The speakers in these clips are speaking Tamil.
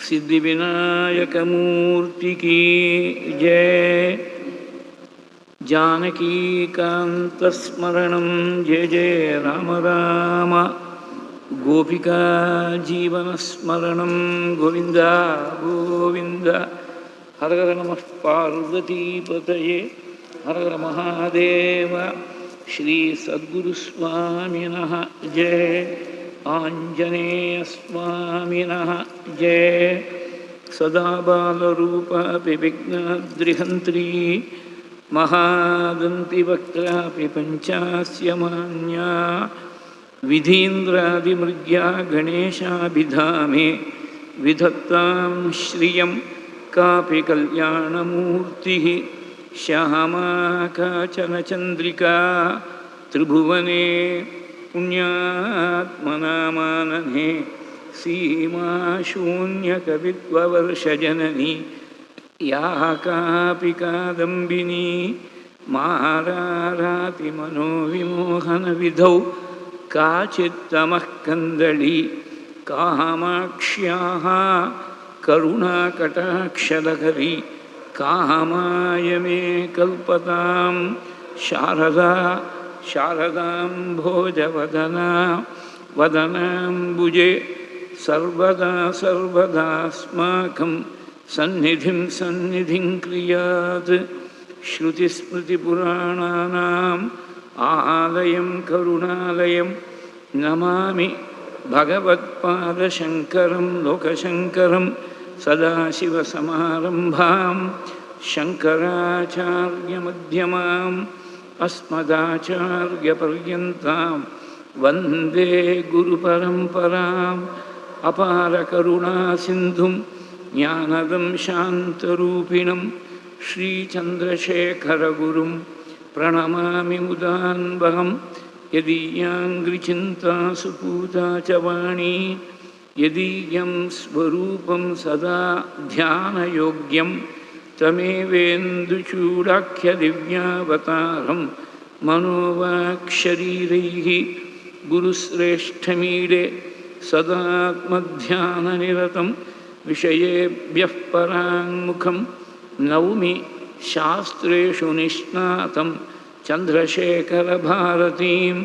सिद्धिविनायकमूर्ति की जय। जानकीकान्तस्मरणं जय जय राम राम। गोपिका जीवनस्मरणं गोविन्द गोविन्द। हर हर नमः पार्वतीपतये हर हर महादेव। श्री सद्गुरुस्वामिनः जय। आञ्जनेयस्वामिनः जय। सदा बालरूपापि विघ्नाद्रिहन्त्री महादन्तिवक्त्रापि पञ्चास्य मान्या। विधीन्द्रादिमृग्या गणेशाभिधामे विधत्तां श्रियं कापि कल्याणमूर्तिः। श्यामा काचन चन्द्रिका त्रिभुवने पुण्यात्मनामानने। सीमा शून्यकवित्ववर्षजननी या कापि कादम्बिनी। मारारातिमनोविमोहनविधौ काचित्तमः कन्दली। कामाक्ष्याः करुणाकटाक्षलहरी कामाय मे कल्पतां शारदा शारदाम्भोजवदना। वदनाम्बुजे सर्वदा सर्वदास्माकं सन्निधिं सन्निधिं क्रियात्। श्रुतिस्मृतिपुराणानाम् आलयं करुणालयं नमामि भगवत्पादशङ्करं लोकशङ्करं। सदाशिवसमारम्भां शङ्कराचार्यमध्यमाम् अस्मदाचार्यपर्यन्तां वन्दे गुरुपरम्पराम्। अपारकरुणासिन्धुं ज्ञानदं शान्तरूपिणं श्रीचन्द्रशेखरगुरुं प्रणमामि मुदान्वहं। यदीयाङ्घ्रिचिन्ता सुपूता च वाणी यदीयं स्वरूपं सदा ध्यानयोग्यं तमेवेन्दुचूडाख्यदिव्यावतारं मनोवाक्शरीरैः गुरुश्रेष्ठमीडे सदात्मध्याननिरतं। विषयेभ्यः पराङ्मुखं नौमि शास्त्रेषु निष्णातं चन्द्रशेखरभारतीं।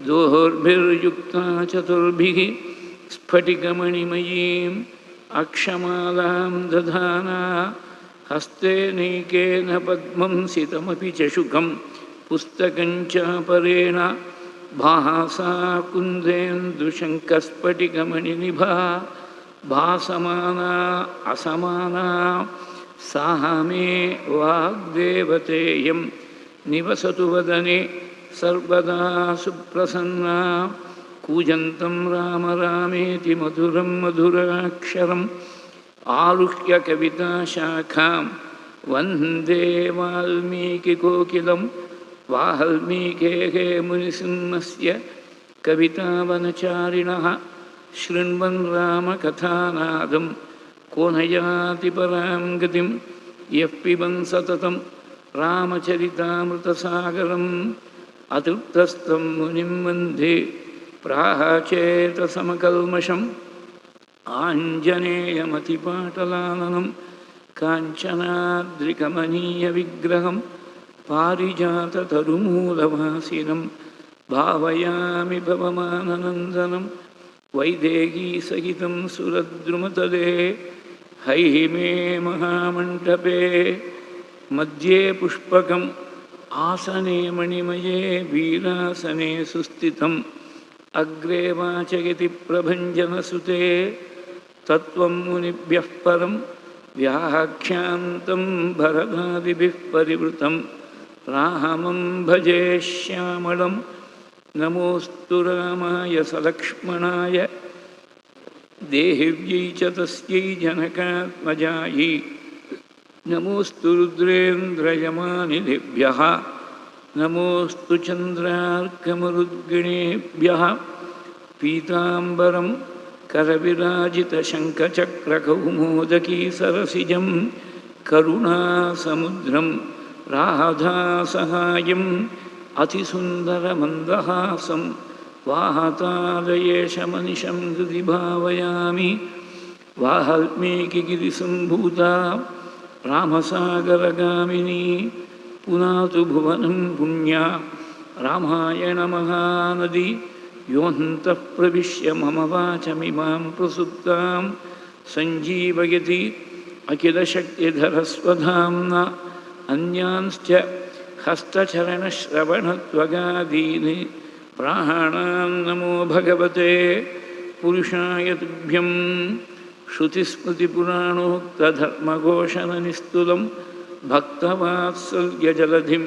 दोर्भिर्युक्ता चतुर्भिः स्फटिकमणिमयीम् अक्षमालां दधाना। हस्ते नैकेन पद्मं सितमपि च शुकं पुस्तकं चापरेण। भासा कुन्देन्दुशङ्खस्फटिकमणिनिभा भासमाना असमाना। सा मे वाग्देवतेयं निवसतु वदने सर्वदा सुप्रसन्ना। कूजन्तं राम रामेति मधुरं मधुराक्षरम् आरुह्य कविताशाखां वन्दे वाल्मीकिकोकिलं। वाल्मीकेः मुनिसिंहस्य कवितावनचारिणः शृण्वन् रामकथानादं को न याति परां गतिं। यः पिबन् सततं रामचरितामृतसागरम् अतृप्तस्तं मुनिं वन्दे प्राचेतसमकल्मषम्। आञ्जनेयमतिपाटलाननं काञ्चनाद्रिकमनीयविग्रहं पारिजाततरुमूलवासिनं भावयामि भवमाननन्दनं। वैदेहीसहितं सुरद्रुमतले हैमे महामण्डपे मध्ये पुष्पकम् आसने मणिमये वीरासने सुस्थितम्। अग्रे वाचयति प्रभञ्जनसुते तत्त्वं मुनिभ्यः परं व्याख्यान्तं भरदादिभिः परिवृतं। रामं भजे श्यामलं नमोऽस्तु रामाय सलक्ष्मणाय। देहिव्यै च तस्यै जनकात्मजायै नमोऽस्तु रुद्रेन्द्रयमानिधिभ्यः। नमोऽस्तु चन्द्रार्कमरुद्गणेभ्यः। पीताम्बरं करविराजितशङ्खचक्रकौमोदकीसरसिजं करुणासमुद्रं राधासहायम् अतिसुन्दरमन्दहासं वातालयेशमनिशं हृदि भावयामि। वाल्मीकिगिरिसम्भूता रामसागरगामिनी पुनातु भुवनं पुण्या रामायणमहानदी योऽन्तः प्रविश्य मम वाचमिमां प्रसुप्तां सञ्जीवयति अखिलशक्तिधरस्वधाम्ना अन्यांश्च हस्तचरणश्रवणत्वगादीन् प्राणान् नमो भगवते पुरुषाय तुभ्यं श्रुतिस्मृतिपुराणोक्तधर्मघोषणनिस्तुलं भक्तवात्सल्यजलधिं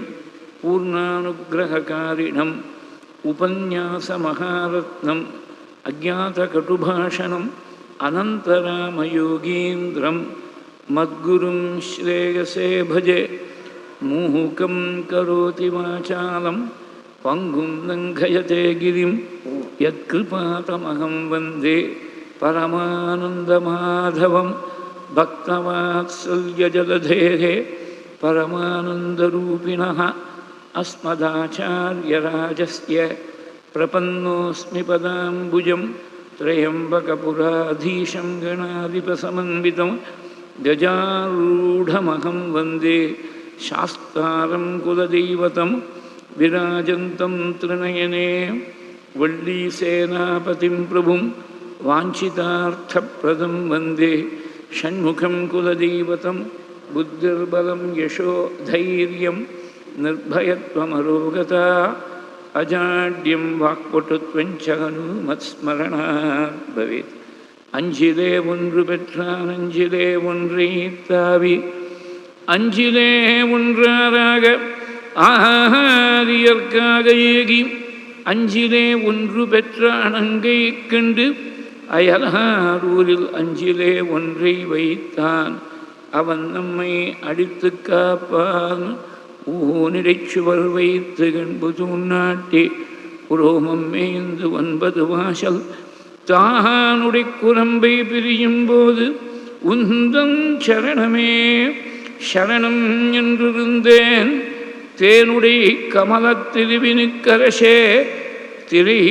पूर्णानुग्रहकारिणम् उपन्यासमहारत्नम् अज्ञातकटुभाषणम् अनन्तरामयोगीन्द्रं मद्गुरुं श्रेयसे भजे मूकं करोति वाचालं पङ्गुं लङ्घयते गिरिं यत्कृपातमहं वन्दे परमानन्दमाधवं भक्तवात्सल्यजलधेः परमानन्दरूपिणः अस्मदाचार्यराजस्य प्रपन्नोऽस्मि पदाम्बुजं त्र्यम्बकपुराधीशं गणाधिपसमन्वितं गजारूढमहं वन्दे शास्तारं कुलदैवतं विराजन्तं त्रिनयने वल्लीसेनापतिं प्रभुं वाञ्छितार्थप्रदं वन्दे षण्मुखं कुलदैवतं बुद्धिर्बलं यशो धैर्यं निर्भयत्वमरोगता अजाड्यं वाक्पटुत्वञ्च हनुमत्स्मरणात् भवेत् அஞ்சிலே ஒன்று பெற்றான் அஞ்சிலே ஒன்றை தாவி அஞ்சிலே ஒன்றாராக ஆரியற்காக ஏகி அஞ்சிலே ஒன்று பெற்ற அணங்கை கண்டு அயலாரூரில் அஞ்சிலே ஒன்றை வைத்தான் அவன் நம்மை அடித்து காப்பான் ஊனிடைச்சுவர் வைத்து கண்புது நாட்டி உரோமம் மேய்ந்து 9 வாசல் தானுடைய குரம்பை பிரியும் போது உந்தன் சரணமே சரணம் என்றிருந்தேன் தேனுடைய கமலத்திருவினுக்கரசே திரை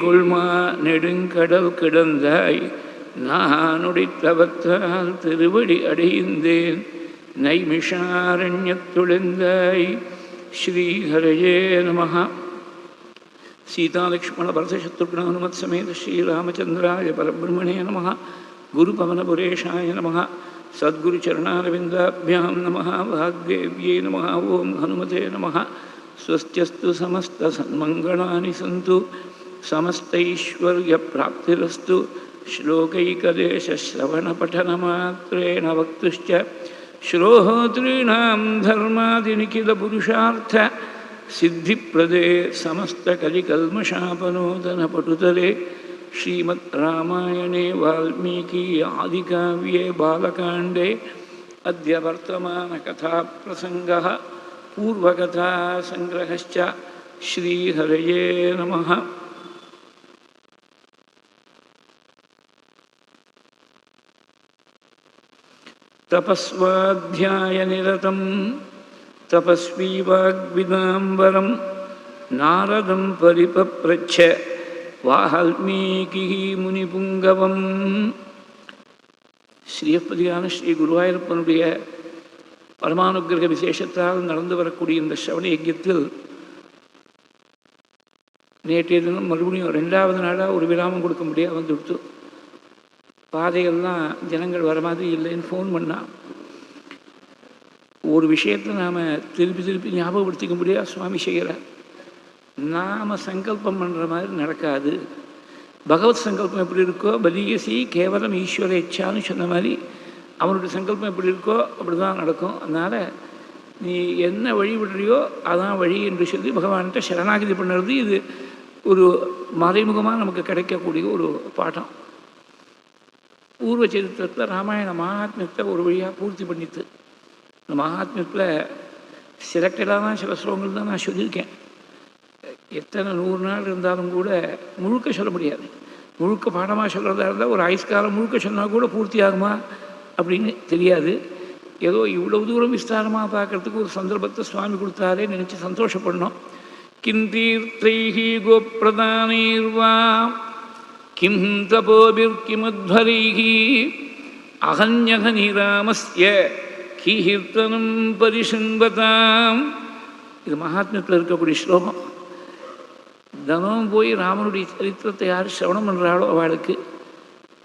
கொள்மா நெடுங்கடல் கிடந்தாய் நானுடைய தவத்தால் திருவடி அடைந்தேன் நைமிஷாரண்யத்துழந்தாய் ஸ்ரீஹரயே நமः सीतालक्ष्मण भरतशत्रुघ्न हनुमत् समेत श्रीरामचंद्राय परब्रह्मणे नमः गुरुपवनपुरेशाय नमः सद्गुरुचरणारविन्दाभ्यां नमः वाग्देव्यै नमः ओं हनुमते नमः स्वस्त्यस्तु समस्तसन्मङ्गलानि सन्तु समस्तैश्वर्यप्राप्तिरस्तु श्लोकैकदेशश्रवणपठनमात्रेण वक्तुश्च श्रोतॄणां धर्मादिनिखिलपुरुषार्थ सिद्धिप्रदे समस्तकलिकल्मषापनोदनपटुतले श्रीमद्रामायणे वाल्मीकि आदिकाव्ये बालकाण्डे अद्य वर्तमानकथाप्रसङ्गः पूर्वकथासङ्ग्रहश्च श्रीहरये नमः तपस्वाध्यायनिरतं तपस्वी वाग्विदाम्बरं नारदं परिपप्रच्छ वाल्मीकिः मुनिपुङ्गवम् ஸ்ரீயப்பதியான ஸ்ரீ குருவாயூரப்பனுடைய பரமானுக்கிரக விசேஷத்தால் நடந்து வரக்கூடிய இந்த ஸ்ரவண யஜ்யத்தில் நேற்றைய தினம் மறுபடியும் 2வது நாளாக ஒரு விராமம் கொடுக்க முடியாது வந்துவிட்டு பாதைகள்லாம் ஜனங்கள் வர மாதிரி இல்லைன்னு ஃபோன் பண்ணால் ஒரு விஷயத்தில் நாம் திருப்பி ஞாபகப்படுத்திக்க முடியாது சுவாமி செய்கிறார். நாம் சங்கல்பம் பண்ணுற மாதிரி நடக்காது. பகவத் சங்கல்பம் எப்படி இருக்கோ பலியசி கேவலம் ஈஸ்வர இச்சான்னு சொன்ன மாதிரி அவனுடைய சங்கல்பம் எப்படி இருக்கோ அப்படி தான் நடக்கும். அதனால் நீ என்ன வழி விடுறியோ அதான் வழி என்று சொல்லி பகவான்கிட்ட சரணாகதி பண்ணுறது இது ஒரு மறைமுகமாக நமக்கு கிடைக்கக்கூடிய ஒரு பாடம். பூர்வ சரித்திரத்தில் ராமாயண மகாத்மியத்தை ஒரு வழியாக பூர்த்தி பண்ணித்து. இந்த மகாத்மியத்தில் செலக்டடாக தான் சில ஸ்லோகங்கள் தான் நான் சொல்லியிருக்கேன். எத்தனை 100 நாள் இருந்தாலும் கூட முழுக்க சொல்ல முடியாது. முழுக்க பாடமாக சொல்கிறதா இருந்தால் ஒரு ஆயுஷ்காலம் முழுக்க சொன்னால் கூட பூர்த்தி ஆகுமா அப்படின்னு தெரியாது. ஏதோ இவ்வளவு தூரம் விஸ்தாரமாக பார்க்குறதுக்கு ஒரு சந்தர்ப்பத்தை சுவாமி கொடுத்தாரே நினச்சி சந்தோஷப்படணும். கிம் தீர்த்தைஹி கோப்ரதானைர்வா கிம் தபோபிர் கிமத்வரைஹி அகன்யகனிராமஸ்ய கீர்த்தனம் பரிசண்பதாம். இது மகாத்மியத்தில் இருக்கக்கூடிய ஸ்லோகம். தினம் போய் ராமனுடைய சரித்திரத்தை யார் சிரவணம் பண்ணுறாளோ அவளுக்கு,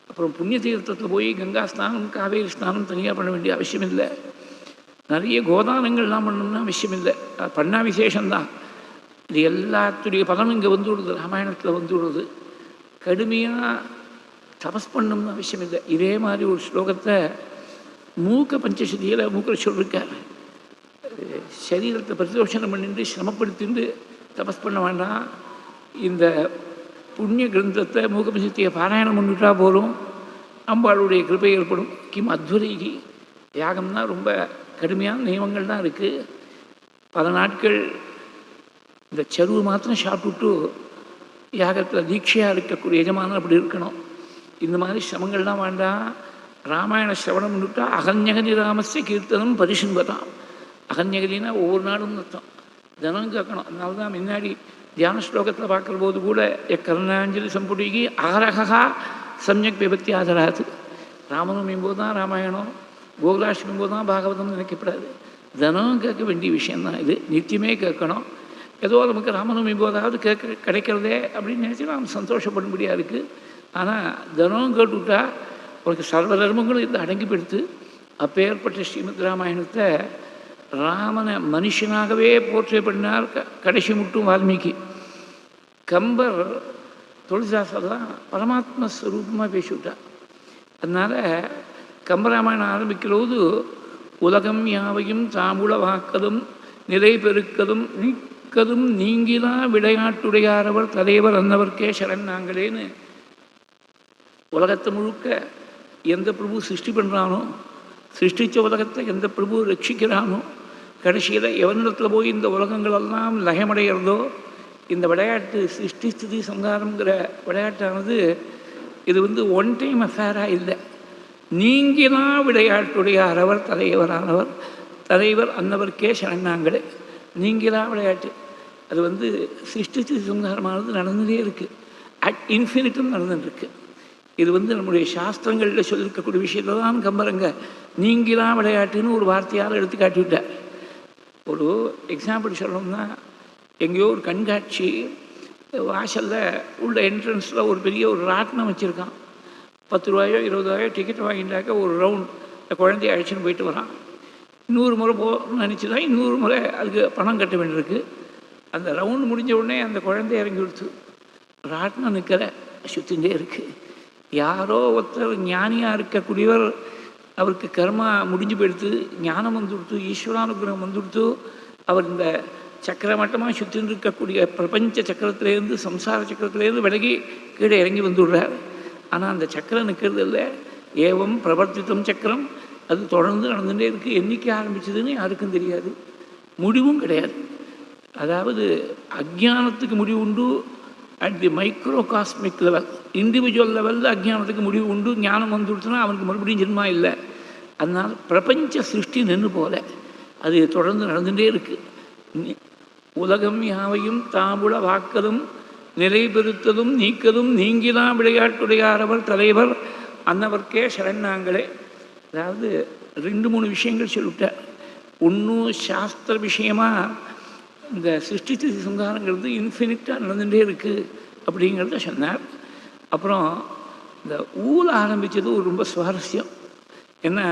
அப்புறம் புண்ணிய தீர்த்தத்தில் போய் கங்கா ஸ்நானம் காவேரி ஸ்நானம் தனியாக பண்ண வேண்டிய அவசியம் இல்லை. நிறைய கோதானங்கள்லாம் பண்ணணும்னா அவசியம் இல்லை, பண்ணால் விசேஷந்தான். இது எல்லாத்துடைய பலனும் இங்கே வந்து விடுது, ராமாயணத்தில் வந்து விடுறது. கடுமையாக தபஸ் பண்ணணும்னு அவசியம் இல்லை. இதே மாதிரி ஒரு ஸ்லோகத்தை மூக்க பஞ்சசதியில் மூக்கில் சொல்லியிருக்கார். சரீரத்தை பிரதோஷனம் பண்ணிட்டு சிரமப்படுத்திட்டு தபஸ் பண்ண வேண்டாம். இந்த புண்ணிய கிரந்தத்தை மூக்க பஞ்சசதியை பாராயணம் பண்ணிட்டா போதும், அம்பாளுடைய கிருபை ஏற்படும். கிம் அத்வரைகி. யாகம்னா ரொம்ப கடுமையான நியமங்கள் தான் இருக்குது. பல நாட்கள் இந்த சருவு மாத்திரம் சாப்பிட்டுட்டு யாகத்தில் தீட்சையாக இருக்கக்கூடிய எஜமானன் அப்படி இருக்கணும். இந்த மாதிரி சிரமங்கள்லாம் வேண்டாம். ராமாயண சிரவணம் பண்ணிவிட்டா அகன்யகனி ராமஸ்ய கீர்த்தனம் பரிசண்பதாம். அகன்யகனின்னா ஒவ்வொரு நாடும் அர்த்தம், தினம் கேட்கணும். அதனால தான் முன்னாடி தியான ஸ்லோகத்தில் பார்க்குற போது கூட கருணாஞ்சலி சம்புடிகி அகரகா சமயக் விபத்தி ஆதராது. ராமனும் போது தான் ராமாயணம், கோகுலாஷ்டமி போது தான் பாகவதம் நினைக்கப்படாது. தினம் கேட்க வேண்டிய விஷயந்தான் இது, நித்தியமே கேட்கணும். ஏதோ நமக்கு ராமநவமி போதாவது கிடைக்கிறதே அப்படின்னு நினச்சி நாம் சந்தோஷப்படும்படியாக இருக்குது. ஆனால் தினம் கேட்டுவிட்டா உனக்கு சர்வ தர்மங்களும் இது அடங்கி போயிடுத்து. அப்பேற்பட்ட ஸ்ரீமத் ராமாயணத்தை ராமனை மனுஷனாகவே போற்றே பண்ணார் கடைசி மட்டும் வால்மீகி. கம்பர் துளசிதாசர்லாம் பரமாத்ம ஸ்வரூபமாக பேசிவிட்டார். அதனால் கம்பராமாயணம் ஆரம்பிக்கிறபோது உலகம் யாவையும் தாமுள வாக்கதும் நிலை பெருக்கதும் நீக்கதும் நீங்கிலா விளையாட்டுடையாரவர் தலைவர் அன்னவர்க்கே சரண் நாங்களேன்னு உலகத்தை முழுக்க எந்த பிரபு சிருஷ்டி பண்ணுறானோ, சிருஷ்டித்த உலகத்தை எந்த பிரபு ரட்சிக்கிறானோ, கடைசியில் எவனிடத்தில் போய் இந்த உலகங்களெல்லாம் லயமடைகிறதோ, இந்த விளையாட்டு சிருஷ்டி ஸ்திதி சங்காரங்கிற விளையாட்டானது இது ஒன் டைம் அஃபேராக இல்லை. நீங்கினா விளையாட்டுடையாரவர் தலைவரானவர் தலைவர் அன்னவர்க்கே சரணாங்களே. நீங்கிலா விளையாட்டு அது சிருஷ்டி ஸ்திதி சங்காரமானது நடந்துகிட்டே இருக்குது, அட் இன்ஃபினிட்டும் நடந்துட்டுருக்கு. இது நம்முடைய சாஸ்திரங்களில் சொல்லியிருக்கக்கூடிய விஷயத்தில் தான் கம்பரங்க நீங்கிலா விளையாட்டுன்னு ஒரு வார்த்தையால் எடுத்து காட்டிவிட்டார். ஒரு எக்ஸாம்பிள் சொல்லணும்னா, எங்கேயோ ஒரு கண்காட்சி வாசலில் உள்ள என்ட்ரன்ஸில் ஒரு பெரிய ஒரு ராட்டினம் வச்சுருக்கான். 10 ரூபாயோ 20 ரூபாயோ டிக்கெட் வாங்கிட்டாக்க ஒரு ரவுண்ட் இந்த குழந்தைய அழைச்சின்னு போயிட்டு வரான். 100 முறை போகணும்னு நினச்சிதான் 200 முறை அதுக்கு பணம் கட்ட வேண்டியிருக்கு. அந்த ரவுண்டு முடிஞ்ச உடனே அந்த குழந்தைய இறங்கி கொடுத்து ராட்டினம் நிற்கிற சுற்றிகிட்டே இருக்குது. யாரோ ஒருத்தர் ஞானியாக இருக்கக்கூடியவர், அவருக்கு கர்மா முடிஞ்சு போயிடுத்து, ஞானம் வந்துடுத்து, ஈஸ்வரானுகிரகம் வந்துடுத்து, அவர் இந்த சக்கரமட்டமாக சுற்றின்னு இருக்கக்கூடிய பிரபஞ்ச சக்கரத்திலேருந்து சம்சார சக்கரத்திலேருந்து விலகி கீழே இறங்கி வந்துடுறார். ஆனால் அந்த சக்கரம் நிற்கிறது இல்லை. ஏவம் பிரவர்த்தித்தம் சக்கரம், அது தொடர்ந்து நடந்துகிட்டே இருக்குது. என்றைக்கு ஆரம்பிச்சதுன்னு யாருக்கும் தெரியாது, முடிவும் கிடையாது. அதாவது அஜ்ஞானத்துக்கு முடிவு உண்டு. At the micro cosmic level, individual லெவலில் அஜ்ஞானத்துக்கு முடிவு உண்டு. ஞானம் வந்துடுச்சுன்னா அவனுக்கு மறுபடியும் ஜென்மா இல்லை. அதனால் பிரபஞ்ச சிருஷ்டி நின்று போல அது தொடர்ந்து நடந்துகிட்டே இருக்குது. உலகம் யாவையும் தாமுள வாக்கதும் நிலை பெருத்ததும் நீக்கதும் நீங்கிலா விளையாட்டுடையாரவர் தலைவர் அன்னவர்க்கே சரணாங்களே. அதாவது 2-3 விஷயங்கள் சொல்லிவிட்டார். ஒன்றும் சாஸ்திர விஷயமாக இந்த சிருஷ்டி ஸ்திதி சங்காரங்கிறது இன்ஃபினிட்டாக நடந்துகிட்டே இருக்குது அப்படிங்கிறத சொன்னார். அப்புறம் இந்த ஊழ ஆரம்பித்தது ஒரு ரொம்ப சுவாரஸ்யம். ஏன்னா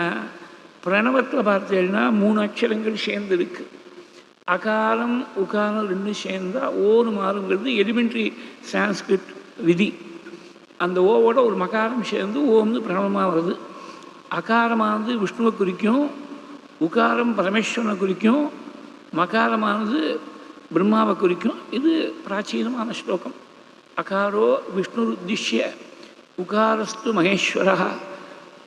பிரணவத்தில் பார்த்தீங்கன்னா 3 அக்ஷரங்கள் சேர்ந்து இருக்குது. அகாரம் உகாரம் 2 சேர்ந்தால் ஓன்னு மாறுங்கிறது எலிமெண்ட்ரி சான்ஸ்கிரிட் விதி. அந்த ஓவோட ஒரு மகாரம் சேர்ந்து ஓம்னு பிரணவமாக வருது. அகாரமானது விஷ்ணுவை குறிக்கும், உகாரம் பரமேஸ்வரனை குறிக்கும், மகாரமானது பிரம்மாவை குறிக்கும். இது பிராச்சீனமான ஸ்லோகம். அகாரோ விஷ்ணு உத்திஷ்ய உகாரஸ்து மகேஸ்வரா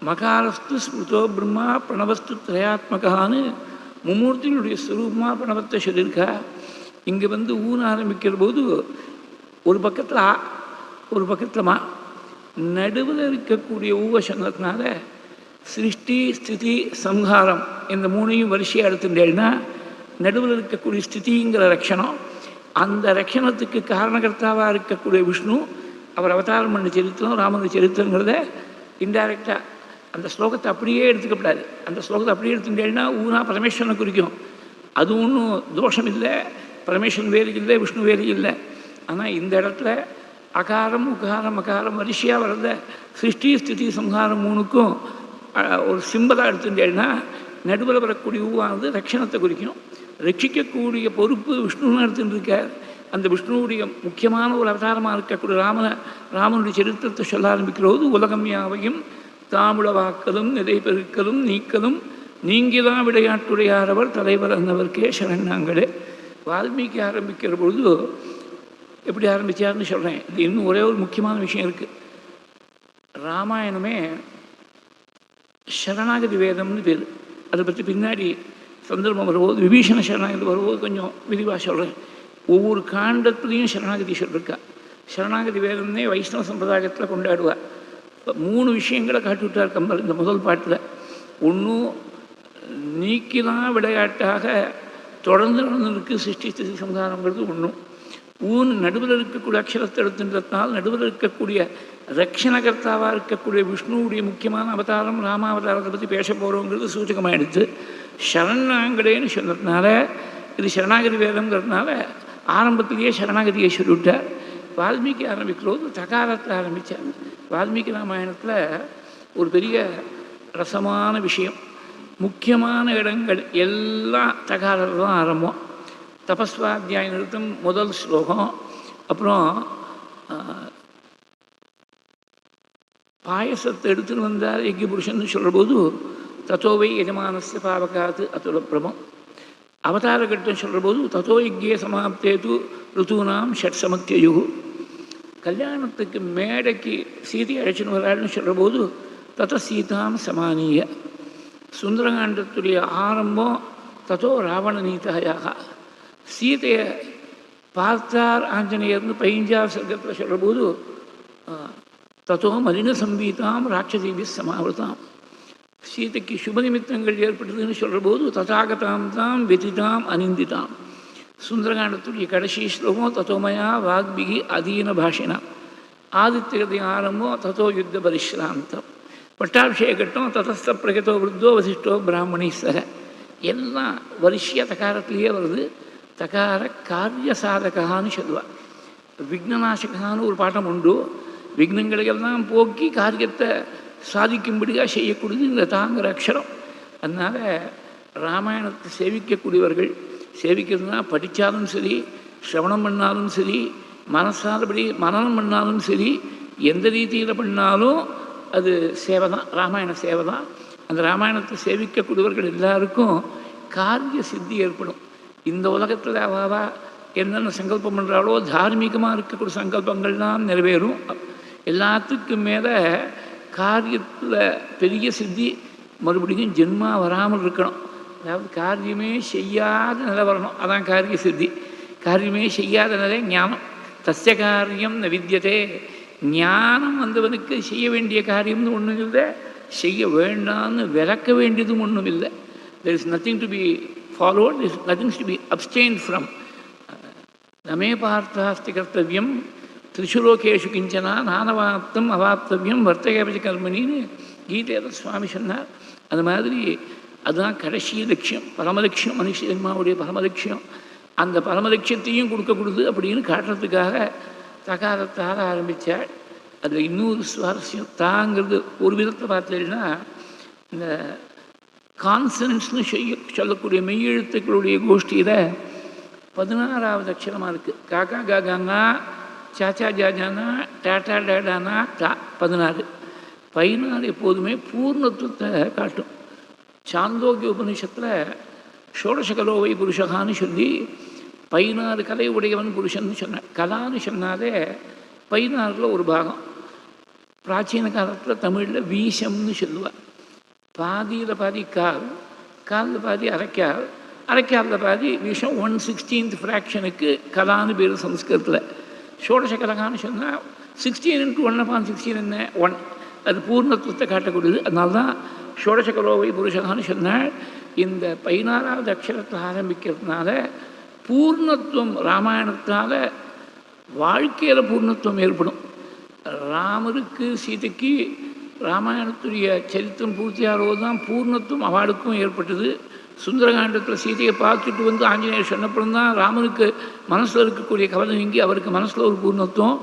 மகாரஸ்து ஸ்மிருதோ பிரம்மா பிரணவஸ்து திரையாத்மகான்னு மும்மூர்த்தியினுடைய ஸ்வரூபமாக பிரணவத்தை சொல்லியிருக்கா. இங்கே ஊன ஆரம்பிக்கிற போது ஒரு பக்கத்தில் ஆ ஒரு பக்கத்தில் மா, நடுவில் இருக்கக்கூடிய ஊவ சொன்னதுனால சிருஷ்டி ஸ்திதி சம்ஹாரம் இந்த 3ஐயும் வரிசையாக எடுத்துட்டேன்னா நடுவில் இருக்கக்கூடிய ஸ்திதிங்கிற லட்சணம், அந்த லட்சணத்துக்கு காரணகர்த்தாவாக இருக்கக்கூடிய விஷ்ணு அவர் அவதாரம் பண்ண சரித்திரம் ராமனுடைய சரித்திரங்கிறத இன்டைரக்டாக அந்த ஸ்லோகத்தை அப்படியே எடுத்துக்கப்படாது. அந்த ஸ்லோகத்தை அப்படியே எடுத்துட்டேன்னா ஊனா பரமேஸ்வரனை குறிக்கும். அது ஒன்றும் தோஷம் இல்லை, பரமேஸ்வரன் வேறு இல்லை, விஷ்ணு வேறு இல்லை. ஆனால் இந்த இடத்துல அகாரம் உகாரம் அகாரம் வரிசையாக வர்றத சிருஷ்டி ஸ்திதி சம்ஹாரம் மூணுக்கும் ஒரு சிம்பலாக எடுத்துட்டேன்னா நடுவில் வரக்கூடிய ஊவானது ரட்சணத்தை குறிக்கும். ரட்சிக்கக்கூடிய பொறுப்பு விஷ்ணுன்னு எடுத்துட்டு இருக்கார். அந்த விஷ்ணுவுடைய முக்கியமான ஒரு அவதாரமாக இருக்கக்கூடிய ராமனுடைய சரித்திரத்தை சொல்ல ஆரம்பிக்கிறது. உலகம் யாவையும் தாமுளவாக்கலும் நிலை பெருக்கலும் நீக்கலும் நீங்கிதான் விளையாட்டுடையாரவர் தலைவர் அன்னவர்க்கே சரணாங்களே. வால்மீகி ஆரம்பிக்கிற பொழுது எப்படி ஆரம்பித்தார்னு சொல்கிறேன். இது இன்னும் ஒரே ஒரு முக்கியமான விஷயம் இருக்குது. ராமாயணமே சரணாகதி வேதம்னு பேர். அதை பற்றி பின்னாடி சந்தர்ப்பம் வரும்போது விபீஷண சரணாகதி வரும்போது கொஞ்சம் விரிவாக சொல்கிறேன். ஒவ்வொரு காண்டத்துலேயும் சரணாகதி சொல்லியிருக்கா. சரணாகதி வேதம்னே வைஷ்ணவ சம்பிரதாயத்தில் கொண்டாடுவார். இப்போ 3 விஷயங்களை காட்டி விட்டார் கம்பர் இந்த முதல் பாட்டில். ஒன்றும் நீக்கிதான் விளையாட்டாக தொடர்ந்து நடந்திருக்கு சிருஷ்டி ஸ்திதி சம்ஹாரங்கிறது ஒன்றும். நடுவில் இருக்கக்கூடிய அக்ஷரத்தை எடுத்துன்றதுனால் நடுவில் இருக்கக்கூடிய ரக்ஷணகர்த்தாவாக இருக்கக்கூடிய விஷ்ணுவுடைய முக்கியமான அவதாரம் ராமாவதாரத்தை பற்றி பேச போகிறோங்கிறது சூச்சகமாக எடுத்து சரணாங்கடேன்னு சொன்னதுனால இது சரணாகதி வேதங்கிறதுனால ஆரம்பத்திலேயே சரணாகதியை சொல்லிவிட்டார். வால்மீகி ஆரம்பிக்கிறது தகாரத்தில் ஆரம்பித்தார். வால்மீகி ராமாயணத்தில் ஒரு பெரிய ரசமான விஷயம், முக்கியமான இடங்கள் எல்லாம் தகாரத்தில் தான் ஆரம்பம். தபஸ்வாத்தியாய நிறுத்தம் முதல் ஸ்லோகம். அப்புறம் பாயசத்தை எடுத்துன்னு வந்தார் யஜ்ய புருஷன் சொல்கிறபோது தத்தோவை எஜமானஸ்ய பாவகாத்து அதுல பிரமம். அவதார கட்டம் சொல்கிறபோது தத்தோ யஜ்யே சமாப்தேது ருத்தூனாம் ஷட் சமத்தியு. கல்யாணத்துக்கு மேடைக்கு சீதை அழைச்சின்னு வராள்னு சொல்கிறபோது தத்த சீதாம் சமானிய. சுந்தரகாண்டத்துடைய ஆரம்பம் தத்தோ ராவண நீதாயாக. சீதையை பார்த்தார் ஆஞ்சநேயர்னு 15ஆம் சர்க்கத்தில் சொல்கிறபோது தத்தோ மலின சம்பீதாம் ராட்சதீபி சமாவிரதாம். சீதைக்கு சுப நிமித்தங்கள் ஏற்பட்டதுன்னு சொல்கிறபோது ததாகதாம் தாம் வெதிதாம் அனிந்திதாம். சுந்தரகாண்டத்துடைய கடைசி ஸ்லோகம் தத்தோமயா வாக்பிகி அதீன பாஷினா. ஆதித்யகதை ஆரம்பம் தத்தோ யுத்த பரிஷ்ராந்தம். பட்டாபிஷேகட்டம் ததஸ்த பிரகதோ விருத்தோ வசிஷ்டோ பிராமணி சக. எல்லாம் வரிசையாக தகாரத்திலேயே வருது. தகார காரிய சாதகான்னு சொல்லுவாள். விக்னநாசகான்னு ஒரு பாட்டம் உண்டு. விக்னங்களையெல்லாம் போக்கி காரியத்தை சாதிக்கும்படியாக செய்யக்கூடியது இந்த தாங்கிற அக்ஷரம். அதனால் ராமாயணத்தை சேவிக்கக்கூடியவர்கள் சேவிக்கிறதுனா படித்தாலும் சரி, சிரவணம் பண்ணாலும் சரி, மனசாதபடி மனனம் பண்ணாலும் சரி, எந்த ரீதியில் பண்ணாலும் அது சேவை தான், ராமாயண சேவை தான். அந்த ராமாயணத்தை சேவிக்கக்கூடியவர்கள் எல்லாருக்கும் காரிய சித்தி ஏற்படும். இந்த உலகத்தில் அவாவா என்னென்ன சங்கல்பம் பண்ணுறாலோ தார்மீகமாக இருக்கக்கூடிய சங்கல்பங்கள்லாம் நிறைவேறும். எல்லாத்துக்கும் மேலே காரியத்தில் பெரிய சித்தி மறுபடியும் ஜென்மா வராமல் இருக்கணும். அதாவது காரியமே செய்யாத நிலை வரணும், அதான் காரிய சித்தி. காரியமே செய்யாத நிலை ஞானம். தஸ்ய காரியம் ந வித்யதே. ஞானம் வந்தவனுக்கு செய்ய வேண்டிய காரியம்னு ஒன்றும் இல்லை, செய்ய வேண்டாம்னு விளக்க வேண்டியதும் ஒன்றும் இல்லை. there is nothing to be followed, there is nothing to be abstained from. நமே பார்த்தாஸ்தி கர்த்தவியம் திரிசுலோகேஷு கிஞ்சனா நானவாப்தம் அவாப்தவியம் வர்த்தகபதி கர்மணின்னு கீதையில் சுவாமி சொன்னார். அது மாதிரி அதுதான் கடைசி லட்சியம், பரமலட்சியம், மனுஷ ஜென்மாவுடைய பரமலட்சியம். அந்த பரமலட்சியத்தையும் கொடுக்கக்கூடாது அப்படின்னு காட்டுறதுக்காக தகாரத்தால் ஆரம்பித்தாள். அதில் இன்னொரு சுவாரஸ்யம் தாங்கிறது ஒரு விதத்தை பார்த்தீங்கன்னா இந்த கான்சனன்ட்ஸ்னு சொல்லக்கூடிய மெய்யெழுத்துக்களுடைய கோஷ்டியில் 16வது அக்ஷரமாக இருக்குது. காக்கா காகாங்கா சாச்சா ஜாஜானா டாட்டா டேடானா டா 16. 16 எப்போதுமே பூர்ணத்துவத்தை காட்டும். சாந்தோக்கிய உபனிஷத்தில் ஷோடசகலோவை புருஷகான்னு சொல்லி 16 கலை உடையவன் புருஷன்னு சொன்னான். கலான்னு சொன்னாலே 16ல் ஒரு பாகம். பிராச்சீன காலத்தில் தமிழில் வீசம்னு சொல்லுவாள். பாதியில் பாதி கால், காலில் பாதி அரைக்கால், அரைக்காலில் பாதி விஷம். 1/16 ஃப்ராக்ஷனுக்கு கலான்னு பேர் சம்ஸ்கிருதத்தில். ஷோடச கலகான்னு சொன்னால் 16 × 1/16 என்ன 1, அது பூர்ணத்துவத்தை காட்டக்கூடியது. அதனால தான் ஷோடச கலோவை புருஷகான்னு சொன்னால் இந்த 16வது அக்ஷரத்தில் ஆரம்பிக்கிறதுனால பூர்ணத்துவம் ராமாயணத்தால் வாழ்க்கையில் பூர்ணத்துவம் ஏற்படும். ராமருக்கு சீதைக்கு ராமாயணத்துடைய சரித்திரம் பூர்த்தியாகிறது தான் பூர்ணத்துவம் அவளுக்கும் ஏற்பட்டது. சுந்தரகாண்டத்தில் சீதையை பார்த்துட்டு வந்து ஆஞ்சநேயர் சொன்னப்பறம் தான் ராமனுக்கு மனசில் இருக்கக்கூடிய கவலை நீங்கி அவருக்கு மனசில் ஒரு பூர்ணத்துவம்,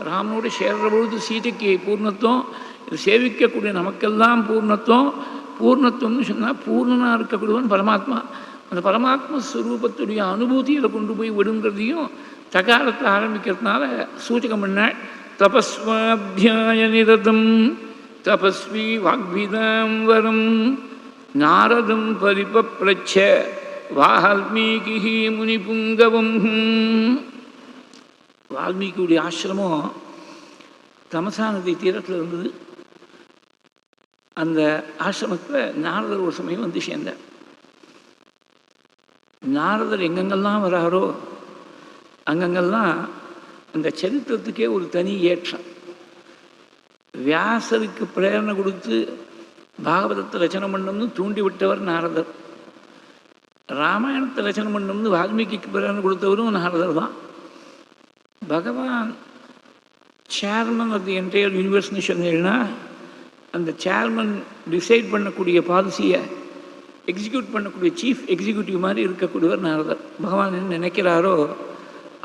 ராமனோடு சேர்ற பொழுது சீதைக்கு பூர்ணத்துவம், இது சேவிக்கக்கூடிய நமக்கெல்லாம் பூர்ணத்துவம். பூர்ணத்துவம்னு சொன்னால் பூர்ணனாக இருக்கக்கூடியவன் பரமாத்மா. அந்த பரமாத்மா ஸ்வரூபத்துடைய அனுபூதியில் கொண்டு போய் விடுங்கிறதையும் தகாரத்தில் ஆரம்பிக்கிறதுனால சூச்சகம் பண்ண தபஸ்வாத்தியாய நிரதம் தபஸ்வி வாக்விதாம் வரம் நாரதம் பரிபப்ரச்ச வால்மீகி முனிபுங்கவம். வால்மீகியுடைய ஆசிரமம் தமசா நதி தீரத்தில் இருந்தது. அந்த ஆசிரமத்தில் நாரதர் ஒரு சமயம் வந்து சேர்ந்தார். நாரதர் எங்கெங்கெல்லாம் வராரோ அங்கங்கெல்லாம் அந்த சரித்திரத்துக்கே ஒரு தனி ஏற்றம். வியாசருக்கு பிரேரணை கொடுத்து பாகவதத்தை ரச்சனை பண்ணணும்னு தூண்டி விட்டவர் நாரதர். ராமாயணத்தை ரச்சனை பண்ணணும்னு வால்மீகிக்கு பிரேரணை கொடுத்தவரும் நாரதர் தான். பகவான் சேர்மன் ஆஃப் தி என்டையர் யூனிவர்ஸ்னு சொன்னீங்கன்னா அந்த சேர்மன் டிசைட் பண்ணக்கூடிய பாலிசியை எக்ஸிக்யூட் பண்ணக்கூடிய சீஃப் எக்ஸிக்யூட்டிவ் மாதிரி இருக்கக்கூடியவர் நாரதர். பகவான் என்ன நினைக்கிறாரோ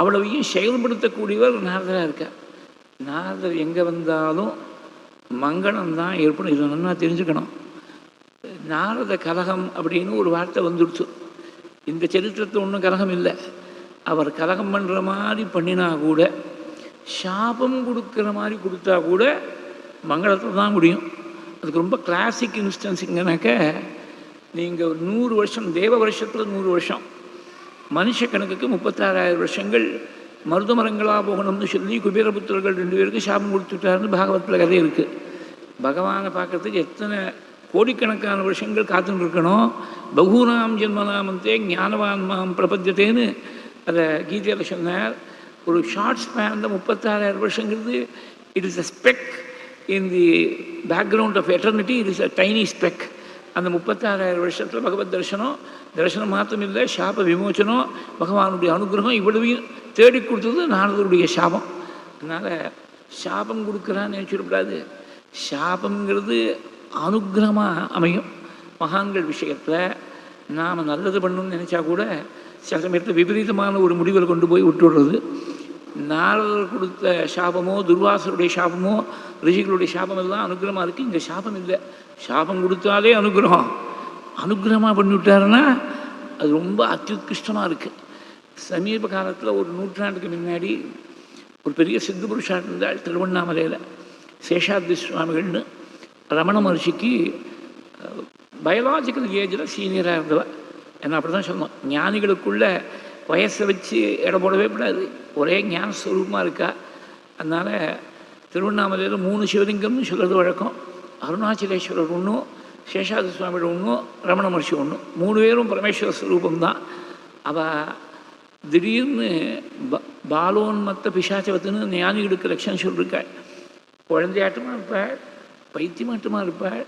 அவ்வளவையும் செயல்படுத்தக்கூடியவர் நாரதராக இருக்கார். நாரதர் எங்கே வந்தாலும் மங்களம் தான் ஏற்படும். இதை நல்லா தெரிஞ்சுக்கணும். நாரத கலகம் அப்படின்னு ஒரு வார்த்தை வந்துடுச்சு. இந்த சரித்திரத்தை ஒன்றும் கலகம் இல்லை. அவர் கலகம் பண்ணுற மாதிரி பண்ணினா கூட, சாபம் கொடுக்குற மாதிரி கொடுத்தா கூட மங்களத்தில் தான் முடியும். அதுக்கு ரொம்ப கிளாசிக் இன்ஸ்டன்ஸுங்கனாக்க, நீங்கள் 100 வருஷம் தேவ வருஷத்தில் 100 வருஷம், மனுஷ கணக்குக்கு 36,000 வருஷங்கள் மருதமரங்களாக போகணும்னு சொல்லி குபேரபுத்திரர்கள் 2 பேருக்கு சாபம் கொடுத்துட்டாருன்னு பாகவத்தில் கதை இருக்குது. பகவானை பார்க்குறதுக்கு எத்தனை கோடிக்கணக்கான வருஷங்கள் காத்துன்னு இருக்கணும். பகூனாம் ஜென்மநாமந்தே ஞானவான் மாம் பிரபஞ்சத்தேன்னு அதை கீதையில் சொன்னார். ஒரு ஷார்ட் ஸ்பேனில் 36,000 வருஷங்கிறது it is a speck in the background of eternity. It is a tiny speck. அந்த 36,000 வருஷத்தில் பகவத் தரிசனம் மாத்திரம் இல்லை, சாப விமோச்சனம், பகவானுடைய அனுகிரகம் இவ்வளவையும் தேடி கொடுத்தது நாரதருடைய சாபம். அதனால் சாபம் கொடுக்குறான்னு நினச்சிடக்கூடாது. சாபங்கிறது அனுகிரகமாக அமையும். மகான்கள் விஷயத்தில் நாம் நல்லது பண்ணணும்னு நினச்சா கூட சில சமயத்தில் விபரீதமான ஒரு முடிவில் கொண்டு போய் விட்டுடுறது. நாரதர் கொடுத்த சாபமோ துர்வாசருடைய சாபமோ ரிஷிகளுடைய சாபம் எல்லாம் அனுகிரகமாக இருக்குது. இங்கே சாபம் இல்லை. சாபம் கொடுத்தாலே அனுகிரகமாக பண்ணிவிட்டாருன்னா அது ரொம்ப அத்யுத்கிருஷ்டமாக இருக்குது. சமீப காலத்தில் ஒரு 100 நூற்றாண்டுக்கு முன்னாடி ஒரு பெரிய சித்து புருஷா இருந்தால் திருவண்ணாமலையில் சேஷாத்ரி சுவாமிகள்னு ரமண மகர்ஷிக்கு பயாலாஜிக்கல் ஏஜில் சீனியராக இருந்தவ. என்ன அப்படி தான் சொன்னோம். ஞானிகளுக்குள்ள வயசை வச்சு இடம் போடவே கூடாது. ஒரே ஞான ஸ்வரூபமாக இருக்கா. அதனால் திருவண்ணாமலையில் 3 சிவலிங்கம்னு சொல்கிறது வழக்கம். அருணாச்சலேஸ்வரர் ஒன்றும், சேஷாத்ரி சுவாமிகள் ஒன்றும், ரமண மகர்ஷி ஒன்றும், 3 பேரும் பரமேஸ்வர ஸ்வரூபம்தான். அவள் திடீர்னு பாலோன்மத்த பிசாச்சவத்துன்னு ஞானிகளுக்கு லட்சணம் சொல்லியிருக்காள். குழந்தையாட்டமாக இருப்பாள், பைத்தியமாட்டமாக இருப்பாள்,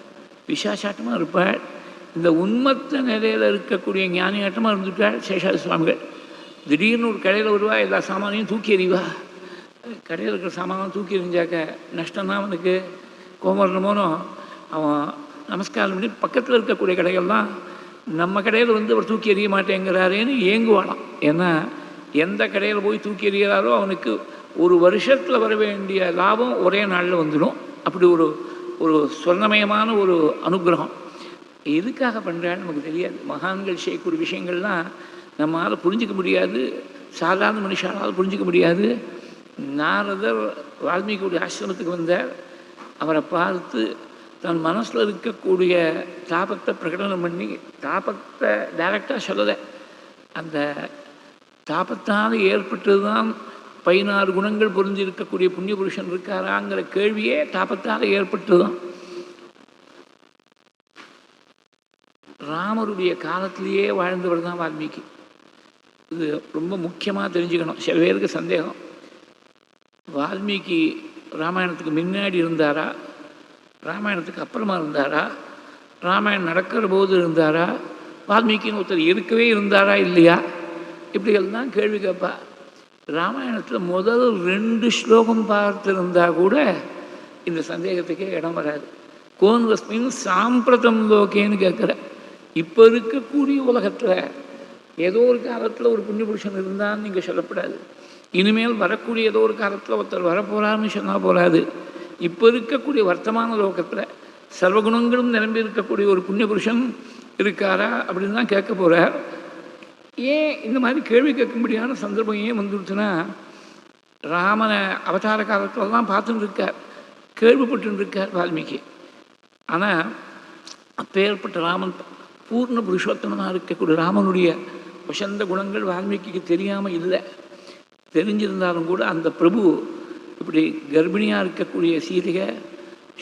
பிசாச்சாட்டமாக இருப்பாள். இந்த உன்மத்த நிலையில் இருக்கக்கூடிய ஞானியாட்டமாக இருந்துட்டாள் சேஷாத்ரி சுவாமிகள். திடீர்னு ஒரு கடையில் வருவா, எல்லா சாமானையும் தூக்கி எறிவா. கடையில் இருக்கிற சாமானும் தூக்கி எறிஞ்சாக்க நஷ்டம்தான் அவனுக்கு. கோமரணமோனோ அவன் நமஸ்காரம் பண்ணி பக்கத்தில் இருக்கக்கூடிய கடைகள்லாம் நம்ம கடையில் வந்து அவர் தூக்கி எறிய மாட்டேங்கிறாரேன்னு ஏங்குவானாம். ஏன்னா எந்த கடையில் போய் தூக்கி எறிகிறாரோ அவனுக்கு ஒரு வருஷத்தில் வர வேண்டிய லாபம் ஒரே நாளில் வந்துடும். அப்படி ஒரு சொர்ணமயமான ஒரு அனுகிரகம். எதுக்காக பண்ணுறான்னு நமக்கு தெரியாது. மகான்கள் செய்யக்கூடிய விஷயங்கள்லாம் நம்மளால் புரிஞ்சிக்க முடியாது, சாதாரண மனுஷாலால் புரிஞ்சிக்க முடியாது. நாரதர் வால்மீகியுடைய ஆசிரமத்துக்கு வந்தார். அவரை பார்த்து தன் மனசில் இருக்கக்கூடிய தாபத்தை பிரகடனம் பண்ணி, தாபத்தை டைரக்டாக சொல்லலை, அந்த தாபத்தால் ஏற்பட்டது தான் 16 குணங்கள் பொருந்திருக்கக்கூடிய புண்ணிய புருஷன் இருக்காராங்கிற கேள்வியே தாபத்தால் ஏற்பட்டது தான். ராமருடைய காலத்திலேயே வாழ்ந்தவர் தான் வால்மீகி. இது ரொம்ப முக்கியமாக தெரிஞ்சுக்கணும். சில பேருக்கு சந்தேகம், வால்மீகி ராமாயணத்துக்கு முன்னாடி இருந்தாரா, ராமாயணத்துக்கு அப்புறமா இருந்தாரா, ராமாயணம் நடக்கிற போது இருந்தாரா, வால்மீகின்னு ஒருத்தர் இருக்கவே இருந்தாரா இல்லையா, இப்படிகள் கேள்வி கேட்பா. ராமாயணத்தில் முதல் 2 ஸ்லோகம் பார்த்துருந்தா கூட இந்த சந்தேகத்துக்கே இடம் வராது. கோன்வஸ்மின் சாம்பிரதம் லோகேன்னு கேட்குற. இப்போ இருக்கக்கூடிய உலகத்தில் ஏதோ ஒரு காலத்தில் ஒரு புண்ணிய புருஷன் இருந்தான்னு நீங்கள் சொல்லப்படாது. இனிமேல் வரக்கூடிய ஏதோ ஒரு காலத்தில் ஒருத்தர் வரப்போகிறான்னு சொன்னால் போகாது. இப்போ இருக்கக்கூடிய வர்த்தமான லோகத்தில் சர்வகுணங்களும் நிரம்பி இருக்கக்கூடிய ஒரு புண்ணிய புருஷன் இருக்காரா அப்படின்னு தான் கேட்க போகிறார். ஏன் இந்த மாதிரி கேள்வி கேட்கும்படியான சந்தர்ப்பம் ஏன் வந்துடுச்சுன்னா, ராமனை அவதார காலத்தில் தான் பார்த்துட்டு இருக்கார், கேள்விப்பட்டு இருக்கார் வால்மீகி. ஆனால் அப்பேற்பட்ட ராமன் பூர்ண புருஷோத்தமனாக இருக்கக்கூடிய ராமனுடைய வசந்த குணங்கள் வால்மீகிக்கு தெரியாமல் இல்லை. தெரிஞ்சிருந்தாலும் கூட அந்த பிரபு இப்படி கர்ப்பிணியாக இருக்கக்கூடிய சீதையை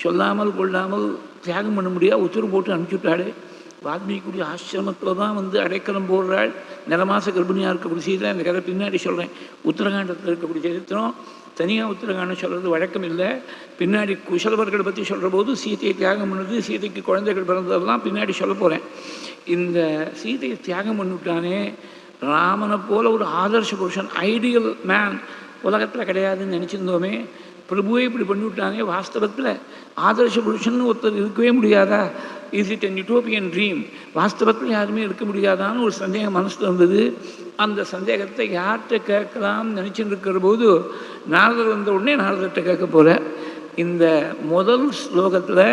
சொல்லாமல் கொள்ளாமல் தியாகம் பண்ண முடியாது உத்தரவு போட்டு அனுப்பிச்சுட்டாள். வால்மீகியுடைய ஆசிரமத்தில் தான் வந்து அடைக்கலம் போடுறாள். நிலமாச கர்ப்பிணியாக இருக்கக்கூடிய சீதை. அந்த கதை பின்னாடி சொல்கிறேன். உத்தரகாண்டத்தில் இருக்கக்கூடிய சரித்திரம் தனியாக உத்தரகாண்டம் சொல்கிறது வழக்கம் இல்லை. பின்னாடி குசலவர்களை பற்றி சொல்கிற போது சீதையை தியாகம் பண்ணுறது, சீதைக்கு குழந்தைகள் பிறந்ததெல்லாம் பின்னாடி சொல்ல போகிறேன். இந்த சீதையை தியாகம் பண்ணிவிட்டானே, ராமனை போல ஒரு ஆதர்ஷ புருஷன், ஐடியல் மேன் உலகத்தில் கிடையாதுன்னு நினச்சிருந்தோமே, பிரபுவே இப்படி பண்ணிவிட்டானே, வாஸ்தவத்தில் ஆதர்ஷ புருஷன் ஒருத்தர் இருக்கவே முடியாதா? Is it an utopian dream? வாஸ்தவத்தில் யாருமே இருக்க முடியாதான்னு ஒரு சந்தேகம் மனசில் இருந்தது. அந்த சந்தேகத்தை யார்கிட்ட கேட்கலாம்னு நினச்சிட்டு இருக்கிற போது நாரதர் வந்த உடனே நாரதர்கிட்ட கேட்க போகிறேன். இந்த முதல் ஸ்லோகத்தில்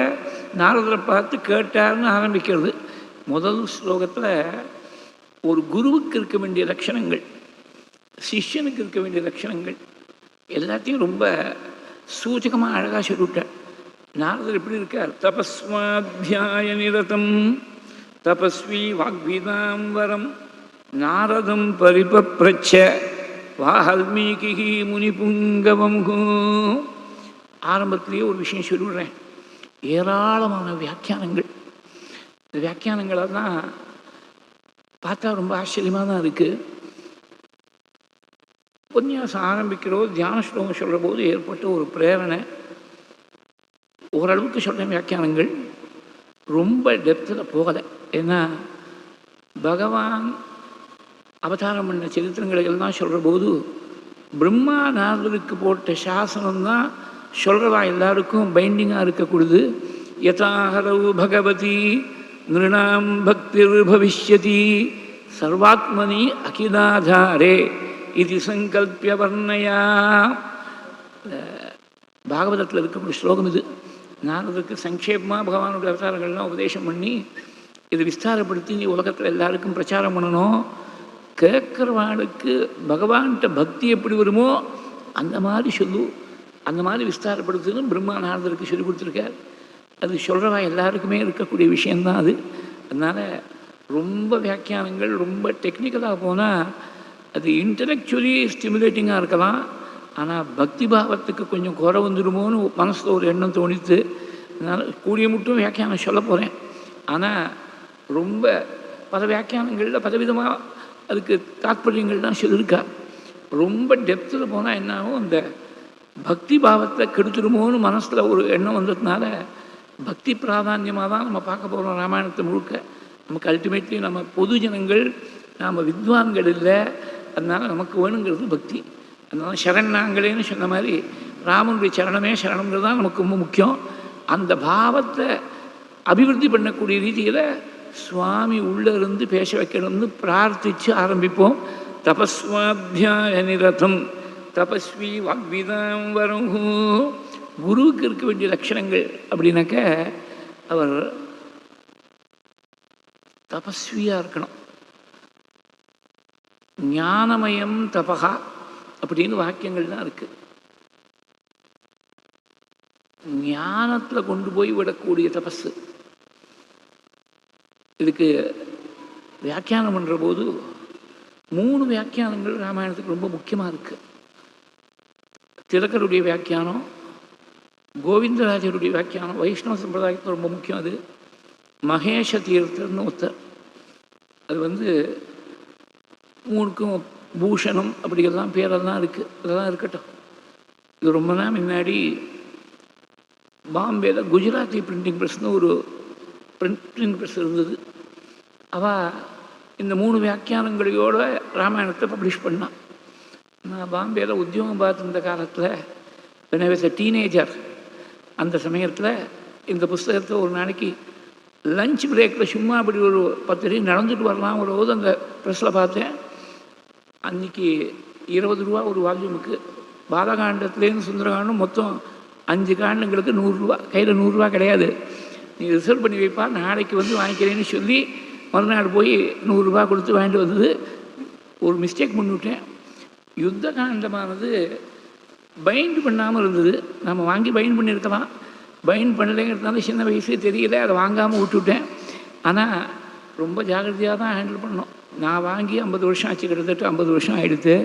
நாரதரை பார்த்து கேட்டார்னு ஆரம்பிக்கிறது. முதல் ஸ்லோகத்தில் ஒரு குருவுக்கு இருக்க வேண்டிய லட்சணங்கள், சிஷ்யனுக்கு இருக்க வேண்டிய லட்சணங்கள் எல்லாத்தையும் ரொம்ப சூச்சகமாக அழகாக சொல்லிவிட்டார். நாரதர் எப்படி இருக்கார்? தபஸ்வாத்தியாய நிரதம் தபஸ்வி வாக்விதாம் வரம் நாரதம் பரிபப்ரச்ச வால்மீகி முனிபுங்கவம். ஆரம்பத்திலேயே ஒரு விஷயம் சொல்லிவிடுறேன். ஏராளமான வியாக்கியானங்கள். இந்த வியாக்கியானங்களெல்லாம் பார்த்தா ரொம்ப ஆச்சரியமாக தான் இருக்குது. உபன்யாசம் ஆரம்பிக்கிறோம், தியான ஸ்லோகம் சொல்கிற போது ஏற்பட்ட ஒரு பிரேரணை. ஓரளவுக்கு சொல்கிற வியாக்கியானங்கள் ரொம்ப டெப்த்தில் போகலை. ஏன்னா பகவான் அவதாரம் பண்ண சரித்திரங்களை எல்லாம் சொல்கிற போது பிரம்மா நாரதருக்கு போட்ட சாசனம்தான் சொல்கிறவா எல்லாருக்கும் பைண்டிங்காக இருக்கக்கூடியது. யதாஹரவு பகவதி நிருணாம் பக்திர் பவிஷ்யதி சர்வாத்மனி அகிலாதாரே இது சங்கல்பிய வர்ணயா. பாகவதத்தில் இருக்கக்கூடிய ஸ்லோகம் இது. நாரதருக்கு சங்கேபமாக பகவானுடைய அவதாரங்கள்லாம் உபதேசம் பண்ணி இதை விஸ்தாரப்படுத்தி நீ உலகத்தில் எல்லாருக்கும் பிரச்சாரம் பண்ணணும். கேட்குறவாளுக்கு பகவான்கிட்ட பக்தி எப்படி வருமோ அந்த மாதிரி சொல்லு, அந்த மாதிரி விஸ்தாரப்படுத்துன்னு பிரம்மா நாரதருக்கு சொல்லி கொடுத்துருக்கார். அது சொல்கிறவா எல்லாருக்குமே இருக்கக்கூடிய விஷயந்தான் அது. அதனால் ரொம்ப வியாக்கியானங்கள் ரொம்ப டெக்னிக்கலாக போனால் அது இன்டலெக்சுவலி ஸ்டிமுலேட்டிங்காக இருக்கலாம். ஆனால் பக்தி பாவத்துக்கு கொஞ்சம் குறை வந்துடுமோன்னு மனசில் ஒரு எண்ணம் தோணித்து, அதனால் கூடிய மட்டும் வியாக்கியானம் சொல்ல போகிறேன். ஆனால் ரொம்ப பல வியாக்கியானங்களில் பலவிதமாக அதுக்கு தாற்பயங்கள்லாம் சொல்லியிருக்கா. ரொம்ப டெப்த்தில் போனால் என்னாகும், அந்த பக்தி பாவத்தை கெடுத்துடுமோன்னு மனசில் ஒரு எண்ணம் வந்ததுனால பக்தி பிராதான்யமாக தான் நம்ம பார்க்க போகிறோம் ராமாயணத்தை முழுக்க. நமக்கு அல்டிமேட்லி நம்ம பொது ஜனங்கள், நாம் வித்வான்கள் இல்லை. அதனால் நமக்கு வேணுங்கிறது பக்தி. அதனால சரணாங்களேன்னு சொன்ன மாதிரி ராமனுடைய சரணமே சரணங்கிறது தான் நமக்கு ரொம்ப முக்கியம். அந்த பாவத்தை அபிவிருத்தி பண்ணக்கூடிய ரீதியில் சுவாமி உள்ளே இருந்து பேச வைக்கணும்னு பிரார்த்தித்து ஆரம்பிப்போம். தபஸ்வாத்தியாய நிரதம் தபஸ்வி வாக்விதாம் வரும். குருவுக்கு இருக்க வேண்டிய லட்சணங்கள் அப்படின்னாக்க அவர் தபஸ்வியாக இருக்கணும். ஞானமயம் தபகா அப்படின்னு வாக்கியங்கள்லாம் இருக்குது. ஞானத்தில் கொண்டு போய் விடக்கூடிய தபஸு. இதுக்கு வியாக்கியானம் பண்ணுற போது 3 வியாக்கியானங்கள் ராமாயணத்துக்கு ரொம்ப முக்கியமாக இருக்குது. திலகருடைய வியாக்கியானம், கோவிந்தராஜருடைய வியாக்கியானம், வைஷ்ணவ சம்பிரதாயத்தில் ரொம்ப முக்கியம். அது மகேஷ தீர்த்தர்னு ஒருத்தர், அது வந்து 3க்கும் பூஷணம் அப்படிங்கெல்லாம் பேரெல்லாம் இருக்குது. அதெல்லாம் இருக்கட்டும். இது ரொம்ப நாள் முன்னாடி பாம்பேயில் குஜராத்தி பிரிண்டிங் ப்ரெஸ்னு ஒரு பிரிண்டிங் ப்ரெஸ் இருந்தது. அவள் இந்த 3 வியாக்கியானங்களையோட ராமாயணத்தை பப்ளிஷ் பண்ணான். நான் பாம்பேயில் உத்தியோகம் பார்த்துருந்த காலத்தில் when I was a teenager, அந்த சமயத்தில் இந்த புஸ்தகத்தை ஒரு நாளைக்கு லஞ்ச் பிரேக்கில் சும்மா அப்படி ஒரு 10 அடி நடந்துட்டு வரலாம் ஒரு போது அந்த ப்ரெஸ்ஸில் பார்த்தேன். அன்றைக்கி 20 ரூபா ஒரு வால்யூமுக்கு. பாலகாண்டத்துலேருந்து சுந்தரகாண்டம் மொத்தம் 5 காண்டங்களுக்கு 100 ரூபா. கையில் 100 ரூபா கிடையாது. நீ ரிசர்வ் பண்ணி வைப்பா, நாளைக்கு வந்து வாங்கிக்கிறேன்னு சொல்லி மறுநாள் போய் 100 ரூபா கொடுத்து வாங்கிட்டு வந்தது. ஒரு மிஸ்டேக் பண்ணிவிட்டேன். யுத்த காண்டமானது பைண்ட் பண்ணாமல் இருந்தது. நம்ம வாங்கி பைண்ட் பண்ணியிருக்கலாம். பைண்ட் பண்ணலைங்கிறதுனால சின்ன வயசு தெரியல, அதை வாங்காமல் விட்டுவிட்டேன். ஆனால் ரொம்ப ஜாகிரதையாக தான் ஹேண்டில் பண்ணோம். நான் வாங்கி 50 வருஷம் ஆச்சு, கிட்டத்தட்ட 50 வருஷம் ஆகிடுது.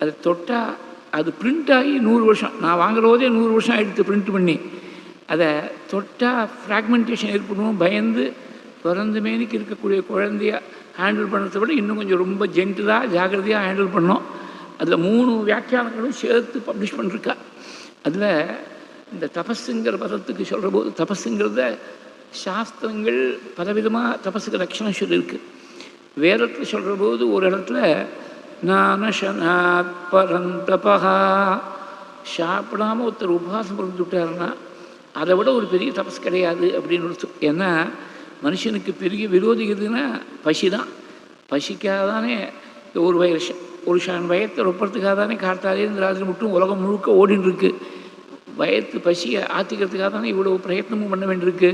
அதை தொட்டால் அது பிரிண்ட் ஆகி 100 வருஷம், நான் வாங்குற போதே 100 வருஷம் ஆகிடுது பிரிண்ட் பண்ணி. அதை தொட்டால் ஃப்ராக்மெண்டேஷன் ஏற்படும். பயந்து பிறந்த மேனிக்கு இருக்கக்கூடிய குழந்தைய ஹேண்டில் பண்ணுறதை விட இன்னும் கொஞ்சம் ரொம்ப ஜென்டிலாக ஜாகிரதையாக ஹேண்டில் பண்ணோம். அதில் 3 வியாக்கியானங்களும் சேர்த்து பப்ளிஷ் பண்ணிருக்கா. அதில் இந்த தபஸுங்கிற பதத்துக்கு சொல்கிற போது, தபஸுங்கிறத சாஸ்திரங்கள் பலவிதமாக தபஸுக்கு லட்சணம் சொல்லியிருக்கு. வேதத்தில் சொல்கிற போது ஒரு இடத்துல நானஷனாத் பரந்தபஹா, சாப்பிடாமல் ஒருத்தர் உபவாசம் இருந்துவிட்டாருன்னா அதை விட ஒரு பெரிய தபஸ் கிடையாது அப்படின்னு அர்த்தம். ஏன்னா மனுஷனுக்கு பெரிய விரோதி எதுன்னா பசி தான். பசிக்காக தானே ஒரு வயத்தை ரொப்பறதுக்காக தானே கார்த்தாலேருந்து ராத்திரி மட்டும் உலகம் முழுக்க ஓடின்னு இருக்கு. வயத்து பசியை ஆற்றிக்கிறதுக்காக தானே இவ்வளோ பிரயத்னமும் பண்ண வேண்டியிருக்கு.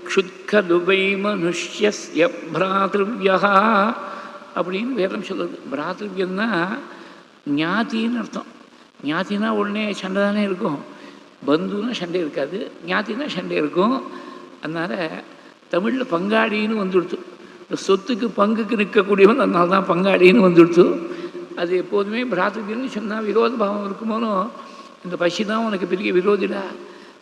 க்ஷுத்கதுபை மனுஷ்யஸ்ய பிராத்ருவ்யா அப்படின்னு வேதம் சொல்லுது. பிராத்ருவ்யம்னா ஞாத்தின்னு அர்த்தம். ஞாத்தினா உடனே சண்டை தானே இருக்கும். பந்துன்னா சண்டை இருக்காது, ஞாத்தினா சண்டை இருக்கும். அதனால் தமிழில் பங்காளின்னு வந்துடுத்து. சொத்துக்கு பங்குக்கு நிற்கக்கூடியவன், அதனால தான் பங்காளின்னு வந்துடுத்து. அது எப்போதுமே பிராத்ருவ்யம்னு சொன்னால் விரோத பாவம் இருக்கும்போதும் இந்த பசி தான் உனக்கு பெரிய விரோதிடா.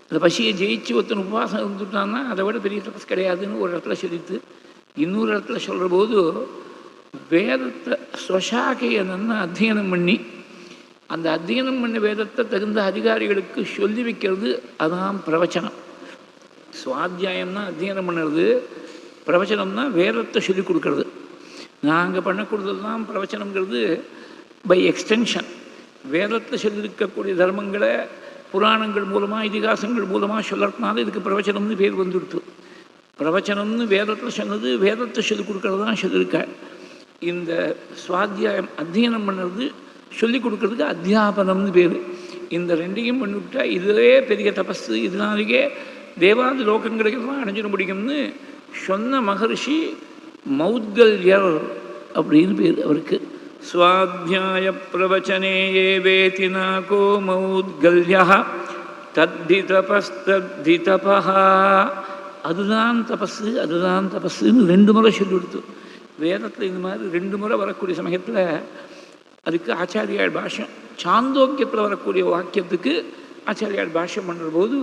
அந்த பசியை ஜெயிச்சு ஒருத்தன் உபவாசம் இருந்துட்டான்னா அதை விட பெரிய தபஸ் கிடையாதுன்னு ஒரு இடத்துல சொல்லித்து. இன்னொரு இடத்துல சொல்கிற போது வேதத்தை ஸ்வசாக்கையை நல்லா அத்தியனம் பண்ணி அந்த அத்தியனம் பண்ண வேதத்தை தகுந்த அதிகாரிகளுக்கு சொல்லி வைக்கிறது, அதுதான் பிரவச்சனம். சுவாத்தியாயம்னா அத்தியனம் பண்ணுறது, பிரவச்சனம்னா வேதத்தை சொல்லிக் கொடுக்கறது. நாங்கள் பண்ணக்கூடியது தான் பிரவச்சனங்கிறது பை எக்ஸ்டென்ஷன். வேதத்தை சொல்லியிருக்கக்கூடிய தர்மங்களை புராணங்கள் மூலமாக இதிகாசங்கள் மூலமாக சொல்லறதுனால இதுக்கு பிரவச்சனம்னு பேர் வந்துடுத்து. பிரவச்சனம்னு வேதத்தில் சொன்னது, வேதத்தை சொல்லிக் கொடுக்கறது தான் சொல்லியிருக்காள். இந்த சுவாத்தியாயம் அத்தியனம் பண்ணுறது சொல்லிக் கொடுக்கறதுக்கு அத்தியாபனம்னு பேர். இந்த ரெண்டையும் பண்ணிவிட்டா இதுவே பெரிய தபஸு. இதனாலேயே தேவாதி லோகங்களுக்கெல்லாம் அடைஞ்சிட முடியும்னு சொன்ன மகர்ஷி மௌத்கல்யர் அப்படின்னு பேர் அவருக்கு. ஸ்வாத்தியாய பிரவச்சனே ஏவேதி நாகோ மௌத்கல்யா தத்தி தபஸ்தத்தி தபஹா. அதுதான் தபஸு, அதுதான் தபஸுன்னு 2 முறை சொல்லி கொடுத்து. வேதத்தில் இந்த மாதிரி 2 முறை வரக்கூடிய சமயத்தில் அதுக்கு ஆச்சாரியால் பாஷ்யம், சாந்தோக்கியத்தில் வரக்கூடிய வாக்கியத்துக்கு ஆச்சாரியால் பாஷ்யம் பண்ணுற போது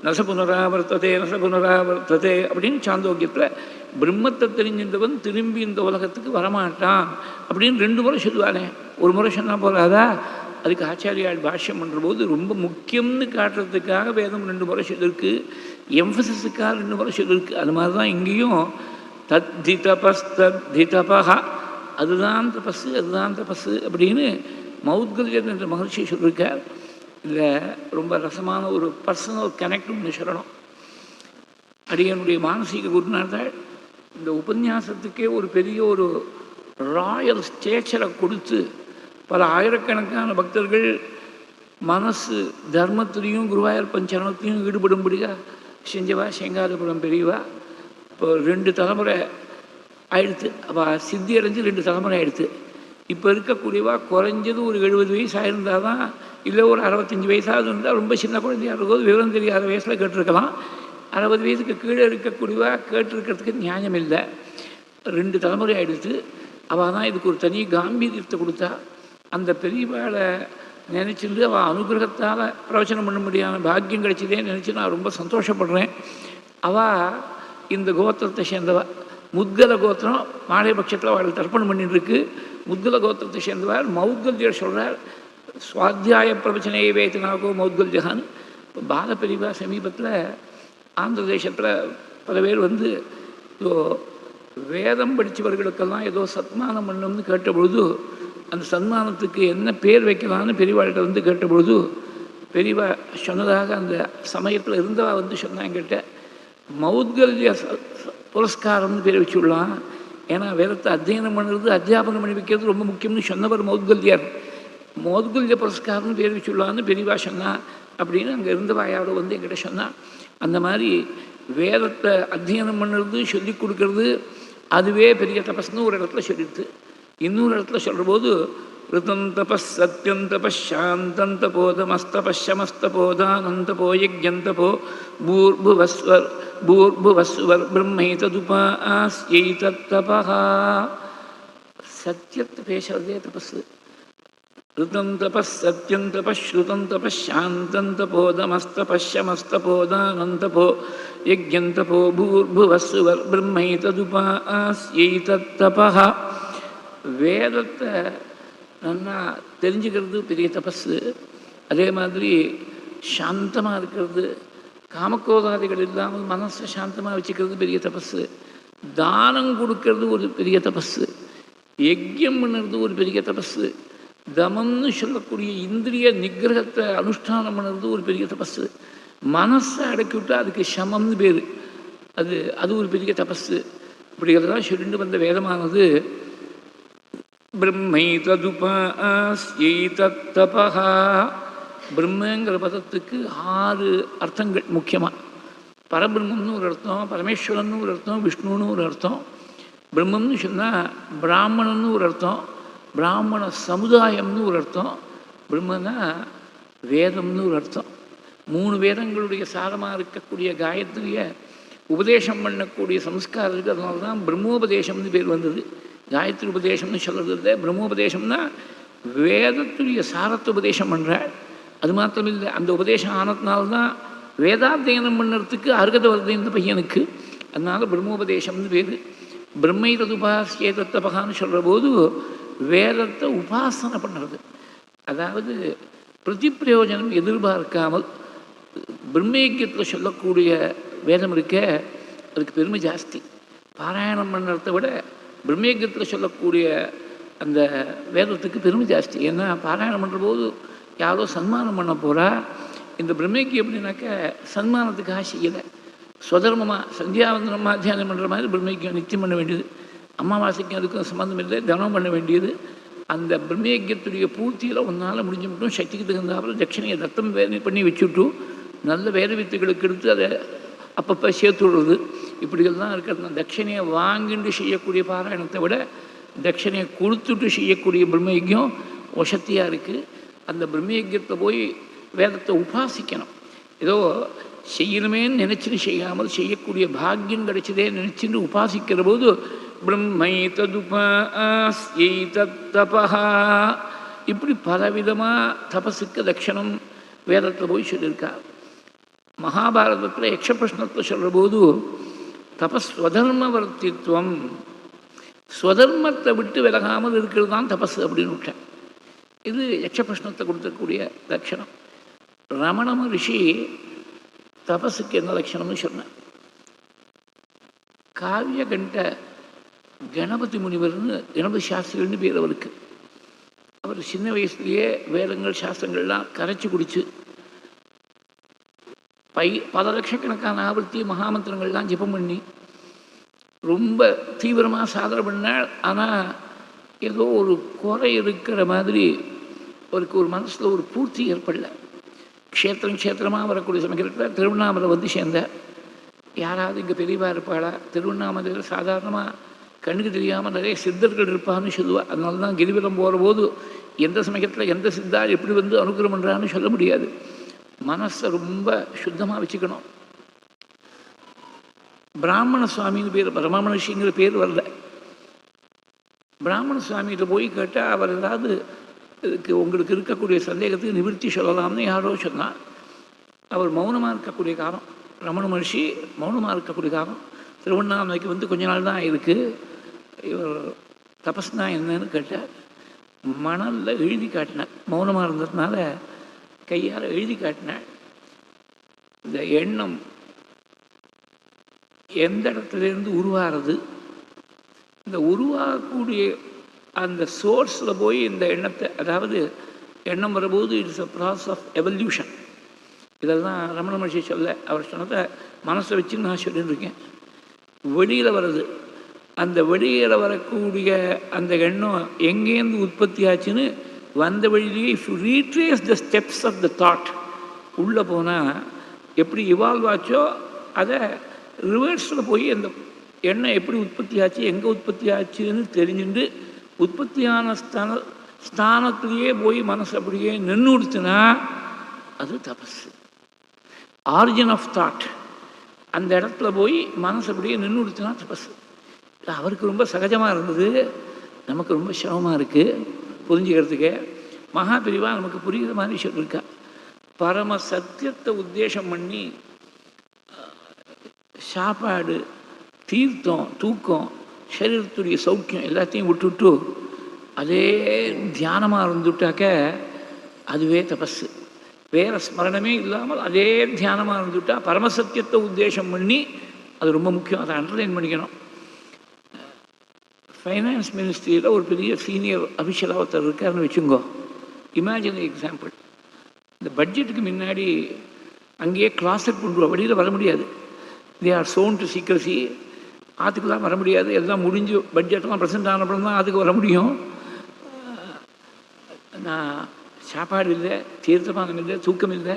நசபுனராவர்த்ததே நசபுனராவர்த்ததே அப்படின்னு சாந்தோக்கியத்தில் பிரம்மத்தை தெரிஞ்சின்றவன் திரும்பி இந்த உலகத்துக்கு வரமாட்டான் அப்படின்னு 2 முறை சொல்லுவானே. ஒரு முறை சொன்னால் போகாதா? அதுக்கு ஆச்சாரியால் பாஷ்யம் பண்ணுற போது ரொம்ப முக்கியம்னு காட்டுறதுக்காக வேதம் 2 முறை சொல்லியிருக்கு. எம்ஃபசிஸுக்காக 2 முறை சொல்லியிருக்கு. அது மாதிரி தான் இங்கேயும் தத்தி தபஸ் தத்தி தபஹா, அதுதான் தபஸு, அதுதான் தபஸு அப்படின்னு மௌத்கல்யர் என்ற மகிழ்ச்சி சொல்லியிருக்கார். இதில் ரொம்ப ரசமான ஒரு பர்சனல் கனெக்ட் ஒன்று சொல்லணும். அடியனுடைய மானசீக குருநாதர் இந்த உபன்யாசத்துக்கே ஒரு பெரிய ஒரு ராயல் ஸ்டேச்சரை கொடுத்து பல ஆயிரக்கணக்கான பக்தர்கள் மனசு தர்மத்திலையும் குருவாயூர் பஞ்சரணத்தையும் ஈடுபடும்படியா செஞ்சவா செங்காதபுரம் பெரியவா. இப்போ 2 தலைமுறை ஆயிடுத்து. அவள் சித்தி அடைஞ்சு 2 தலைமுறை ஆயிடுத்து. இப்போ இருக்கக்கூடியவா குறைஞ்சது ஒரு 70 வயசு ஆயிருந்தால் தான், இல்லை ஒரு 65 வயசாவது இருந்தால், ரொம்ப சின்ன குழந்தையாக இருக்கும்போது விவரம் தெரியாத வயசில் கேட்டிருக்கலாம். 60 வயசுக்கு கீழே இருக்கக்கூடியவா கேட்டிருக்கிறதுக்கு நியாயம் இல்லை. 2 தலைமுறை ஆயிடுத்து. அவள் தான் இதுக்கு ஒரு தனி காம்பீரியத்தை கொடுத்தா. அந்த பெரியவாளை நினச்சிருந்து அவள் அனுகிரகத்தால் பிரவச்சனம் பண்ண முடியாத பாக்கியம் கிடைச்சதே நினச்சி நான் ரொம்ப சந்தோஷப்படுறேன். அவள் இந்த கோத்திரத்தை சேர்ந்தவள். முத்கல கோத்திரம் மாலைபட்சத்தில் அவள் தர்ப்பணம் பண்ணிட்டுருக்கு. முத்கல கோத்திரத்தை சேர்ந்தவர் மௌத்கல்யர் சொல்கிறார். சுவாத்தியாய பிரவச்சனே வேதனாகோ மௌத்கல்யகான்னு. இப்போ பாலபிரிவா சமீபத்தில் ஆந்திர தேசத்தில் பல பேர் வந்து வேதம் படித்தவர்களுக்கெல்லாம் ஏதோ சன்மானம் பண்ணணும்னு கேட்டபொழுது, அந்த சன்மானத்துக்கு என்ன பேர் வைக்கலான்னு பெரியவாள்கிட்ட வந்து கேட்டபொழுது, பெரியவா சொன்னதாக அந்த சமயத்தில் இருந்தவா வந்து சொன்னாங்கிட்ட, மௌத்கல்ய புரஸ்காரம்னு பேர் வச்சுடலாம். ஏன்னா வேதத்தை அத்தியனம் பண்ணுறது அத்தியாபனம் பண்ணி வைக்கிறது ரொம்ப முக்கியம்னு சொன்னவர் மௌத்கல்யர். மௌத்கல்ய புரஸ்காரம்னு பேர் வச்சுடலான்னு பெரியவா சொன்னா அப்படின்னு அங்கே இருந்தவா யாரோ வந்து என்கிட்ட சொன்னான். அந்த மாதிரி வேதத்தை அத்தியனம் பண்ணுறது சொல்லி கொடுக்கறது அதுவே பெரிய தபஸ்ன்னு ஒரு இடத்துல சொல்லிடுது. இன்னொரு இடத்துல சொல்கிற போது ரிதம் தபஸ் சத்யம் தபஸ் சாந்தம் தபோதமஸ்தபஷமஸ்தபோதானந்தபோ யஜ்யந்தபோ பூர்புவஸ்வர் பிரம்மைததுபாஸ்யைதத்தபஹ. சத்தியத்தை பேசுறதே தபஸ். ரிதம் தபஸ் சத்யம் தபஸ் ஸ்ருதம் தபஸ் சாந்தம் தபோதமஸ்தபஷமஸ்தபோதானந்தபோ யஜ்யந்தபோ பூர்புவஸ்வர் பிரம்மைததுபாஸ்யைதத்தபஹ. வேதத்தை நல்லா தெரிஞ்சுக்கிறது பெரிய தபஸு. அதே மாதிரி சாந்தமாக இருக்கிறது, காமக்ரோதாதிகள் இல்லாமல் மனசை சாந்தமாக வச்சுக்கிறது பெரிய தபஸு. தானம் கொடுக்கறது ஒரு பெரிய தபஸு. யஜ்யம் பண்ணுறது ஒரு பெரிய தபஸு. தமம்னு சொல்லக்கூடிய இந்திரிய நிகிரகத்தை அனுஷ்டானம் பண்ணுறது ஒரு பெரிய தபஸு. மனசை அடக்கி விட்டால் அதுக்கு சமம்னு பேர். அது ஒரு பெரிய தபஸு. இப்படியெல்லாம் சொல்லிட்டு வந்த வேதமானது பிரம்மைததுபாஸ்யைதத்தபஹ. பிரம்மங்கிற பதத்துக்கு 6 அர்த்தங்கள் முக்கியமாக. பரபிரம்மம்னு ஒரு அர்த்தம், பரமேஸ்வரன்னு ஒரு அர்த்தம், விஷ்ணுன்னு ஒரு அர்த்தம். பிரம்மம்னு சொன்னால் பிராமணன்னு ஒரு அர்த்தம், பிராமண சமுதாயம்னு ஒரு அர்த்தம், பிரம்மனா வேதம்னு ஒரு அர்த்தம். 3 வேதங்களுடைய சாரமாக இருக்கக்கூடிய காயத்ரியை உபதேசம் பண்ணக்கூடிய சம்ஸ்காரம் இருக்குது. அதனால தான் பிரம்மோபதேசம்னு பேர் வந்தது. காயத்ரி உபதேசம்னு சொல்கிறது இல்லை. பிரம்மோபதேசம்னா வேதத்துடைய சாரத்தை உபதேசம் பண்ணுறாள். அது மாத்திரம் இல்லை, அந்த உபதேசம் ஆனதுனால்தான் வேதாத்தியனம் பண்ணுறதுக்கு அருகதை வருது இந்த பையனுக்கு. அதனால் பிரம்மோபதேசம்னு பேர். பிரம்மைததுபாஸ்யைதத்தபஹான்னு சொல்கிற போது வேதத்தை உபாசனை பண்ணுறது, அதாவது பிரதிப்பிரயோஜனம் எதிர்பார்க்காமல் பிரம்மயக்கியத்தில் சொல்லக்கூடிய வேதம் இருக்க அதுக்கு பெருமை ஜாஸ்தி. பாராயணம் பண்ணுறதை விட பிரம்மயக்கியத்தில் சொல்லக்கூடிய அந்த வேதத்துக்கு பெருமை ஜாஸ்தி. ஏன்னா பாராயணம் பண்ணுற போது யாரோ சன்மானம் பண்ண போகிறா. இந்த பிரம்மயக்கியம் எப்படின்னாக்க சன்மானத்துக்காக செய்யலை, சுதர்மமாக சந்தியாவந்தனம் தியானம் பண்ணுற மாதிரி பிரம்மயக்கியம் நித்தியம் பண்ண வேண்டியது. அமாவாசைக்கும் அதுக்கும் சம்மந்தம் இல்லை, தனம் பண்ண வேண்டியது. அந்த பிரம்மயக்கியத்துடைய பூர்த்தியில் ஒன்றால் முடிஞ்சு மட்டும் சக்திக்கு தகுந்தாப்புறம் தட்சிணையை தத்தம் பண்ணி வச்சுட்டு நல்ல வேத வித்துகளுக்கு எடுத்து அதை அப்பப்போ சேர்த்து விடுறது. இப்படிகள்லாம் இருக்கிறது. தட்சிணையை வாங்கிட்டு செய்யக்கூடிய பாராயணத்தை விட தட்சிணையை கொடுத்துட்டு செய்யக்கூடிய பிரம்மயக்கியம் வசத்தியாக இருக்குது. அந்த பிரம்மயக்கியத்தை போய் வேதத்தை உபாசிக்கணும். ஏதோ செய்யணுமேன்னு நினச்சிட்டு செய்யாமல் செய்யக்கூடிய பாக்கியம் கிடைச்சதே நினச்சிட்டு உபாசிக்கிற போது பிரம்மைததுபாஸ்யைதத்தபஹ. இப்படி பலவிதமாக தபஸுக்கு லட்சணம் வேதத்தில் போய் சொல்லியிருக்கா. மகாபாரதத்தில் யக்ஷ பிரஷ்னத்தில் சொல்கிற போது தபஸ்வதர்மவர்த்தித்வம், ஸ்வதர்மத்தை விட்டு விலகாமல் இருக்கிறது தான் தபஸ் அப்படின்னு விட்டேன். இது யக்ஷ பிரஷ்னத்தை கொடுத்துக்கூடிய லட்சணம். ரமண மகரிஷி தபஸுக்கு என்ன லட்சணம்னு சொன்னேன். காவிய கண்ட கணபதி முனிவர்னு கணபதி சாஸ்திரின்னு பேர் அவருக்கு. அவர் சின்ன வயசுலேயே வேதங்கள் சாஸ்திரங்கள்லாம் கரைச்சி குடிச்சு பல லட்சக்கணக்கான ஆவர்த்தி மகாமந்திரங்கள்லாம் ஜெபம் பண்ணி ரொம்ப தீவிரமாக சாதனை பண்ணால். ஆனால் ஏதோ ஒரு குறை இருக்கிற மாதிரி அவருக்கு ஒரு மனசில் ஒரு பூர்த்தி ஏற்படல. க்ஷேத்திரமாக வரக்கூடிய சமயத்தில் திருவண்ணாமலை வந்து சேர்ந்தார். யாராவது இங்கே பெரியவா இருப்பாளா? திருவண்ணாமலையில் சாதாரணமாக கண்ணுக்கு தெரியாமல் நிறைய சித்தர்கள் இருப்பான்னு சொல்லுவாள். அதனால தான் கிரிவலம் போகிற போது எந்த சமயத்தில் எந்த சித்தார் எப்படி வந்து அனுகிரகம் பண்ணுறான்னு சொல்ல முடியாது. மனசை ரொம்ப சுத்தமாக வச்சுக்கணும். பிராமண சுவாமின்னு பேர், பரமமனுஷிங்கிற பேர் வரல. பிராமண சுவாமிகிட்ட போய் கேட்டால் அவர் ஏதாவது இதுக்கு உங்களுக்கு இருக்கக்கூடிய சந்தேகத்துக்கு நிவர்த்தி சொல்லலாம்னு யாரோ சொன்னார். அவர் மௌனமாக இருக்கக்கூடிய காலம், ரமண மகர்ஷி மௌனமாக இருக்கக்கூடிய காலம். திருவண்ணாமலைக்கு வந்து கொஞ்ச நாள் தான் இருக்குது. இவர் தபஸ்னா என்னன்னு கேட்டார். மணலில் எழுதி காட்டினார். மௌனமாக இருந்ததுனால கையால் எழுதி காட்டினார். இந்த எண்ணம் எந்த இடத்துலேருந்து உருவாகிறது, இந்த உருவாகக்கூடிய அந்த சோர்ஸில் போய் இந்த எண்ணத்தை, அதாவது எண்ணம் வரும்போது it's a process of evolution. இதெல்லாம் ரமண மகர்ஷி சொல்ல, அவர் சொன்னதை மனசை வச்சு நான் சொல்லிட்டு இருக்கேன். வெளியில் வருது, அந்த வெளியில் வரக்கூடிய அந்த எண்ணம் எங்கேருந்து உற்பத்தி ஆச்சுன்னு வந்த வழியிலேயே if you retrace the steps of the thought உள்ளே போனால் எப்படி இவால்வ் ஆச்சோ அதை ரிவர்ஸில் போய் அந்த எண்ணம் எப்படி உற்பத்தி ஆச்சு, எங்கே உற்பத்தி ஆச்சுன்னு தெரிஞ்சுட்டு உற்பத்தியான ஸ்தானத்திலேயே போய் மனசு அப்படியே நின்று கொடுத்துனா அது தபஸ். ஆரிஜின் ஆஃப் தாட் அந்த இடத்துல போய் மனசு அப்படியே நின்று கொடுத்துனா தபஸ். அவருக்கு ரொம்ப சகஜமாக இருந்தது, நமக்கு ரொம்ப சிரமமாக இருக்குது புரிஞ்சுக்கிறதுக்கு. மகாபிரிவா நமக்கு புரிகிற மாதிரி சொல்லியிருக்கா. பரம சத்தியத்தை உத்தேசம் பண்ணி சாப்பாடு, தீர்த்தம், தூக்கம், சரீரத்துடைய சௌக்கியம் எல்லாத்தையும் விட்டுவிட்டு அதே தியானமாக இருந்துட்டாக்க அதுவே தபஸ். வேறு ஸ்மரணமே இல்லாமல் அதே தியானமாக இருந்துட்டா பரமசத்தியத்தை உத்தேசம் பண்ணி அது ரொம்ப முக்கியம். அதை அண்டர்லைன் பண்ணிக்கணும். ஃபைனான்ஸ் மினிஸ்ட்ரியில் ஒரு பெரிய சீனியர் அஃபிஷியலாக ஒருத்தர் இருக்காருன்னு வச்சுங்கோ. இமேஜின் எக்ஸாம்பிள், இந்த பட்ஜெட்டுக்கு முன்னாடி அங்கேயே கிளாஸட் பண்ணுறோம், வெளியில் வர முடியாது. They are sworn to secrecy. ஆற்றுக்குலாம் வர முடியாது, எல்லாம் முடிஞ்சு பட்ஜெட்லாம் ப்ரெசென்ட் ஆனப்பறம் தான் ஆற்றுக்கு வர முடியும். நான் சாப்பாடு இல்லை, தீர்த்தபானம் இல்லை, தூக்கம் இல்லை,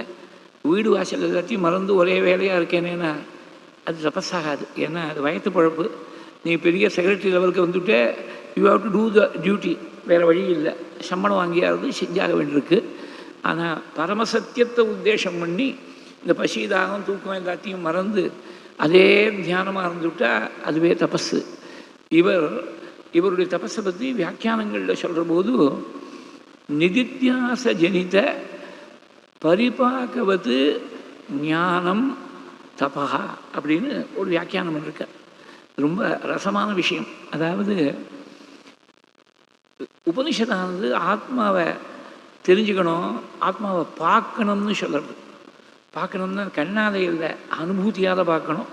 வீடு வாசல் எல்லாத்தையும் மறந்து ஒரே வேலையாக இருக்கேனேன்னா அது தபஸாகாது. ஏன்னா அது வயத்து பழப்பு. நீ பெரிய செக்ரட்டரி லெவலுக்கு வந்துவிட்டு you have to do the duty, வேறு வழி இல்லை. சம்பளம் வாங்கியாவது செஞ்சாக வேண்டியிருக்கு. ஆனால் பரமசத்தியத்தை உத்தேசம் பண்ணி இந்த பசி, தாகம், தூக்கம் எல்லாத்தையும் மறந்து அதே தியானமாக இருந்துவிட்டால் அதுவே தபஸு. இவருடைய தபஸை பற்றி வியாக்கியானங்களில் சொல்கிற போது நிதித்தியாச ஜனித பரிபாகவது ஞானம் தபா அப்படின்னு ஒரு வியாக்கியானம் இருக்க. ரொம்ப ரசமான விஷயம். அதாவது உபனிஷதானது ஆத்மாவை தெரிஞ்சுக்கணும், ஆத்மாவை பார்க்கணும்னு சொல்கிறது. பார்க்கணும்னா கண்ணாலே இல்லை, அனுபூதியால் பார்க்கணும்.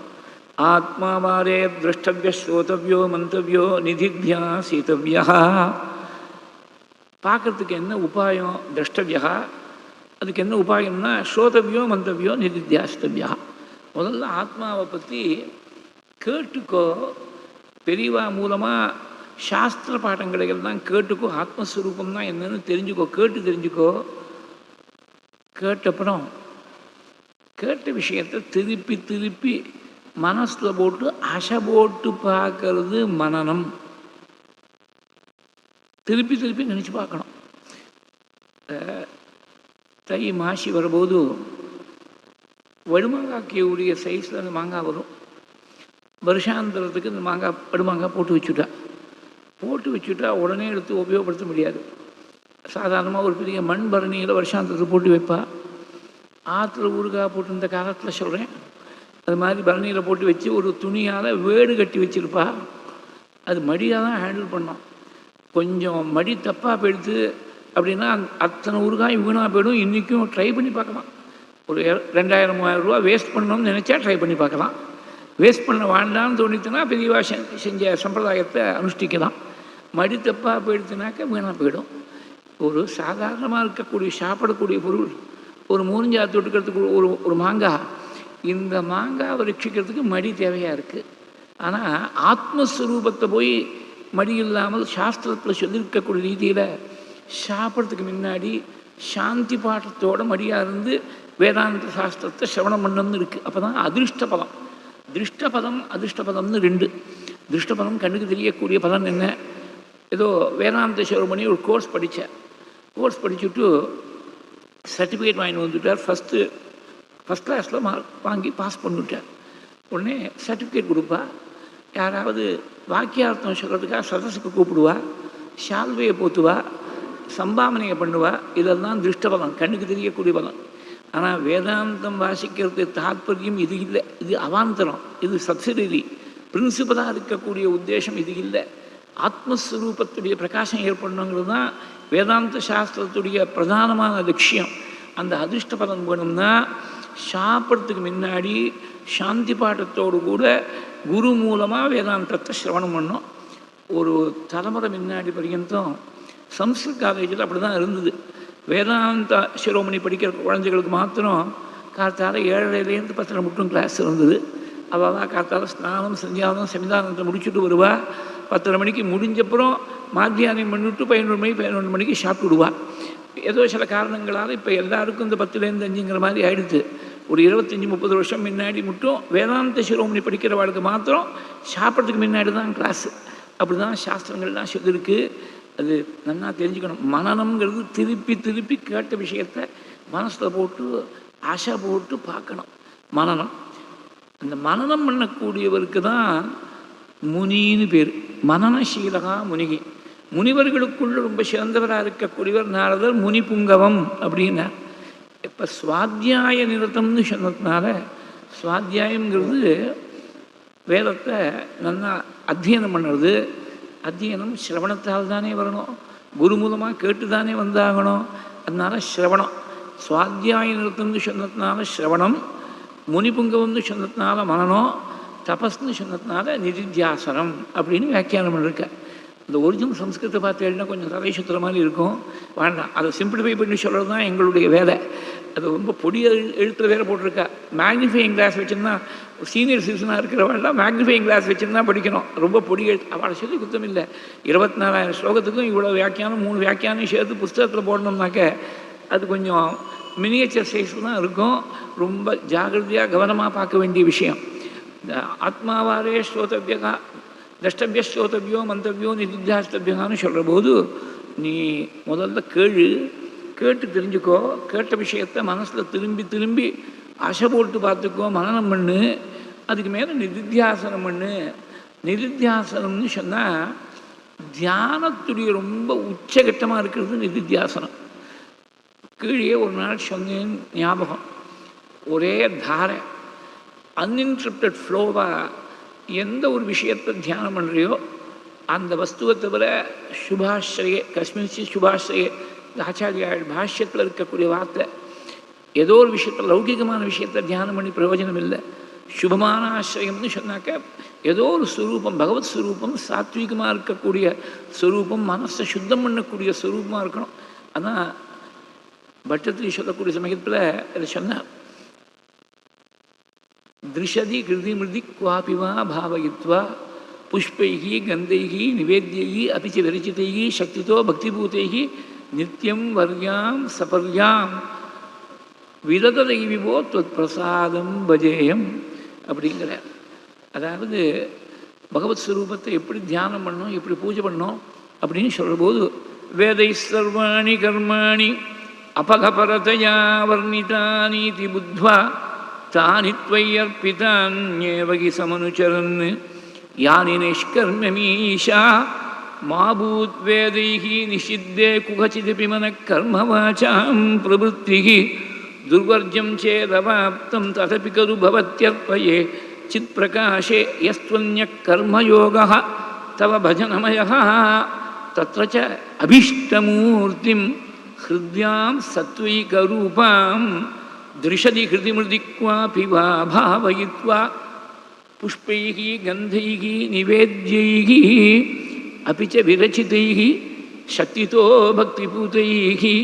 ஆத்மாவாரே திரஷ்டவிய ஸ்ரோதவியோ மந்தவியோ நிதித்தியா சீதவியா. பார்க்கறதுக்கு என்ன உபாயம்? திரஷ்டவியா. அதுக்கு என்ன உபாயம்னா ஸ்ரோதவியோ மந்தவியோ நிதித்தியாஸ்தவியா. முதல்ல ஆத்மாவை பற்றி கேட்டுக்கோ, பெரியவா மூலமாக சாஸ்திர பாடங்களை எல்லாம் கேட்டுக்கோ. ஆத்மஸ்வரூபம்னா என்னன்னு தெரிஞ்சுக்கோ, கேட்டு தெரிஞ்சுக்கோ. கேட்டப்புறம் கேட்ட விஷயத்தை திருப்பி திருப்பி மனசில் போட்டு அசை போட்டு பார்க்கறது மனனம். திருப்பி திருப்பி நினச்சி பார்க்கணும். தை மாசி வரும்போது வடுமாங்காய்க்குடைய சைஸில் அந்த மாங்காய் வரும். வருஷாந்திரத்துக்கு இந்த மாங்காய் வடுமாங்காய் போட்டு வச்சுட்டா உடனே எடுத்து உபயோகப்படுத்த முடியாது. சாதாரணமாக ஒரு பெரிய மண் பரணியில் வருஷாந்திரத்தை போட்டு வைப்பா. ஆற்றுல ஊறுகாய் போட்டு இந்த காலத்தில் சொல்கிறேன், அது மாதிரி பரணியில் போட்டு வச்சு ஒரு துணியால் வேடு கட்டி வச்சுருப்பா. அது மடியாக தான் ஹேண்டில் பண்ணோம். கொஞ்சம் மடி தப்பாக போயிடுது அப்படின்னா அத்தனை ஊறுகாய் வீணாக போயிடும். இன்றைக்கும் ட்ரை பண்ணி பார்க்கலாம். ஒரு 2000-3000 ரூபா வேஸ்ட் பண்ணணும்னு நினச்சா ட்ரை பண்ணி பார்க்கலாம். வேஸ்ட் பண்ண வேண்டாம்னு தோணித்துனா பெரியவா செஞ்ச சம்பிரதாயத்தை அனுஷ்டிக்கலாம். மடி தப்பாக போயிடுச்சுனாக்கா வீணாக போயிடும். ஒரு சாதாரணமாக இருக்கக்கூடிய சாப்பிடக்கூடிய பொருள், ஒரு மூஞ்சி தொட்டுக்கிறதுக்கு ஒரு மாங்காய், இந்த மாங்காவை ரட்சிக்கிறதுக்கு மடி தேவையாக இருக்குது. ஆனால் ஆத்மஸ்வரூபத்தை போய் மடி இல்லாமல் சாஸ்திரத்தில் சொல்லியிருக்கக்கூடிய ரீதியில் சாப்பிட்றதுக்கு முன்னாடி சாந்தி பாட்டத்தோட மடியாக இருந்து வேதாந்த சாஸ்திரத்தை சிரவணம் பண்ணணும்னு இருக்குது. அப்போ தான் அதிருஷ்டபலம். திருஷ்டபதம் அதிருஷ்டபதம்னு 2. திருஷ்டபதம் கண்ணுக்கு தெரியக்கூடிய பலன் என்ன? ஏதோ வேதாந்த சிவமணி ஒரு கோர்ஸ் படிச்சுட்டு சர்டிஃபிகேட் வாங்கி வந்துட்டார். ஃபஸ்ட் கிளாஸில் மார்க் வாங்கி பாஸ் பண்ணிவிட்டார். உடனே சர்டிஃபிகேட் கொடுப்பா. யாராவது வாக்கியார்த்தம் சொல்கிறதுக்காக சதஸுக்கு கூப்பிடுவா, ஷால்வையை போத்துவா, சம்பாவனையை பண்ணுவா. இதெல்லாம் திருஷ்டபலம், கண்ணுக்கு தெரியக்கூடிய பலம். ஆனால் வேதாந்தம் வாசிக்கிறது தாற்பயம் இது இல்லை. இது அவாந்தரம், இது சப்சிடரி. பிரின்சிபலாக இருக்கக்கூடிய உத்தேசம் இது இல்லை. ஆத்மஸ்வரூபத்துடைய பிரகாசம் ஏற்படணுங்கிறது தான் வேதாந்த சாஸ்திரத்துடைய பிரதானமான லட்சியம். அந்த அதிர்ஷ்ட பலன் வேணும்னா சாப்பிட்றதுக்கு முன்னாடி சாந்தி பாட்டத்தோடு கூட குரு மூலமாக வேதாந்தத்தை சிரவணம் பண்ணோம். ஒரு தலைமுறை முன்னாடி பர்யந்தம் சம்ஸ்கிருத் காலேஜில் அப்படி தான் இருந்தது. வேதாந்த சிரோமணி படிக்கிற குழந்தைகளுக்கு மாத்திரம் காத்தால 7:30லேருந்து 10:30 மட்டும் கிளாஸ் இருந்தது. அவள் காத்தால ஸ்நானம் சந்தியாவனம் சன்னிதானத்தை முடிச்சுட்டு வருவா. 10:30 மணிக்கு முடிஞ்சப்புறம் மாத்தியானம் பண்ணிவிட்டு 11 மணிக்கு சாப்பிட்டுடுவா. ஏதோ சில காரணங்களால் இப்போ எல்லாருக்கும் இந்த 10லேருந்து 5ங்கிற மாதிரி ஆயிடுச்சு. ஒரு 25-30 வருஷம் முன்னாடி மட்டும் வேதாந்த சிரோமணி படிக்கிறவாளுக்கு மாத்திரம் சாப்பிட்றதுக்கு முன்னாடி தான் கிளாஸு. அப்படி தான் சாஸ்திரங்கள்லாம் சொல்லியிருக்கு. அது நல்லா தெரிஞ்சுக்கணும். மனனம்ங்கிறது திருப்பி திருப்பி கேட்ட விஷயத்தை மனசில் போட்டு ஆசை போட்டு பார்க்கணும். மனனம், அந்த மனனம் பண்ணக்கூடியவருக்கு தான் முனின்னு பேர். மனனசீலகா முனிகி. முனிவர்களுக்குள்ள ரொம்ப சிறந்தவராக இருக்கக்கூடியவர் நாரதர். முனி புங்கவம் அப்படின்னார். இப்போ சுவாத்தியாய நிரதம்னு சொன்னதுனால, சுவாத்தியாயங்கிறது வேதத்தை நல்லா அத்தியனம் பண்ணுறது. அத்தியனம் சிரவணத்தால் தானே வரணும், குரு மூலமாக கேட்டு தானே வந்தாகணும். அதனால சிரவணம். சுவாத்தியாய நிறுத்தம்னு சொன்னதுனால சிரவணம், முனிபுங்கவம்னு சொன்னதுனால மனனம், தபஸ்ன்னு சொன்னதுனால நிதித்தியாசனம் அப்படின்னு வியாக்கியானம் பண்ணிருக்க. இந்த ஒரிஜினல் சம்ஸ்கிருத்தை பார்த்து எழுதினா கொஞ்சம் தலை சுற்றுற மாதிரி இருக்கும், வேண்டாம். அதை சிம்பிளிஃபை பண்ணி சொல்கிறது தான் எங்களுடைய வேலை. அது ரொம்ப பொடி எழுத்துல வேறு போட்டிருக்கா. மேக்னிஃபையிங் கிளாஸ் வச்சுருந்தா சீனியர் சிட்டிசனாக இருக்கிறவெல்லாம் மேக்னிஃபையிங் கிளாஸ் வச்சுருந்தா படிக்கணும். ரொம்ப பொடி எழுத்து அவளை சொல்லி குத்தம் இல்லை. 24,000 ஸ்லோகத்துக்கும் இவ்வளோ வியாக்கியானம் 3 வியாக்கியானம் சேர்த்து புஸ்தகத்தில் போடணும்னாக்க அது கொஞ்சம் மினியேச்சர் சைஸில் தான் இருக்கும். ரொம்ப ஜாகிரதையாக கவனமாக பார்க்க வேண்டிய விஷயம். இந்த ஆத்மாவாரே ஸ்ரோதவியகா திரஷ்டவிய ஸ்ரோதவியோ மந்தவியோ நிதித்தியாஸ்தவியகான்னு சொல்கிற போது நீ முதல்ல கேட்டு தெரிஞ்சுக்கோ. கேட்ட விஷயத்தை மனசில் திரும்பி திரும்பி ஆசை போட்டு பார்த்துக்கோ, மனனம் பண்ணு. அதுக்கு மேலே நிதித்தியாசனம் பண்ணு. நிதித்தியாசனம்னு சொன்னால் தியானத்துடைய ரொம்ப உச்சகட்டமாக இருக்கிறது நிதித்தியாசனம். கீழே ஒரு நாள் சொன்னேன் ஞாபகம். ஒரே தாரை அன்இன்டரப்டட் ஃப்ளோவாக எந்த ஒரு விஷயத்தை தியானம் பண்ணுறியோ அந்த வஸ்துவை தவிர சுபாஸ்ரயே கஸ்மின்சி சுபாஸ்ரயே ஆச்சாரியா பாஷ்யத்தில் இருக்கக்கூடிய வார்த்தை, ஏதோ ஒரு விஷயத்தில் லௌகிகமான விஷயத்தை தியானம் பண்ணி பிரயோஜனம் இல்லை. சுபமான ஆசிரியம்னு சொன்னாக்க ஏதோ ஒரு ஸ்வரூபம், பகவத் ஸ்வரூபம், சாத்விகமாக இருக்கக்கூடிய ஸ்வரூபம், மனசை சுத்தம் பண்ணக்கூடிய ஸ்வரூபமாக இருக்கணும். அதான் பட்டத்திரி சொல்லக்கூடிய சமயத்தில் இதை சொன்னார். திருஷதி கிருதி மிருதி குவாபிவா பாவயித்வா புஷ்பைகி கந்தைகி நிவேத்யைகி அபிச்ச விரச்சிதைகி சக்திதோ பக்திபூதைகி நித்தியம் வர்யாம் சபர்யாம் விரததை விபோ தொத் பிரசாதம் பஜேயம் அப்படிங்கிறார். அதாவது பகவத் ஸ்வரூபத்தை எப்படி தியானம் பண்ணணும், எப்படி பூஜை பண்ணணும் அப்படின்னு சொல்கிற போது வேதை சர்வாணி கர்மாணி அபகபரதயா வர்ணிதானீதி புத்வா தானி த்வய்யர்ப்பிதான்யேவகி சமனுச்சரன் யானி நிஷ்கர்மமீஷா மாபூத் வேதைஹி நிஷித்தே குகசிதபி மனः கர்மவாசாம் பிரவృத்திஹி துர்வர்ஜம் சேதவாப்தம் ததபி கரு பவத்யர்ப்பயே சித் பிரகாஷே யஸ்த்வன்யः கர்மயோகः தவ பஜனமயः தத்ர ச அபீஷ்டமூர்த்திம் ஹிருத்யாம் சத்வைகரூபாம் திருஷதி ஹிருதிமிருதி க்வாபி வா பாவயித்வா புஷ்பைஹி கந்தைஹி நிவேத்யைஹி அபிச்ச விரச்சிதைஹி சக்திதோ பக்திபூதைஹி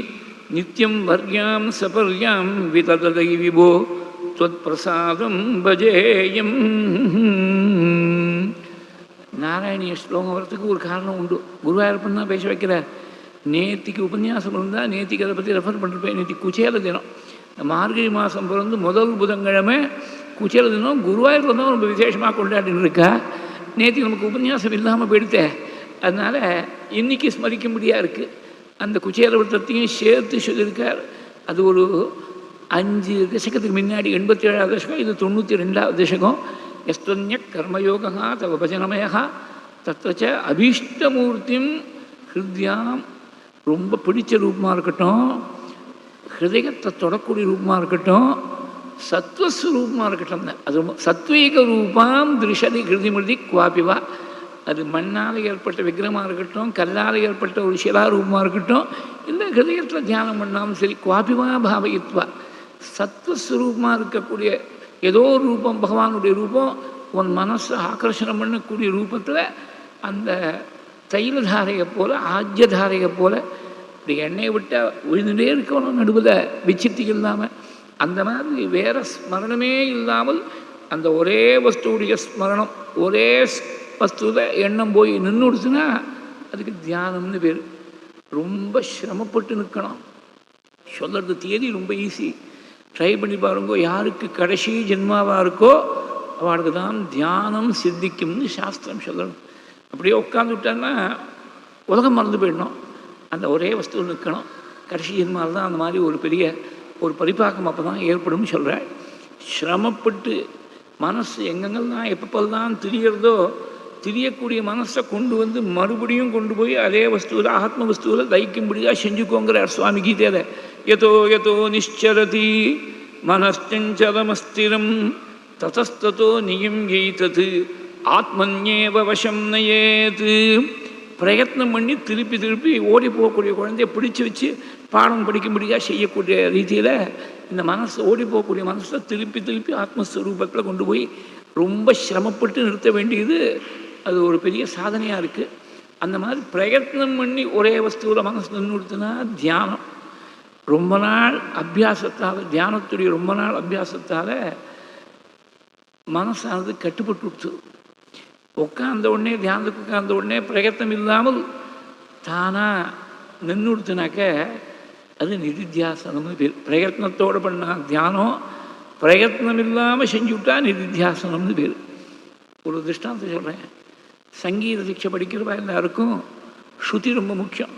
நித்யம் வர்யாம் சபர்யாம் விதததை விபோ त्वत् பிரசாதம் பஜேயம். நாராயணிய ஸ்லோகம் வரத்துக்கு ஒரு காரணம் உண்டு. குருவாயூரப்பன் தான் பேச வைக்கிறார். நேத்திக்கு உபன்யாசம் இருந்தால் நேத்திக்கு அதை பற்றி ரெஃபர் பண்ணிருப்பேன். நேத்திக்கு குச்சேல தினம், மார்கழி மாதம் பிறந்து முதல் புதன்கிழமை குச்சேல தினம் குருவாயூரில் தான் ரொம்ப விசேஷமாக கொண்டாடின்னு இருக்கா. நேத்திக்கு நமக்கு உபன்யாசம் இல்லாமல் போயிடுத்தே, அதனால் இன்றைக்கி ஸ்மரிக்கும்படியாக இருக்குது. அந்த குச்சேல விரதத்தையும் சேர்த்து சொல்லியிருக்கார். அது ஒரு 5 தசகத்துக்கு முன்னாடி 87வது தசகம், இது 92வது தசகம். யஸ்த்வன்ய கர்மயோகா தவ பஜனமயா தத்ர ச அபீஷ்டமூர்த்திம் ஹிருத்யாம். ரொம்ப பிடிச்ச ரூபமாக இருக்கட்டும், ஹிருதயத்தை தொடக்கூடிய ரூபமாக இருக்கட்டும், சத்வஸ்வரூபமாக இருக்கட்டும். அது ரொம்ப சத்வீக ரூபாம் திருஷதி ஹிருதிமிருதி குவாபிவா. அது மண்ணால் ஏற்பட்ட விக்கிரமாக இருக்கட்டும், கல்லால் ஏற்பட்ட ஒரு சிலாரூபமாக இருக்கட்டும், இல்லை ஹிருதயத்தில் தியானம் பண்ணாலும் சரி, குவாபிவா பாவயித்வா. சத்வஸ்வரூபமாக இருக்கக்கூடிய ஏதோ ஒரு ரூபம், பகவானுடைய ரூபம், உன் மனசை ஆக்கர்ஷணம் பண்ணக்கூடிய ரூபத்தில் அந்த தைலதாரையை போல், ஆஜ்யதாரையை போல் இப்படி எண்ணெயை விட்டால் விழுந்துட்டே இருக்கணும், நடுவில் விச்சித்தி இல்லாமல். அந்த மாதிரி வேற ஸ்மரணமே இல்லாமல் அந்த ஒரே வஸ்துவுடைய ஸ்மரணம், ஒரே வஸ்துவில் எண்ணம் போய் நின்றுடுச்சுன்னா அதுக்கு தியானம்னு பேர். ரொம்ப சிரமப்பட்டு நிற்கணும். சொல்கிறது தேதி ரொம்ப ஈஸி, ட்ரை பண்ணி பாருங்கோ. யாருக்கு கடைசி ஜென்மாவாக இருக்கோ அவளுக்கு தான் தியானம் சித்திக்கும்னு சாஸ்திரம் சொல்லணும். அப்படியே உட்காந்துவிட்டான்னா உலகம் மறந்து போயிடணும். அந்த ஒரே வஸ்துவில் நிற்கணும். கடைசி ஜென்மாவில் தான் அந்த மாதிரி ஒரு பெரிய ஒரு பரிபாக்கம் அப்போ தான் ஏற்படும் சொல்கிறேன். சிரமப்பட்டு மனசு எங்கெங்கெல்லாம் எப்பப்பெல்லாம் திரியறதோ திரியக்கூடிய மனசை கொண்டு வந்து மறுபடியும் கொண்டு போய் அதே வஸ்துவில் ஆத்ம வஸ்துவில் தைக்கும்படியாக செஞ்சுக்கோங்கிறார் சுவாமி கீதையில. யதோ யதோ நிಶ್ಚரதி மனஸ்சஞ்சலமஸ்திரம் ததஸ்ததோ நியம்யைதத் ஆத்மன்யேவ வசம் நயேத். பிரயத்னம் பண்ணி திருப்பி திருப்பி ஓடி போகக்கூடிய குழந்தைய பிடிச்சி வச்சு பாடம் படிக்கும்படியாக செய்யக்கூடிய ரீதியில் இந்த மனசை ஓடி போகக்கூடிய மனசை திருப்பி திருப்பி ஆத்மஸ்வரூபத்தில் கொண்டு போய் ரொம்ப சிரமப்பட்டு நிறுத்த வேண்டியது அது ஒரு பெரிய சாதனையாக இருக்குது. அந்த மாதிரி பிரயத்னம் பண்ணி ஒரே வஸ்துவில் மனசு நின்றுடுத்துனா தியானம். ரொம்ப நாள் அபியாசத்தால், தியானத்துடைய ரொம்ப நாள் அபியாசத்தால் மனசானது கட்டுப்பட்டு விடுத்து. உட்கார்ந்த உடனே, தியானத்துக்கு உட்கார்ந்த உடனே பிரயத்னம் இல்லாமல் தானாக நின்று கொடுத்தனாக்க அது நிதித்தியாசனம்னு பேர். பிரயத்னத்தோடு பண்ண தியானம், பிரயத்னம் இல்லாமல் செஞ்சு விட்டா நிதித்தியாசனம்னு பேர். ஒரு திருஷ்டாந்தத்தை சொல்கிறேன். சங்கீத சிக்ஷை படிக்கிறப்பா எல்லாருக்கும் ஸ்ருதி ரொம்ப முக்கியம்.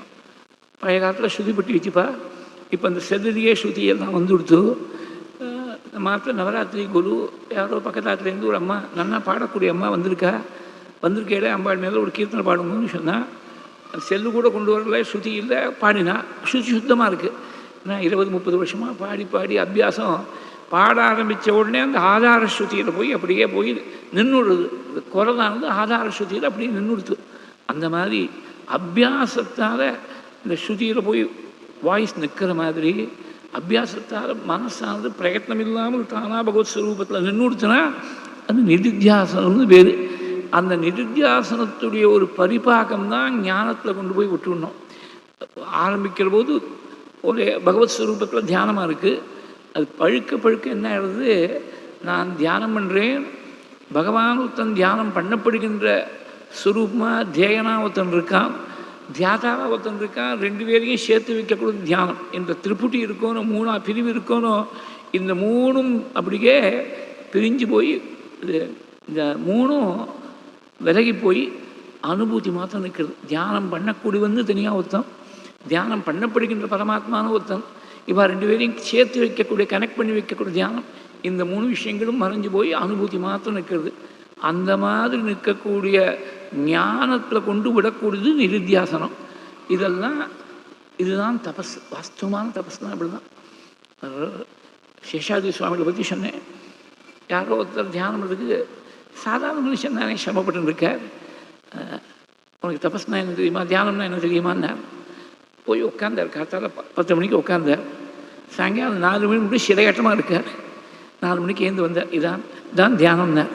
பழைய காலத்தில் ஸ்ருதி பட்டி வச்சுப்பா. இப்போ அந்த செல்லிலேயே ஸ்ருதியெல்லாம் வந்து கொடுத்து மாத்திரம் நவராத்திரி குரு யாரோ பக்கத்தாத்துலேருந்து ஒரு அம்மா, நல்லா பாடக்கூடிய அம்மா வந்திருக்கையில அம்பாள் மேலே ஒரு கீர்த்தனை பாடுங்கன்னு சொன்னால் செல்லு கூட கொண்டு வரல, ஸ்ருதி இல்லை, பாடினா ஸ்ருதி சுத்தமாக இருக்குது. ஏன்னா 20-30 வருஷமாக பாடி பாடி அபியாசம். பாட ஆரம்பித்த உடனே அந்த ஆதார ஸ்ருதியில் போய் அப்படியே போய் நின்றுடுது. குரலானது ஆதார ஸ்ருதியில் அப்படியே நின்றுடுது. அந்த மாதிரி அபியாசத்தால் இந்த ஸ்ருதியில் போய் வாய்ஸ் நிற்கிற மாதிரி அபியாசத்தால் மனசானது பிரயத்னம் இல்லாமல் தானா பகவத் ஸ்வரூபத்தில் நின்றுடுச்சுன்னா அது நிதித்தியாசனம்னு பேர். அந்த நிதித்தியாசனத்துடைய ஒரு பரிபாகம் தான் ஞானத்தில் கொண்டு போய் விட்டுடணும். ஆரம்பிக்கிற போது ஒரு பகவத் ஸ்வரூபத்தில் தியானமாக இருக்குது. அது பழுக்க பழுக்க என்ன ஆகுது, நான் தியானம் பண்ணுறேன், பகவான் ஒருத்தன் தியானம் பண்ணப்படுகின்ற ஸ்வரூபமாக தியனா ஒருத்தன் இருக்கான், தியாதாவாக ஒருத்தன் இருக்கான். 2 பேரையும் சேர்த்து வைக்கக்கூடிய தியானம். இந்த திரிபுட்டி இருக்கணும், 3 பிரிவு இருக்கணும். இந்த 3ம் அப்படியே பிரிஞ்சு போய் இந்த 3ம் விலகி போய் அனுபூதி மாத்திரம் நிற்கிறது. தியானம் பண்ணக்கூடிய வந்து தனியாக ஒருத்தன், தியானம் பண்ணப்படுகின்ற பரமாத்மான ஒருத்தன். இப்போ 2 பேரையும் சேர்த்து வைக்கக்கூடிய, கனெக்ட் பண்ணி வைக்கக்கூடிய தியானம். இந்த 3 விஷயங்களும் மறைஞ்சு போய் அனுபூதி மாத்திரம் நிற்கிறது. அந்த மாதிரி நிற்கக்கூடிய ஞானத்தில் கொண்டு விடக்கூடியது நிதித்தியாசனம். இதுதான் தபஸ். வாஸ்தவமான தபஸ் தான். அப்படி தான் சேஷாதி சுவாமிகளை பற்றி சொன்னேன். யாரோ ஒருத்தர் தியானம் பண்ணுறதுக்கு சாதாரண மனுஷன் தானே சிரமப்பட்டு இருக்கார். உனக்கு தபஸ்னா என்ன தெரியுமா, தியானம்னா என்ன தெரியுமான்னு போய் உட்காந்தார். காத்தால 10 மணிக்கு உட்காந்தார். சாயங்காலம் 4 மணி மட்டும் சிலையாட்டமாக இருக்கார். 4 மணிக்கு ஏந்து வந்தார். இதான் தியானம்னார்.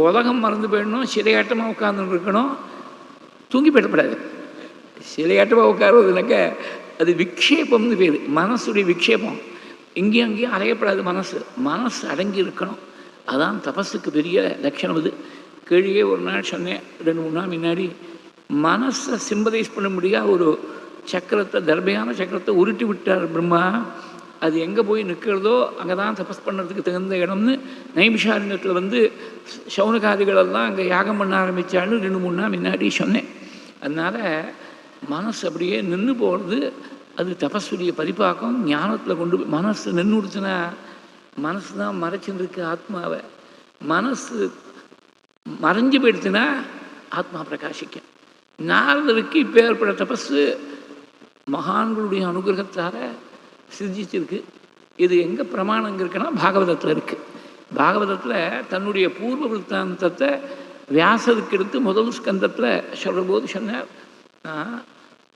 உலகம் மறந்து போயிடணும், சிலையாட்டமாக உட்கார்ந்து இருக்கணும், தூங்கி போயிடப்படாது. சிலையாட்டமாக உட்காருவதுனாக்க அது விக்ஷேபம்னு பேர். மனசுடைய விக்ஷேபம். இங்கேயும் அங்கேயும் அலையப்படாது. மனசு அடங்கி இருக்கணும். அதான் தபஸுக்கு பெரிய லட்சணம். இது கீழே ஒரு நாள் சொன்னேன், 2-3 நாள் முன்னாடி. மனசை சிம்பதைஸ் பண்ண முடியாத ஒரு சக்கரத்தை, தர்பையான சக்கரத்தை உருட்டி விட்டார் பிரம்மா. அது எங்கே போய் நிற்கிறதோ அங்கே தான் தபஸ் பண்ணுறதுக்கு தகுந்த இடம்னு நைமிஷாரண்யத்தில் வந்து சௌனகாதிகளெல்லாம் அங்கே யாகம் பண்ண ஆரம்பித்தான்னு 2-3 நாள் முன்னாடி சொன்னேன். அதனால் மனசு அப்படியே நின்று போகிறது அது தபஸுடைய பரிபாக்கம். ஞானத்தில் கொண்டு போய் மனசு நின்று விடுச்சுன்னா, மனசு தான் மறைச்சுன்னு இருக்கு ஆத்மாவை. மனசு மறைஞ்சு போயிடுச்சுன்னா ஆத்மா பிரகாசிக்கும். நாரதருக்கு இப்போ ஏற்பட்ட தபஸு மகான்களுடைய அனுகிரகத்தால் சித்திச்சிருக்கு. இது எங்கே பிரமாணம் இருக்குன்னா பாகவதத்தில் இருக்குது. பாகவதத்தில் தன்னுடைய பூர்வ விருத்தாந்தத்தை வியாசருக்கு எடுத்து முதல் ஸ்கந்தத்தில் சொல்கிற போது சொன்னார், நான்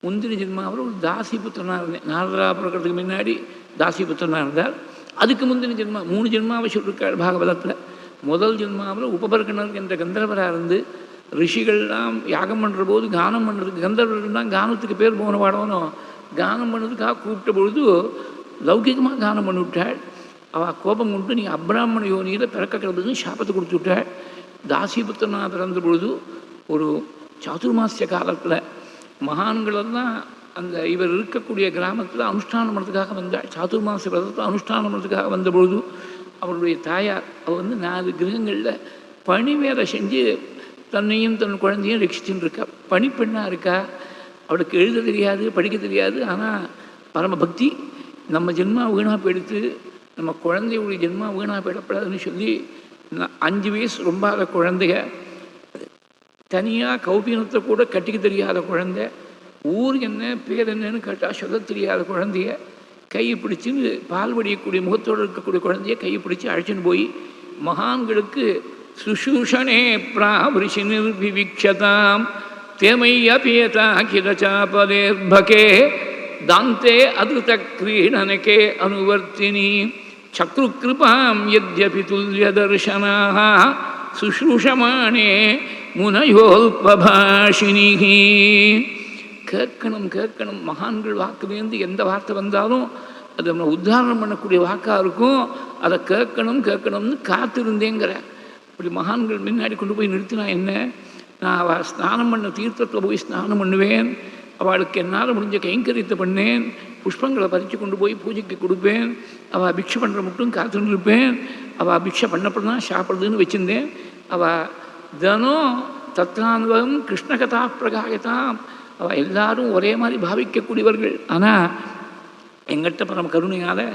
முந்திரி ஜென்மாவில் ஒரு தாசி புத்திரனாக இருந்தேன். நாரதரா பிறக்கிறதுக்கு முன்னாடி தாசி புத்திரனாக இருந்தார். அதுக்கு முந்தின ஜென்மா 3 ஜென்மாவை சொல்லியிருக்காள் பாகவதத்தில். முதல் ஜென்மாவில் உபபர்கணர் என்ற கந்தர்வராக இருந்து ரிஷிகள்லாம் யாகம் பண்ணுற போது கானம் பண்ணுறதுக்கு, கந்தர்வர்கள்லாம் கானத்துக்கு பேர் போன பாடணும், கானம் பண்ணுறதுக்காக கூப்பிட்ட பொழுது லௌகிகமாக கானம் பண்ணிவிட்டாள். அவள் கோபம் கொண்டு நீ அப்ராஹ்மண யோனியில் பிறக்க கிடந்ததுன்னு சாபத்தை கொடுத்து விட்டாள். தாசிபுத்திரனாக பிறந்த பொழுது ஒரு சாதுர்மாசிய காலத்தில் மகான்களெல்லாம் அந்த இவர் இருக்கக்கூடிய கிராமத்தில் அனுஷ்டானம் பண்ணுறதுக்காக வந்தாள். சாதுர்மாசிய விரதத்தில் அனுஷ்டானம் பண்ணுறதுக்காக வந்த பொழுது அவருடைய தாயார் அவள் 4 கிரகங்களில் பணி வேலை செஞ்சு தன்னையும் தன் குழந்தையும் ரட்சிச்சுன்னு இருக்கா. பணிப்பெண்ணாக இருக்கா. அவளுக்கு எழுத தெரியாது, படிக்க தெரியாது. ஆனால் பரமபக்தி. நம்ம ஜென்மா வீணாக போயிடுத்து, நம்ம குழந்தையுடைய ஜென்மா வீணாக போயிடப்படாதுன்னு சொல்லி 5 வயசு ரொம்பாத குழந்தைய, தனியாக கௌபீனத்தை கூட கட்டிக்க தெரியாத குழந்தை, ஊர் என்ன பேர் என்னன்னு கேட்டால் சொல்ல தெரியாத குழந்தைய கையை பிடிச்சின்னு பால் வடியக்கூடிய முகத்தோடு இருக்கக்கூடிய குழந்தைய கையை பிடிச்சி அழைச்சின்னு போய் மகான்களுக்கு சுஷூஷனே பிராவிருஷி நிர்விவிக்ஷதாம் தேமையபேதா கிலச்சாபதேர்பகே தாந்தே அதிருத கிரீடனகே அனுவர்த்தினி சக்ருகிருபாம் யத்யபி துல்யதர்ஷனாः சுஷ்ரூஷமானே முனயோல்பபாஷினிஹி. கேட்கணும் கேட்கணும். மகான்கள் வாக்குலேருந்து எந்த வார்த்தை வந்தாலும் அது நம்ம உத்தாரணம் பண்ணக்கூடிய வாக்காக இருக்கும். அதை கேட்கணும் கேட்கணும்னு காத்திருந்தேங்கிற. அப்படி மகான்கள் முன்னாடி கொண்டு போய் நிறுத்தினா என்ன, நான் அவள் ஸ்நானம் பண்ண தீர்த்தத்தில் போய் ஸ்நானம் பண்ணுவேன், அவளுக்கு என்னால் முடிஞ்ச கைங்கரியத்தை பண்ணேன், புஷ்பங்களை பறித்து கொண்டு போய் பூஜைக்கு கொடுப்பேன், அவள் பிக்ஷை பண்ணுற மட்டும் காத்துன்னு இருப்பேன், அவள் பிக்ஷை பண்ணப்பட தான் சாப்பிட்றதுன்னு வச்சுருந்தேன். அவள் தினம் தத்ரான்வகம் கிருஷ்ணகதா பிரகாயதாம். அவள் எல்லாரும் ஒரே மாதிரி பாவிக்கக்கூடியவர்கள். ஆனால் எங்கிட்ட பரம கருணையால்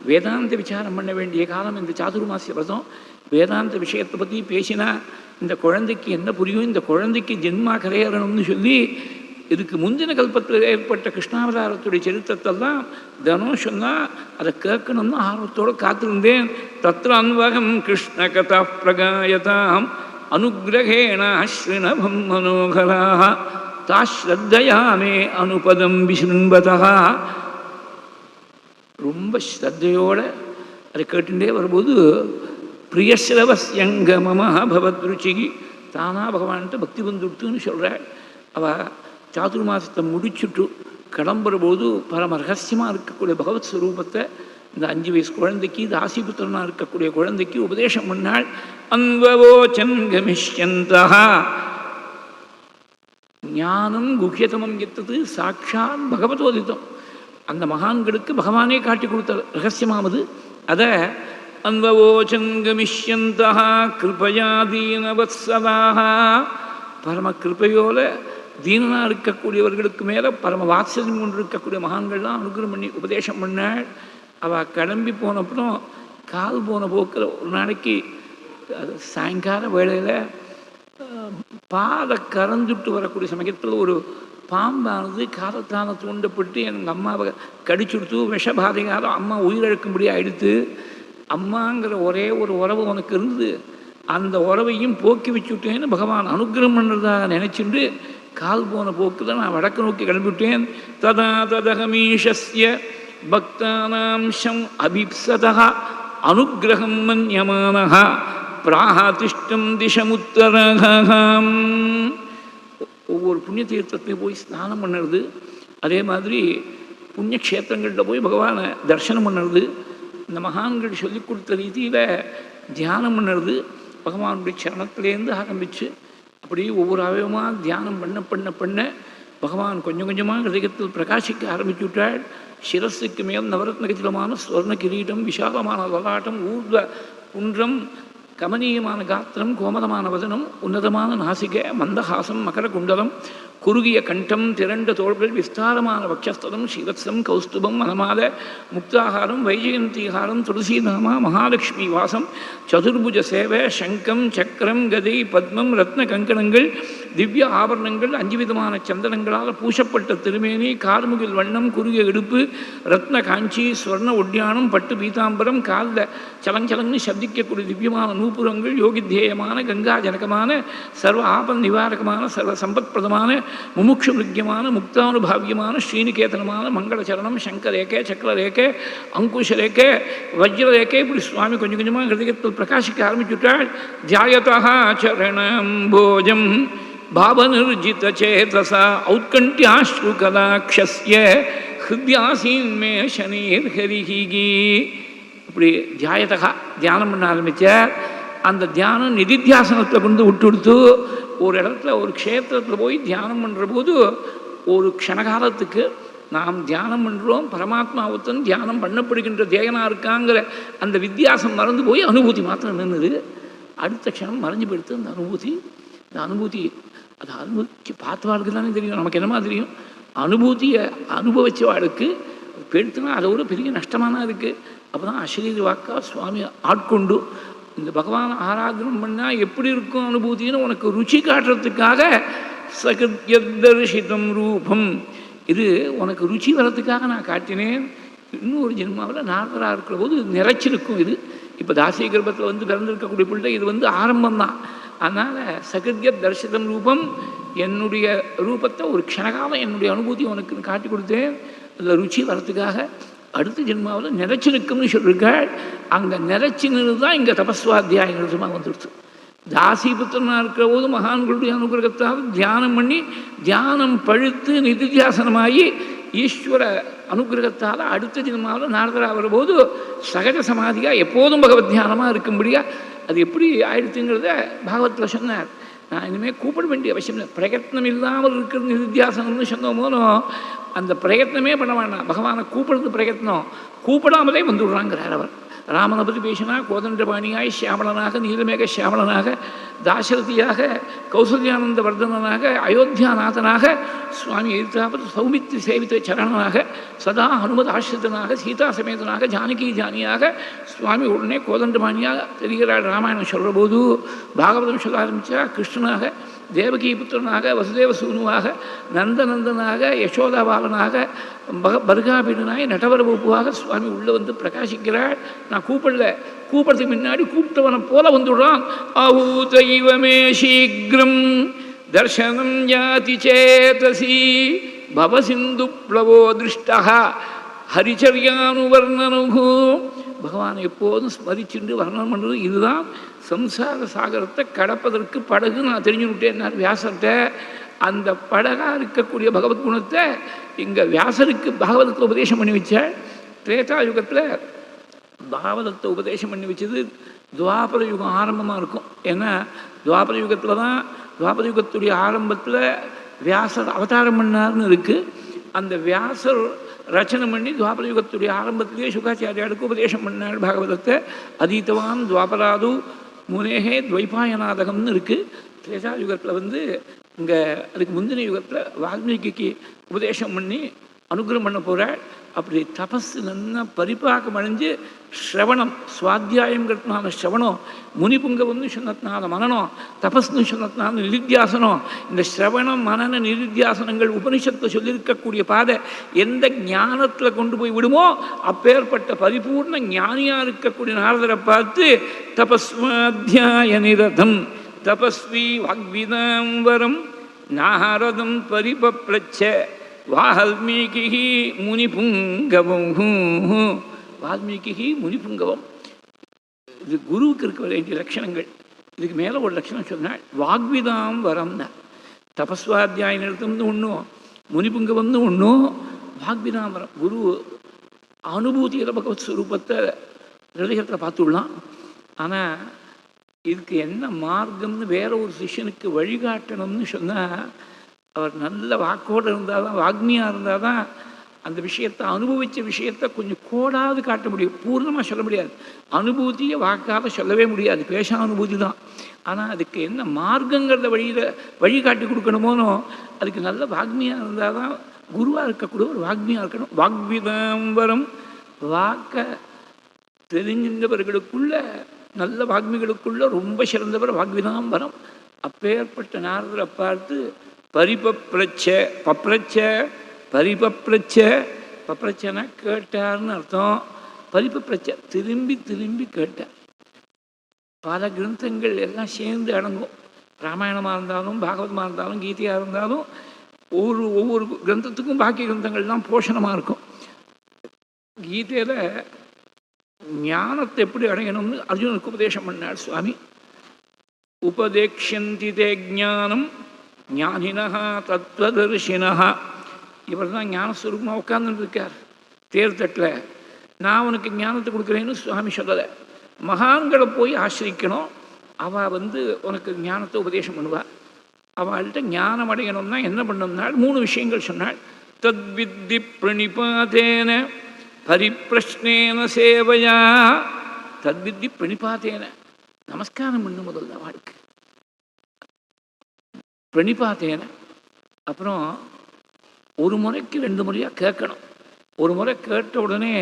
வேதாந்த விசாரம் பண்ண வேண்டிய காலம் இந்த சாதுர்மாசிய விரதம். வேதாந்த விஷயத்தை பற்றி பேசினா இந்த குழந்தைக்கு என்ன புரியும், இந்த குழந்தைக்கு ஜென்மா கரையறணும்னு சொல்லி இதுக்கு முந்தின கல்பத்தில் ஏற்பட்ட கிருஷ்ணாவதாரத்துடைய சரித்திரத்தெல்லாம் தினம் சொன்னால் அதை கேட்கணும்னு ஆர்வத்தோடு காத்திருந்தேன். தத்ர அன்வகம் கிருஷ்ண கதா பிரகாயதாம் அனுகிரகேண ஸ்ருணபம் மனோகராக தாஸ்ரத்தையாமே அனுபதம் விசுண்பதா. ரொம்ப ஸ்ரத்தையோடு அதை கேட்டுட்டே வரும்போது பிரியஸ்ரவஸ்யங்கமமா பவத்ருச்சிகி தானாக பகவான்கிட்ட பக்தி வந்துடுத்துன்னு சொல்கிறாள். அவள் சாதுர்மாசத்தை முடிச்சுட்டு கிளம்புற போது பரம ரகசியமாக இருக்கக்கூடிய பகவத் ஸ்வரூபத்தை இந்த 5 வயசு குழந்தைக்கு, தாசிபுத்திரனாக இருக்கக்கூடிய குழந்தைக்கு உபதேசம் பண்ணாள். அன்வவோச்சன் கமிஷ்யந்தா ஞானம் குஹ்யதமம் எத்தது சாட்சாத் பகவதோதிதம். அந்த மகான்களுக்கு பகவானே காட்டி கொடுத்த ரகசியமானது. அதை அன்வவோச்சன் கமிஷ்யந்தா கிருபயா தீனவத்சலாக பரம கிருபையோல தீனனாக இருக்கக்கூடியவர்களுக்கு மேலே பரம வாத்சல்யம் கொண்டு இருக்கக்கூடிய மகான்கள்லாம் அனுகிரகம் பண்ணி உபதேசம் பண்ணாள். அவள் கிளம்பி போனப்புறம் கால் போன போக்கில் ஒரு நாளைக்கு சாயங்கால வேளையில் பாதை கறந்துட்டு வரக்கூடிய சமயத்தில் ஒரு பாம்பானது காலத்தான தூண்டப்பட்டு எங்கள் அம்மாவை கடிச்சுடுத்து விஷபாதைகாரம் அம்மா உயிரிழக்கும்படி ஆயிடுத்து. அம்மாங்கிற ஒரே ஒரு உறவு உனக்கு இருந்து அந்த உறவையும் போக்கி வச்சுட்டேன்னு பகவான் அனுகிரகம் பண்ணுறதாக நினச்சிட்டு கால் போன போக்குதான் நான் வடக்கு நோக்கி கிளம்பிவிட்டேன். ததா ததகமீஷஸ்ய பக்தானாம்சம் அபிப்சதः அனுகிரகம் மன்யமானः பிராஹதிஷ்டம் திசமுத்தரகம். ஒவ்வொரு புண்ணிய தீர்த்தத்தையும் போய் ஸ்நானம் பண்ணுறது, அதே மாதிரி புண்ணிய க்ஷேத்திரங்களில் போய் பகவானை தரிசனம் பண்ணுறது, இந்த மகான்கள் சொல்லிக் கொடுத்த ரீதியில் தியானம் பண்ணுறது, பகவானுடைய சரணத்திலேருந்து ஆரம்பித்து அப்படி ஒவ்வொரு அவயவமாக தியானம் பண்ண பண்ண பண்ண பகவான் கொஞ்சம் கொஞ்சமாக ஹிருதயத்தில் பிரகாசிக்க ஆரம்பிச்சு விட்டாள். சிரஸுக்கு மேல் நவரத்னகச்சிதமான ஸ்வர்ண கிரீடம், விசாலமான லலாட்டம், ஊர்வ குன்றம், கமனீயமான காத்திரம், கோமதமான வதனம், உன்னதமான நாசிகை, மந்தஹாசம், மகர குண்டலம், குறுகிய கண்டம், திரண்ட தோள்கள், விஸ்தாரமான வக்ஷஸ்தலம், ஸ்ரீவத்சம், கௌஸ்துபம், மனமால, முக்தாகாரம், வைஜயந்தீகாரம், துளசிநாமா, மகாலட்சுமி வாசம், சதுர்புஜ சேவை, சங்கம், சக்கரம், கதை, பத்மம், ரத்ன கங்கணங்கள், திவ்ய ஆபரணங்கள், 5 விதமான சந்தனங்களால் பூசப்பட்ட திருமேனி, கார்முகில் வண்ணம், குறுகிய இடுப்பு, ரத்ன காஞ்சி, ஸ்வர்ண ஒட்டியானம், பட்டு பீதாம்பரம், காலில் சலஞ்சலங்கு சப்திக்கக்கூடிய திவ்யமான நூபுரங்கள், யோகித்தேயமான கங்கா ஜனகமான சர்வ ஆபன் நிவாரகமான சர்வ சம்பத்பிரதமான முமுட்சு மிருக்கியமான முக்தானுபாவியமான ஸ்ரீநிகேதனமான மங்களச்சரணம், சங்கரேகே, சக்கரரேகே, அங்குஷரேகே, வஜ்ரரேகே, இப்படி சுவாமி கொஞ்சம் கொஞ்சமாக ஹிருதயத்தில் பிரகாசிக்க ஆரம்பிச்சுட்டாள். தியாயதா சரணம் போஜம் பாவநிர்ஜித சேதசா ஔத்கண்ட்யாஸ்ருகலாக்ஷஸ்ய ஹிருத்யாசீன்மே சனீர் ஹரிஹிகி. இப்படி தியாயத்தகா தியானம் பண்ண ஆரம்பித்தார். அந்த தியானம் நிதித்தியாசனத்தில் கொண்டு விட்டு ஒரு இடத்துல ஒரு க்ஷேத்திரத்தில் போய் தியானம் பண்ணுற போது ஒரு க்ஷணகாலத்துக்கு நாம் தியானம் பண்ணுறோம், பரமாத்மாவத்தன் தியானம் பண்ணப்படுகின்ற தேகனாக இருக்காங்கிற அந்த வித்தியாசம் மறந்து போய் அனுபூதி மாத்திரம் நின்றுது. அடுத்த க்ஷணம் மறைஞ்சு போயிடுத்து அந்த அனுபூதி. அந்த அனுபூதி அது அனுபவிச்சு பார்த்தவாளுக்கு தானே தெரியும், நமக்கு என்னமா தெரியும். அனுபூதியை அனுபவிச்சவாளுக்கு பெடுத்துனா அதை விட பெரிய நஷ்டமானா இருக்குது. அப்போ தான் அசரீரி வாக்கா சுவாமி ஆட்கொண்டு இந்த பகவான் ஆராதனம் பண்ணால் எப்படி இருக்கும் அனுபூதின்னு உனக்கு ருச்சி காட்டுறதுக்காக சகத்யதர்ஷிதம் ரூபம், இது உனக்கு ருச்சி வர்றதுக்காக நான் காட்டினேன். இன்னும் ஒரு ஜென்மாவில் நாரதராக இருக்கிற போது நிறைச்சிருக்கும். இது இப்போ தாசிய கர்ப்பத்தில் வந்து பிறந்திருக்கக்கூடிய பிள்ளை இது வந்து ஆரம்பம்தான். அதனால் சகத்ய தர்ஷிதம் ரூபம், என்னுடைய ரூபத்தை ஒரு க்ஷணகாலம் என்னுடைய அனுபூதி உனக்கு காட்டி கொடுத்தேன். அதில் ருச்சி வர்றதுக்காக அடுத்த ஜென்மாவில் நிலைச்சி நிற்கும்னு சொல்லியிருக்காள். அங்கே நிலைச்சி நின்று தான் இங்கே தபஸ்வாத்தியாயமாக வந்துடுச்சு. தாசிபுத்திரனாக இருக்கிற போது மகான்களுடைய அனுகிரகத்தால் தியானம் பண்ணி தியானம் பழுத்து நிதித்தியாசனமாகி ஈஸ்வர அனுகிரகத்தால் அடுத்த ஜென்மாவில் நாரதராக வரும்போது சகஜ சமாதியாக எப்போதும் பகவத் தியானமாக இருக்கும்படியா அது எப்படி ஆயிடுச்சுங்கிறத பாகவத்தில் சொன்னார். நான் இனிமேல் கூப்பிட வேண்டிய அவசியம் இல்லை. பிரயத்னம் இல்லாமல் இருக்கிறது நிதித்தியாசனம்னு சொன்னோமோனோ அந்த பிரயத்னமே பண்ண வேண்டாம். பகவானை கூப்பிடுறது பிரயத்னம், கூப்பிடாமலே வந்துவிடுறாங்கிறார் அவர். ராமனை பற்றி பேசினா கோதண்டபாணியாய் சியாமலனாக நீலமேக சியாமலனாக தாசரதியாக கௌசல்யானந்த வர்தனனாக அயோத்தியாநாதனாக சுவாமி எதிர்த்தாப்பது சௌமித்ரி சேவித்த சரணனாக சதா ஹனுமத் ஆசிரிதனாக சீதா சமேதனாக ஜானகி ஜானியாக சுவாமி உடனே கோதண்டபாணியாக தெரிகிறாள். ராமாயணம் சொல்கிற போது பாகவதம் சொல்ல ஆரம்பித்தா கிருஷ்ணனாக தேவகி புத்திரனாக வசுதேவ சூனுவாக நந்தநந்தனாக யசோதாபாலனாக பர்காபீடனாய் நடவரபுவாக சுவாமி உள்ளே வந்து பிரகாசிக்கிறாள். நான் கூப்பிடல, கூப்பிட்றதுக்கு முன்னாடி கூப்பிட்டவனை போல வந்துடுறான். அஹூதைவமே சீக்கிரம் தர்சனம் ஜாதி சேதசி பவசிந்து பிளவோ திருஷ்டா ஹரிச்சரியானுவர்ணனுகு. பகவானை எப்போதும் ஸ்மரிச்சுண்டு வர்ணனம் பண்ணுறது இதுதான் சம்சார சாகரத்தை கடப்பதற்கு படகு நான் தெரிஞ்சு விட்டேன்னார் வியாசர்கிட்ட. அந்த படகாக இருக்கக்கூடிய பகவத் குணத்தை இங்கே வியாசருக்கு பாகவதத்தை உபதேசம் பண்ணி வச்சாள். திரேதா யுகத்தில் பாகவதத்தை உபதேசம் பண்ணி வச்சது துவாபர யுகம் ஆரம்பமாக இருக்கும். ஏன்னா துவாபர யுகத்தில் தான் துவாபர யுகத்துடைய ஆரம்பத்தில் வியாசர் அவதாரம் பண்ணார்னு இருக்குது. அந்த வியாசர் ரச்சனை பண்ணி துவாபர யுகத்துடைய ஆரம்பத்திலேயே சுகாச்சாரியாருக்கு உபதேசம் பண்ணாள் பாகவதத்தை. அதீத்தவான் துவாபராது முனேகே துவைபாயநாதகம்னு இருக்குது. திரேதா யுகத்தில் வந்து இங்கே அதுக்கு முந்தின யுகத்தில் வால்மீகிக்கு உபதேசம் பண்ணி அனுகிரகம் பண்ண போகிறாள். அப்படி தபஸ் நல்லா பரிபாக்கம் அடைஞ்சு ஸ்ரவணம் சுவாத்தியாயங்கிறதுனால ஸ்ரவணம், முனிபுங்கவம்னு சொன்னதுனால மனனம், தபஸ்னு சொன்னதுனால நிதித்தியாசனம். இந்த ஸ்ரவணம் மனன நிதித்தியாசனங்கள் உபனிஷத்தை சொல்லியிருக்கக்கூடிய பாதை எந்த ஞானத்தில் கொண்டு போய் விடுமோ அப்பேற்பட்ட பரிபூர்ண ஞானியாக இருக்கக்கூடிய நாரதரை பார்த்து தபஸ்வாத்தியாய நிரதம் தபஸ்வி வாக்விதாம்பரம் நாரதம் பரிபப்ளச்ச வால்மீகி முனிபுங்கவம். வால்மீகி முனிபுங்கவம் இது குருவுக்கு இருக்க வேண்டிய லட்சணங்கள். இதுக்கு மேலே ஒரு லட்சணம் சொன்னால் வாக்விதாம் வரம்னா தபஸ்வாத்தியாய நிறுத்தம்னு ஒன்றும் முனிபுங்கவம்னு ஒன்றும் வாக்விதாம் வரம். குரு அனுபூதியில் பகவத் ஸ்வரூபத்தை ஹிருதயத்தில் பார்த்துடலாம். ஆனால் இதுக்கு என்ன மார்க்கம்னு வேற ஒரு சிஷ்யனுக்கு வழிகாட்டணும்னு சொன்னால் அவர் நல்ல வாக்கோடு இருந்தால் தான், வாக்மியாக இருந்தால் தான் அந்த விஷயத்தை அனுபவித்த விஷயத்தை கொஞ்சம் கோடாவது காட்ட முடியும். பூர்ணமாக சொல்ல முடியாது. அனுபூதியை வாக்காக சொல்லவே முடியாது, பேச அனுபூதி தான். ஆனால் அதுக்கு என்ன மார்க்கங்கிறத வழிகாட்டி கொடுக்கணுமோனோ அதுக்கு நல்ல வாக்மியாக இருந்தால் தான். குருவாக இருக்கக்கூடிய ஒரு வாக்மியாக இருக்கணும். வாக்விதாம்பரம் வாக்க தெரிஞ்சின்றவர்களுக்குள்ள நல்ல வாக்மிகளுக்குள்ள ரொம்ப சிறந்தவர் வாக்விதாம்பரம். அப்பேற்பட்ட நாரதரை பார்த்து பரிபப்ளச்ச பப்ளச்ச பரிபப்ளச்ச பப்ளச்சனா கேட்டார்னு அர்த்தம். பரிபப்ளச்ச திரும்பி திரும்பி கேட்டார். பல கிரந்தங்கள் எல்லாம் சேர்ந்து அடங்கும். ராமாயணமாக இருந்தாலும் பாகவதமாக இருந்தாலும் கீதையாக இருந்தாலும் ஒவ்வொரு கிரந்தத்துக்கும் பாக்கி கிரந்தங்கள்லாம் போஷணமாக இருக்கும். கீதையில் ஞானத்தை எப்படி அடையணும்னு அர்ஜுனனுக்கு உபதேசம் பண்ணார் சுவாமி. உபதேக்ஷந்தி தே ஞானம் ஞானினஹா தத்வதர்ஷினஹா. இவர் தான் ஞானஸ்வரூபமாக உட்கார்ந்துட்டு இருக்கார் தேர்தட்டில். நான் உனக்கு ஞானத்தை கொடுக்குறேன்னு சுவாமி சொல்லலை. மகான்களை போய் ஆசிரிக்கணும். அவள் உனக்கு ஞானத்தை உபதேசம் பண்ணுவாள். அவள்கிட்ட ஞானம் அடையணும்னா என்ன பண்ணணும்னால் 3 விஷயங்கள் சொன்னாள். தத்வித்தி பிரணிபாதேன பரிப்பிரஷ்னேன சேவையா. தத்வித்தி பிரணிபாதேன, நமஸ்காரம் பண்ணு முதல்ல அவளுக்கு. பிரணிபாத்தேன, அப்புறம் ஒரு முறைக்கு 2 முறையாக கேட்கணும். ஒரு முறை கேட்ட உடனே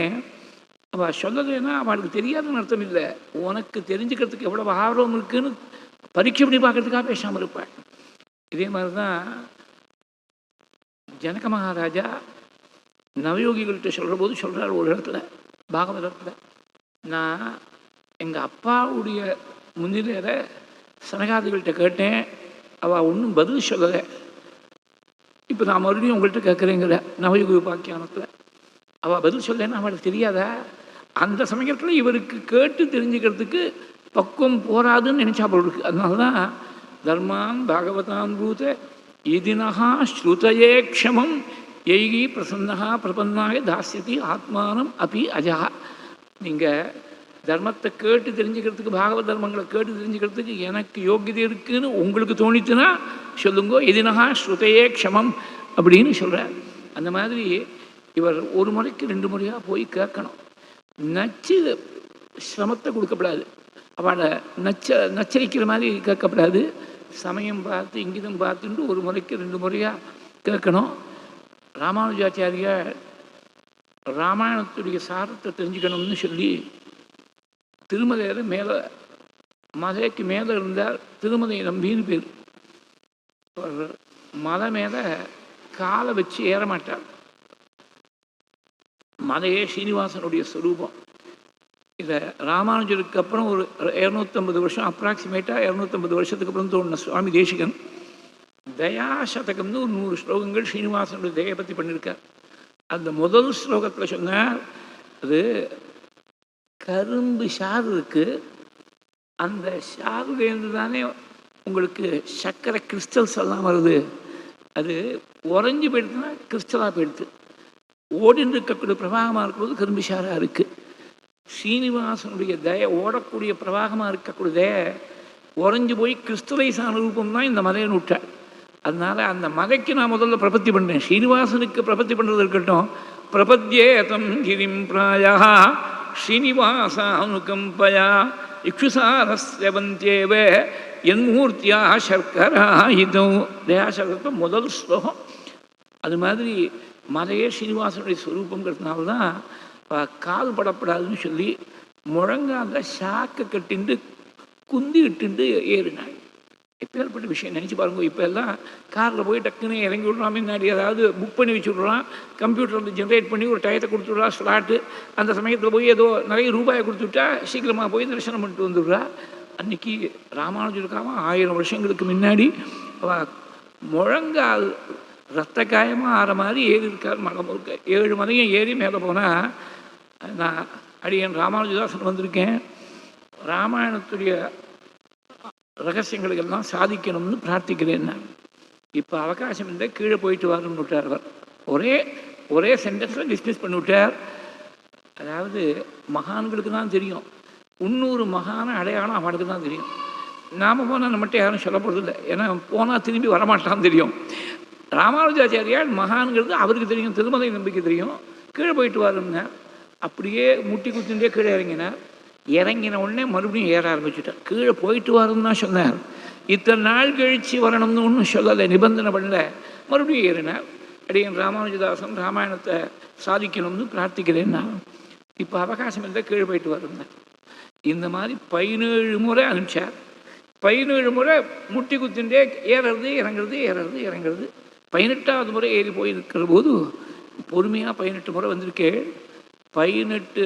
அவள் சொல்லலைன்னா அவளுக்கு தெரியாதுன்னு அர்த்தம் இல்லை. உனக்கு தெரிஞ்சுக்கிறதுக்கு எவ்வளோ ஆர்வம் இருக்குன்னு பரீட்சை பண்ணி பார்க்கறதுக்காக பேசாமல் இருப்பாள். இதே மாதிரி தான் ஜனக மகாராஜா நவயோகிகள்கிட்ட சொல்கிற போது சொல்கிறார் ஒரு இடத்துல, பாகவதத்தில், நான் எங்கள் அப்பாவுடைய முன்னிலையில் சனகாதிகள்கிட்ட கேட்டேன், அவள் ஒன்றும் பதில் சொல்லலை. இப்போ நான் மறுபடியும் உங்கள்கிட்ட கேட்குறேங்கிற நவயுக உபாக்கியானத்தில் அவள் பதில் சொல்லலைன்னா அவளுக்கு தெரியாதா? அந்த சமயத்தில் இவருக்கு கேட்டு தெரிஞ்சுக்கிறதுக்கு பக்குவம் போராதுன்னு நினச்சா போல் இருக்கு. அதனால தான் தர்மான் பாகவதான் பூத இதினஹா ஸ்ருதயே க்ஷமம் எய்கி பிரசன்னஹா பிரபன்னாய தாஸ்யதி ஆத்மானம் அப்பி அஜா. நீங்கள் தர்மத்தை கேட்டு தெரிஞ்சுக்கிறதுக்கு, பாகவத தர்மங்களை கேட்டு தெரிஞ்சுக்கிறதுக்கு எனக்கு யோகியதை இருக்குதுன்னு உங்களுக்கு தோணித்துனா சொல்லுங்கோ. எதினஹா ஸ்ருதையே க்ஷமம் அப்படின்னு சொல்கிறார். அந்த மாதிரி இவர் ஒரு முறைக்கு 2 முறையாக போய் கேட்கணும். நச்சு சிரமத்தை கொடுக்கப்படாது, அவளை நச்சரிக்கிற மாதிரி கேட்கப்படாது. சமயம் பார்த்து இங்கிதம் பார்த்துட்டு ஒரு முறைக்கு 2 முறையாக கேட்கணும். ராமானுஜாச்சாரியா ராமாயணத்துடைய சாரத்தை தெரிஞ்சுக்கணும்னு சொல்லி திருமலையில் மேலே, மலைக்கு மேலே இருந்தால் திருமலை நம்பின்னு பேர். மலை மேலே காலை வச்சு ஏறமாட்டார். மலையே ஸ்ரீனிவாசனுடைய ஸ்வரூபம். இதை ராமானுஜருக்கு அப்புறம் ஒரு 250 வருஷம், அப்ராக்சிமேட்டாக 250 வருஷத்துக்கு அப்புறம் தோணுன சுவாமி தேசிகன் தயாசதகம்னு ஒரு 100 ஸ்லோகங்கள் ஸ்ரீனிவாசனுடைய தயை பற்றி பண்ணியிருக்கார். அந்த முதல் ஸ்லோகத்தில் சொன்னார், அது கரும்பு சாறு இருக்குது, அந்த சாறுலேருந்து தானே உங்களுக்கு சர்க்கரை கிறிஸ்டல்ஸ் எல்லாம் வருது. அது உறைஞ்சி போயிடுதுன்னா கிறிஸ்டலாக போயிடுது. ஓடின்னு இருக்கக்கூடிய பிரவாகமாக இருக்கும்போது கரும்பு சாராக இருக்குது. ஸ்ரீனிவாசனுடைய தயை, ஓடக்கூடிய பிரவாகமாக இருக்கக்கூடிய தயை உறைஞ்சி போய் கிறிஸ்துவைசான ரூபம் தான் இந்த மலையை விட்டாள். அதனால் அந்த மலைக்கு நான் முதல்ல பிரபத்தி பண்ணுறேன். ஸ்ரீனிவாசனுக்கு பிரபத்தி பண்ணுறது இருக்கட்டும். பிரபத்யேதம் கிரிம் பிராயா ஸ்ரீனிவாசானுகம்பயா இக்ஷுசாரஸ்யவந்தியேவ என்மூர்த்தியா சர்க்கரா இதோ. தயாசர்க்கத்தை முதல் ஸ்லோகம். அது மாதிரி மலையே ஸ்ரீனிவாசனுடைய ஸ்வரூபங்கிறதுனால தான் கால் படப்படாதுன்னு சொல்லி முழங்கால சாக்கை கட்டிண்டு குந்தி இட்டுண்டு ஏறினாள். எப்பேற்பட்ட விஷயம் நினச்சி பாருங்க. இப்போ எல்லாம் காரில் போய் டக்குன்னு இறங்கி விட்றான், முன்னாடி ஏதாவது புக் பண்ணி வச்சு விட்றான், கம்ப்யூட்டர் ஜென்ரேட் பண்ணி ஒரு டயத்தை கொடுத்துட்றா ஸ்லாட்டு. அந்த சமயத்தில் போய் ஏதோ நிறைய ரூபாயை கொடுத்துட்டா சீக்கிரமாக போய் தரிசனம் பண்ணிட்டு வந்துடுறா. அன்றைக்கி ராமானுஜருக்காக 1000 வருஷங்களுக்கு முன்னாடி முழங்கால் ரத்த காயமாக ஆற மாதிரி ஏறி இருக்கார். மலை முழுக்க 7 மலையும் ஏறி மேலே போனால், நான் அடியன் ராமானுஜதாசன் வந்திருக்கேன், ராமாயணத்துடைய ரகசியங்களுக்கெல்லாம் சாதிக்கணும்னு பிரார்த்திக்கிறேன். நான் இப்போ அவகாசம் இல்லை, கீழே போயிட்டு வரணும்னு விட்டார். அவர் ஒரே சென்டென்ஸில் டிஸ்மிஸ் பண்ணி விட்டார். அதாவது மகான்களுக்கு தான் தெரியும், 300 மகான அடையாளம் அவனுக்கு தான் தெரியும். நாம் போனால் நம்மகிட்ட யாரும் சொல்ல போகிறதில்லை, ஏன்னா போனால் திரும்பி வரமாட்டான்னு தெரியும். ராமானுஜாச்சாரியால் மகான்கிறது அவருக்கு தெரியும், திருமலை நம்பிக்கை தெரியும். கீழே போயிட்டு வரணுங்க, அப்படியே முட்டி குத்தின்றே கீழே இறங்கினார். இறங்கின உடனே மறுபடியும் ஏற ஆரம்பிச்சுட்டார். கீழே போயிட்டு வரணும்னு தான் சொன்னார், இத்தனை நாள் கழித்து வரணும்னு ஒன்றும் சொல்லலை, நிபந்தனை பண்ணல. மறுபடியும் ஏறினார். அடியன் ராமானுஜதாசன் ராமாயணத்தை சாதிக்கணும்னு பிரார்த்திக்கிறேன். நான் இப்போ அவகாசம் இல்லை, கீழே போயிட்டு வரணுங்க. இந்த மாதிரி 17 முறை அனுப்பிச்சார். 17 முறை முட்டி குத்தின்றே ஏறுறது இறங்குறது, ஏறுறது இறங்குறது. 18வது முறை ஏறி போயிருக்கிற போது பொறுமையாக 18 முறை வந்திருக்கே. 18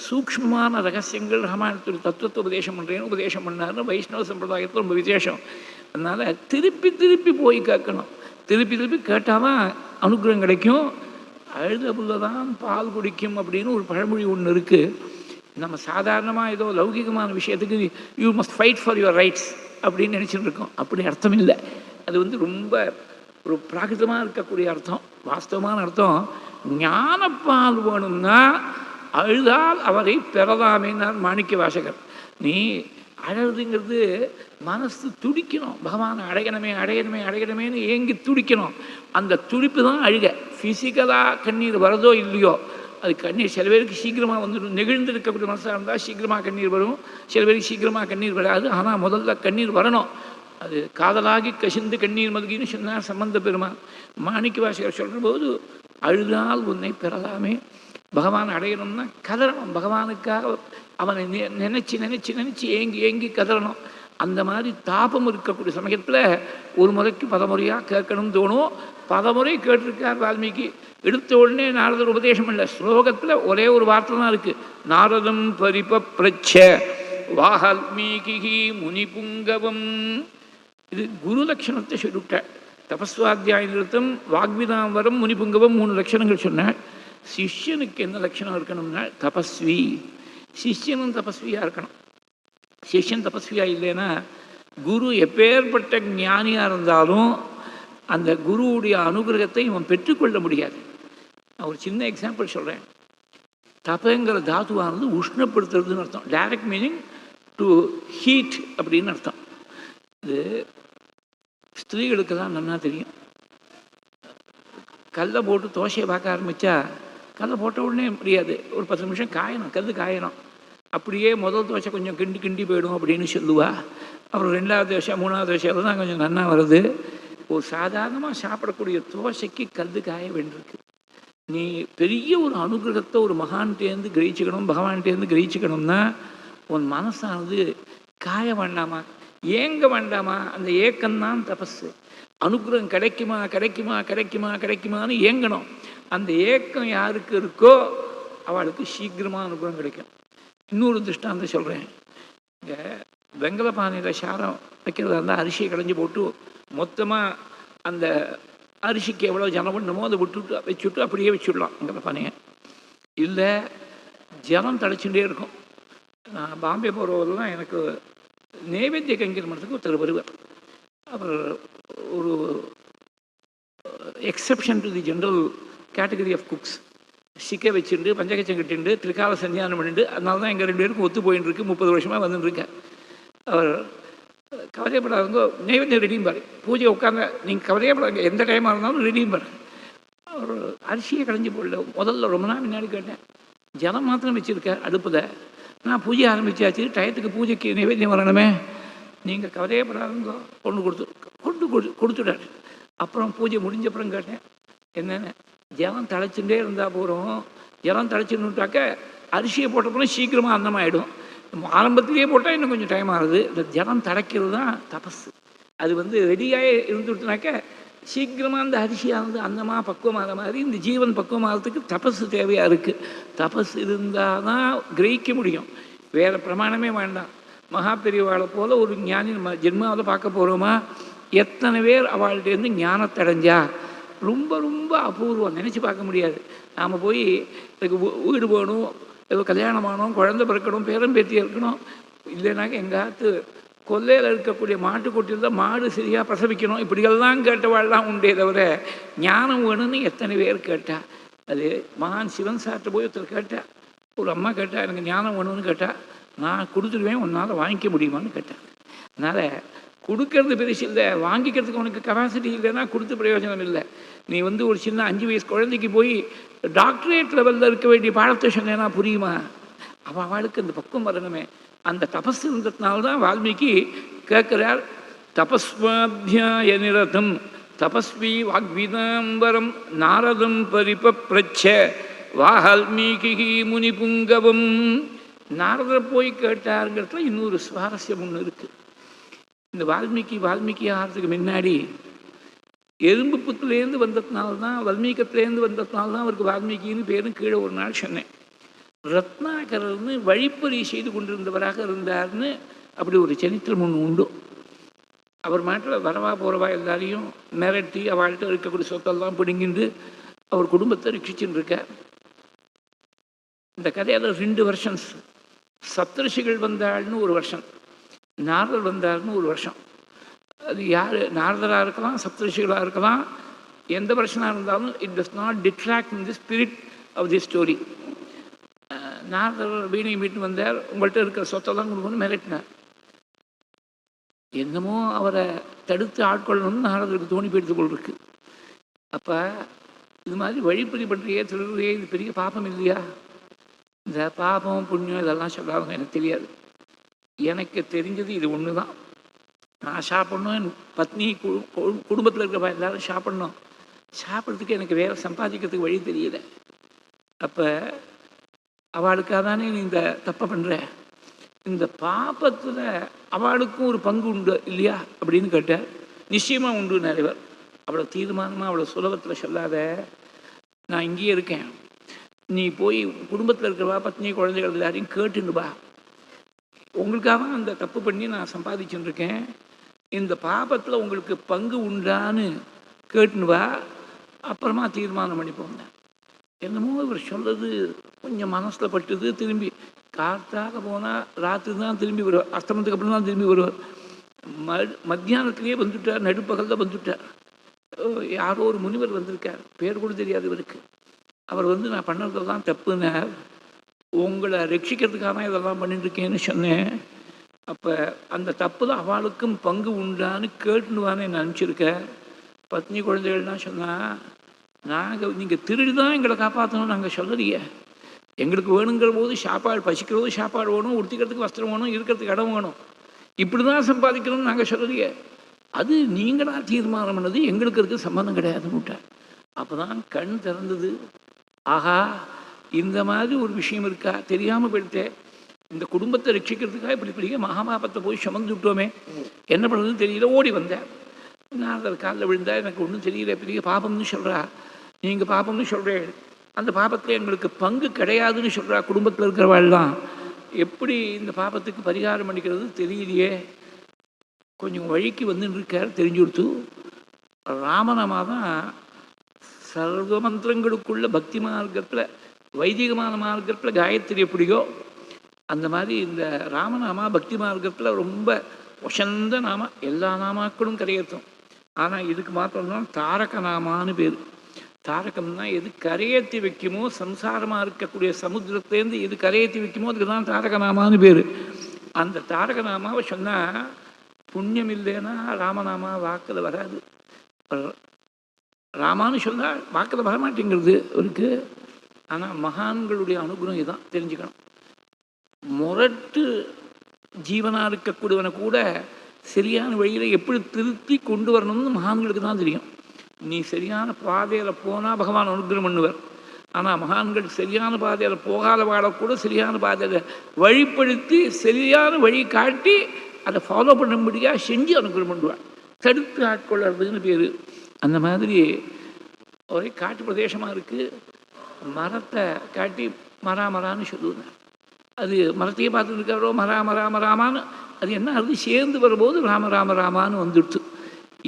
சூக்ஷ்மமான ரகசியங்கள் ராமாயணத்துடைய தத்துவத்தை உபதேசம் பண்ணார்னு வைஷ்ணவ சம்பிரதாயத்தில் ரொம்ப விசேஷம். அதனால் திருப்பி திருப்பி போய் கேட்கணும். திருப்பி திருப்பி கேட்டால் தான் அனுகிரகம் கிடைக்கும். அழுத புல்ல தான் பால் குடிக்கும் அப்படின்னு ஒரு பழமொழி ஒன்று இருக்குது. நம்ம சாதாரணமாக ஏதோ லௌகிகமான விஷயத்துக்கு you must fight for your rights அப்படின்னு நினச்சிட்டு இருக்கோம். அப்படி அர்த்தம் இல்லை. அது ரொம்ப ஒரு பிராகிருதமாக இருக்கக்கூடிய அர்த்தம். வாஸ்தவமான அர்த்தம், ஞானப்பால் வேணும்னா அழுதால் அவரை பெறலாமேனார் மாணிக்க வாசகர். நீ அழகுங்கிறது மனசு துடிக்கணும், பகவானை அடையணுமே அடையணுமே அடையணுமேனு ஏங்கி துடிக்கணும். அந்த துடிப்பு தான் அழுக. ஃபிசிக்கலாக கண்ணீர் வரதோ இல்லையோ, அது கண்ணீர் சில பேருக்கு சீக்கிரமாக வந்துடும். நெகிழ்ந்து இருக்கக்கூடிய மனசாக இருந்தால் சீக்கிரமாக கண்ணீர் வரும், சில பேருக்கு சீக்கிரமாக கண்ணீர் வராது. ஆனால் முதல்ல கண்ணீர் வரணும். அது காதலாகி கசிந்து கண்ணீர் மல்கின்னு சொன்னார் சம்பந்த பெருமான். மாணிக்க வாசகர் சொல்கிற போது அழுதால் உன்னை பெறலாமே, பகவான் அடையணும்னா கதறணும், பகவானுக்காக அவனை நினச்சி நினச்சி நினச்சி ஏங்கி ஏங்கி கதறணும். அந்த மாதிரி தாபம் இருக்கக்கூடிய சமயத்தில் ஒரு முறைக்கு பலமுறையாக கேட்கணும்னு தோணும். பலமுறை கேட்டிருக்கார் வால்மீகி. எடுத்த உடனே நாரதர் உபதேசம் இல்லை, ஸ்லோகத்தில் ஒரே ஒரு வார்த்தை தான் இருக்குது. நாரதம் பரிபப்ரச்ச வால்மீகி முனிபுங்கவம். இது குரு லட்சணத்தை சொல்லிவிட்டார். தபஸ்வாத்தியாய நிறுத்தம், வாக்விதாம்பரம், முனிபுங்கவம் 3 லட்சணங்கள் சொன்னார். சிஷ்யனுக்கு என்ன லட்சணம் இருக்கணும்னா தபஸ்வி. சிஷ்யனும் தபஸ்வியாக இருக்கணும். சிஷ்யன் தபஸ்வியாக இல்லைன்னா குரு எப்பேற்பட்ட ஞானியாக இருந்தாலும் அந்த குருவுடைய அனுகிரகத்தை இவன் பெற்றுக்கொள்ள முடியாது. நான் ஒரு சின்ன எக்ஸாம்பிள் சொல்கிறேன். தபங்கிற தாத்துவானது உஷ்ணப்படுத்துறதுன்னு அர்த்தம். டைரக்ட் மீனிங் டு ஹீட் அப்படின்னு அர்த்தம். இது ஸ்திரீகளுக்கு தான் நன்னா தெரியும். கல்லை போட்டு தோசையை பார்க்க ஆரம்பித்தா கல்லை போட்ட உடனே முடியாது, ஒரு 10 நிமிஷம் காயணும், கல் காயணும். அப்படியே முதல் தோசை கொஞ்சம் கிண்டி கிண்டி போயிடும் அப்படின்னு சொல்லுவா. அப்புறம் 2வது தோசை 3வது தோசையில் தான் கொஞ்சம் நன்னா வருது. ஒரு சாதாரணமாக சாப்பிடக்கூடிய தோசைக்கு கல் காய வேண்டியிருக்கு. நீ பெரிய ஒரு அனுகிரகத்தை ஒரு மகான்கிட்டேருந்து கிரகிச்சுக்கணும், பகவான்கிட்டேருந்து கிரகிச்சுக்கணும்னா உன் மனசானது காய வேண்டாமா, ஏங்க வேண்டாமா? அந்த ஏக்கம்தான் தபஸு. அனுகிரகம் கிடைக்குமா கிடைக்குமா கிடைக்குமா கிடைக்குமான்னு ஏங்கணும். அந்த ஏக்கம் யாருக்கு இருக்கோ அவளுக்கு சீக்கிரமாக அனுகிரகம் கிடைக்கும். இன்னொரு திருஷ்டாந்தம் சொல்கிறேன். இங்கே வெங்கல பானையில் சாரம் வைக்கிறதா இருந்தால் அரிசியை களைஞ்சி போட்டு மொத்தமாக அந்த அரிசிக்கு எவ்வளோ ஜலம் பண்ணணுமோ அதை விட்டுட்டு வச்சுட்டு அப்படியே வச்சுடலாம் வெங்கல பானையை. இல்லை ஜலம் தழைச்சுட்டே இருக்கும். நான் பாம்பே போகிறவரெல்லாம் எனக்கு நைவேத்திய கைங்கர் மனத்துக்கு ஒருத்தர் வருவார். அவர் ஒரு exception to the general category of cooks. சிக்கை வச்சுட்டு பஞ்சகச்சம் கட்டிண்டு திருக்கால சந்தியானம் பண்ணிட்டு, அதனால தான் எங்கள் 2 பேருக்கும் ஒத்து போயின்னு இருக்கு. 30 வருஷமாக வந்துட்டுருக்கேன். அவர் கவலையப்படாதவங்க நைவேத்தியம் ரெடியும்பார். பூஜை உட்காந்து நீங்கள் கவலையப்படாங்க, எந்த டைமாக இருந்தாலும் ரெடியும்பார். அவர் அரிசியை களைஞ்சி போடல. முதல்ல ரொம்ப நாள் முன்னாடி கேட்டேன், ஜலம் மாத்திரம் வச்சுருக்கேன் அடுப்பில், நான் பூஜை ஆரம்பித்தாச்சு, டயத்துக்கு பூஜைக்கு நைவேத்தியம் வரணுமே, நீங்கள் கவலையப்படாதவங்க கொடுத்துட்டாரு. அப்புறம் பூஜை முடிஞ்சப்புறம் கேட்டேன், என்னென்ன ஜலம் தழைச்சுட்டே இருந்தால் போகிறோம், ஜலம் தழைச்சுன்னுட்டாக்க அரிசியை போட்டப்பறம் சீக்கிரமாக அன்னமாகிடும். ஆரம்பத்திலேயே போட்டால் இன்னும் கொஞ்சம் டைம் ஆகுது. இந்த ஜலம் தழைக்கிறது தான் தபஸ். அது ரெடியாக இருந்துட்டுனாக்க சீக்கிரமாக அந்த அரிசியானது அன்னமாக பக்குவமாகிற மாதிரி இந்த ஜீவன் பக்குவமாகிறதுக்கு தபஸ் தேவையாக இருக்குது. தபஸ் இருந்தால் தான் கிரகிக்க முடியும். வேறு பிரமாணமே வேண்டாம். மகா பெரியவாளை போல் ஒரு ஞானி நம்ம ஜென்மாவில் பார்க்க போகிறோமா? எத்தனை பேர் அவள்கிட்டேருந்து ஞானத்தடைஞ்சா? ரொம்ப ரொம்ப அபூர்வம், நினச்சி பார்க்க முடியாது. நாம் போய் இதுக்கு வீடு போகணும், ஏதோ கல்யாணம் ஆகணும், குழந்தை பிறக்கணும், பேரம்பேத்தி இருக்கணும், இல்லைனாக்க எங்காத்து கொல்லையில் இருக்கக்கூடிய மாட்டுக்குட்டியில் தான் மாடு சரியாக பிரசவிக்கணும், இப்படியெல்லாம் கேட்டவாள்லாம் உண்டே தவிர ஞானம் வேணும்னு எத்தனை பேர் கேட்டா? அது மகான் சிவன் சார்ட்ட போய் ஒருத்தர் கேட்டா, ஒரு அம்மா கேட்டால் எனக்கு ஞானம் வேணும்னு கேட்டால், நான் கொடுத்துடுவேன், உன்னால் வாங்கிக்க முடியுமான்னு கேட்டேன். அதனால் கொடுக்கறது பெருசு இல்லை, வாங்கிக்கிறதுக்கு உனக்கு கெப்பாசிட்டி இல்லைன்னா கொடுத்து பிரயோஜனம் இல்லை. நீ ஒரு சின்ன 5 வயசு குழந்தைக்கு போய் டாக்டரேட் லெவலில் இருக்க வேண்டிய பாடத்தை சொன்னேன்னா புரியுமா? அவளுக்கு அந்த பக்கம் வரணுமே. அந்த தபஸ் இருந்ததுனால்தான் வால்மீகி கேட்குறார், தபஸ்வாத்தியாய நிரதம் தபஸ்வி வாக்விதாம்பரம் நாரதம் பரிபப்ரச்ச வால்மீகி முனிபுங்கவம். நாரதர் போய் கேட்டாருங்கிறதுல இன்னொரு சுவாரஸ்யம் ஒன்று இருக்குது. இந்த வால்மீகி ஆகிறதுக்கு முன்னாடி எறும்பு புத்துலேருந்து வந்ததுனால்தான், வல்மீகத்திலேருந்து வந்ததுனால்தான் அவருக்கு வால்மீகின்னு பேரும் கீழே ஒரு நாள் சொன்னேன். ரத்னாகரர்னு வழிப்பறி செய்து கொண்டிருந்தவராக இருந்தார்னு அப்படி ஒரு சரித்திரம் ஒன்று உண்டு. அவர் மாட்டில் வரவா போகிறவா எல்லாரையும் மிரட்டி அவள்கிட்ட இருக்கக்கூடிய சொத்தெல்லாம் பிடுங்கிண்டு அவர் குடும்பத்தை ரட்சிச்சுன்னு இருக்கார். இந்த கதையில் 2 வருஷன்ஸ். சப்தரிஷிகள் வந்தாள்னு ஒரு வருஷம், நாரதர் வந்தார்னு ஒரு வருஷம். அது யார் நாரதராக இருக்கலாம், சப்தரிஷிகளாக இருக்கலாம், எந்த வருஷனாக இருந்தாலும் it does not detract in the spirit of the story. நாரதர் வீணை மீட்டு வந்தார், உங்கள்கிட்ட இருக்கிற சொத்தெல்லாம் கொடுக்கணும்னு மிரட்டினார். என்னமோ அவரை தடுத்து ஆட்கொள்ளணும்னு நாரதருக்கு தோணி போயிடுத்து போல் இருக்கு. அப்போ இது மாதிரி வழிப்பறி பண்ணுறியே, திருடுறியே, இது பெரிய பாப்பம் இல்லையா? இந்த பாபம் புண்ணியம் இதெல்லாம் சொல்லாதவங்க எனக்கு தெரியாது. எனக்கு தெரிஞ்சது இது ஒன்று தான். நான் சாப்பிட்ணும், என் பத்னி குடும்பத்தில் இருக்கிற எல்லாரும் சாப்பிட்ணும். சாப்பிட்றதுக்கு எனக்கு வேறு சம்பாதிக்கிறதுக்கு வழி தெரியல. அப்போ அவளுக்காக தானே நீ இந்த தப்பை பண்ணுற. இந்த பாப்பத்தில் அவளுக்கும் ஒரு பங்கு உண்டு இல்லையா அப்படின்னு கேட்டார். நிச்சயமாக உண்டு நிறைவர். அவ்வளோ தீர்மானமாக அவ்வளோ சுலபத்தில் சொல்லாத. நான் இங்கேயே இருக்கேன், நீ போய் குடும்பத்தில் இருக்கிறவா பத்னி குழந்தைகள் எல்லாரையும் கேட்டுண்டுவா. உங்களுக்காக அந்த தப்பு பண்ணி நான் சம்பாதிச்சுட்டு இருக்கேன், இந்த பாபத்தில் உங்களுக்கு பங்கு உண்டான்னு கேட்டுனுவா, அப்புறமா தீர்மானம் பண்ணிப்போங்க. என்னமோ இவர் சொல்கிறது கொஞ்சம் மனசில் பட்டுது. திரும்பி காற்றாக போனால் ராத்திரி தான் திரும்பி வருவார், அஸ்தமத்துக்கு அப்புறம் தான் திரும்பி வருவார். மத்தியானத்துலேயே வந்துட்டார், நடுப்பகலில் வந்துட்டார். யாரோ ஒரு முனிவர் வந்திருக்கார், பேர் கூட தெரியாது இவருக்கு. அவர் வந்து நான் பண்ணுறதெல்லாம் தப்புன்னார், உங்களை ரட்சிக்கிறதுக்காக இதெல்லாம் பண்ணிட்டுருக்கேன்னு சொன்னேன். அப்போ அந்த தப்பு தான் அவளுக்கும் பங்கு உண்டான்னு கேட்டுனுவான்னு என்ன அனுப்பிச்சிருக்க. பத்னி குழந்தைகள்லாம் சொன்னால், நாங்கள் நீங்கள் திருடி தான் எங்களை காப்பாற்றணும் நாங்கள் சொல்லலையே. எங்களுக்கு வேணுங்கிற போது சாப்பாடு, பசிக்கிறது சாப்பாடு வேணும், உடுத்திக்கிறதுக்கு வஸ்திரம் வேணும், இருக்கிறதுக்கு இடம் வேணும், இப்படி தான் சம்பாதிக்கணும்னு நாங்கள் சொல்லலையே. அது நீங்களாக தீர்மானம் பண்ணது, எங்களுக்கு இருக்க சம்மந்தம் கிடையாதுன்னு விட்டார். அப்போ தான் கண் திறந்தது. ஆஹா, இந்த மாதிரி ஒரு விஷயம் இருக்கா, தெரியாமல் போயிட்டேன். இந்த குடும்பத்தை ரட்சிக்கிறதுக்காக இப்படி பெரிய மகாபாபத்தை போய் சுமந்து விட்டோமே, என்ன பண்ணுறதுன்னு தெரியல. ஓடி வந்தேன். நான் அதை காலில் விழுந்தா, எனக்கு ஒன்றும் தெரியல, பெரிய பாபம்னு சொல்கிறா, நீங்கள் பாபம்னு சொல்கிறேன், அந்த பாபத்தில் எங்களுக்கு பங்கு கிடையாதுன்னு சொல்கிறா குடும்பத்தில் இருக்கிறவாள்லாம், எப்படி இந்த பாபத்துக்கு பரிகாரம் பண்ணிக்கிறது தெரியலையே. கொஞ்சம் வழிக்கு வந்துன்னு இருக்கார், தெரிஞ்சு கொடுத்து. ராமநாமா தான் சர்வ மந்திரங்களுக்குள்ள பக்தி மார்க்கத்தில், வைதிகமான மார்க்கத்தில் காயத்ரி எப்படியோ அந்த மாதிரி இந்த ராமநாமா பக்தி மார்க்கத்தில் ரொம்ப வசந்த நாமா. எல்லா நாமாக்களும் கரையேற்றும். ஆனால் இதுக்கு மாத்திரம்தான் தாரக நாமான்னு பேர். தாரகம்னா எது கரையேற்றி வைக்குமோ, சம்சாரமாக இருக்கக்கூடிய சமுத்திரத்துலேருந்து எது கரையேற்றி வைக்குமோ அதுக்கு தான் தாரகநாமான்னு பேர். அந்த தாரகநாமாவை சொன்னால் புண்ணியம் இல்லைன்னா ராமநாமா வாக்கில் வராது. ராமான்னு சொன்னால் வாக்கில் வரமாட்டேங்கிறது இருக்கு. ஆனால் மகான்களுடைய அனுகிரகம் இதான் தெரிஞ்சுக்கணும். முரட்டு ஜீவனாக இருக்கக்கூடியவனை கூட சரியான வழியில் எப்படி திருத்தி கொண்டு வரணும்னு மகான்களுக்கு தான் தெரியும். நீ சரியான பாதையில் போனால் பகவான் அனுகிரகம் பண்ணுவார். ஆனால் மகான்கள் சரியான பாதையில் போகாத வாழக்கூட சரியான பாதையில் வழிப்படுத்தி சரியான வழி காட்டி அதை ஃபாலோ பண்ணும்படியாக செஞ்சு அனுகிரகம் பண்ணுவார். தடுத்து ஆட்கொள்ளுறதுன்னு பேர். அந்த மாதிரி ஒரே காட்டு பிரதேசமாக இருக்குது. மரத்தை காட்டி மராமரான்னு சொல்லுவாங்க. அது மரத்தையே பார்த்துட்டு இருக்காரோ மராமராமராமான்னு, அது என்ன அது சேர்ந்து வரும்போது ராமராமராமான்னு வந்துடுச்சு.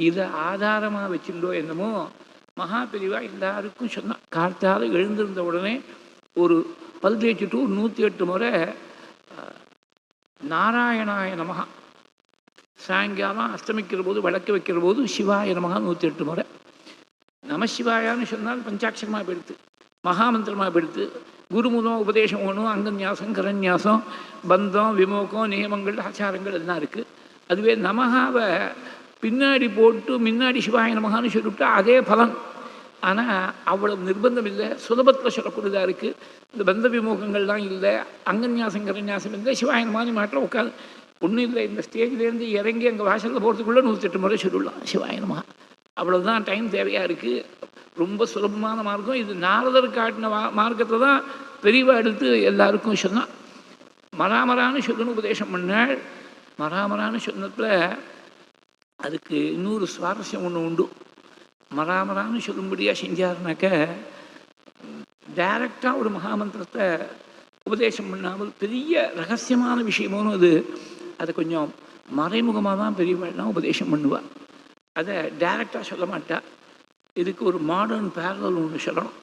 இதை ஆதாரமாக வச்சுட்டோ என்னமோ மகாபெரிவா எல்லாருக்கும் சொன்னான். கார்த்தால் எழுந்திருந்த உடனே ஒரு பல் தேய்ச்சிட்டு 108 முறை நாராயணாய நமகா, சாயங்காலம் அஸ்தமிக்கிற போது விளக்கு வைக்கிற போது சிவாய நமகா 108 முறை. நமசிவாயான்னு சொன்னால் பஞ்சாட்சரமாக போயிடுத்து, மகாமந்திரமாக போயிடுத்து. குருமுதம் உபதேசம் ஒன்றும், அங்கன்யாசம் கரன்யாசம் பந்தம் விமோகம் நியமங்கள் ஆச்சாரங்கள் எல்லாம் இருக்குது. அதுவே நமகாவை பின்னாடி போட்டு முன்னாடி சிவாய நமகான்னு சொல்லிவிட்டா அதே பலன். ஆனால் அவ்வளவு நிர்பந்தம் இல்லை, சுலபத்தில் சொல்லக்கூடியதாக இருக்குது. இந்த பந்த விமோகங்கள்லாம் இல்லை, அங்கன்யாசம் கரன்யாசம் இல்லை, சிவாய நமகான்னு மாற்றம் உட்காந்து ஒன்றும் இல்லை. இந்த ஸ்டேஜ்லேருந்து இறங்கி அங்கே வாசலில் போகிறதுக்குள்ளே 108 முறை சொல்லிடலாம் சிவாய நமகா. அவ்வளோதான் டைம் தேவையாக இருக்குது. ரொம்ப சுலபமான மார்க்கம் இது. நாரதர் காட்டின மார்க்கத்தை தான் பெரியவா எடுத்து எல்லாருக்கும் சொன்னான். மராமரான்னு சொல்லணும் உபதேசம் பண்ணாள். மராமரான்னு சொன்னதில் அதுக்கு இன்னொரு சுவாரஸ்யம் ஒன்று உண்டு. மராமரான்னு சொல்லும்படியாக செஞ்சாருனாக்க டைரக்டாக ஒரு மகாமந்திரத்தை உபதேசம் பண்ணாமல் பெரிய ரகசியமான விஷயமோன்னு அதை கொஞ்சம் மறைமுகமாக தான் பெரியவாள்லாம் உபதேசம் பண்ணுவாள். அதை டைரக்டாக சொல்ல மாட்டா. இதுக்கு ஒரு மாடர்ன் பேரலல் ஒன்று சொல்லணும்.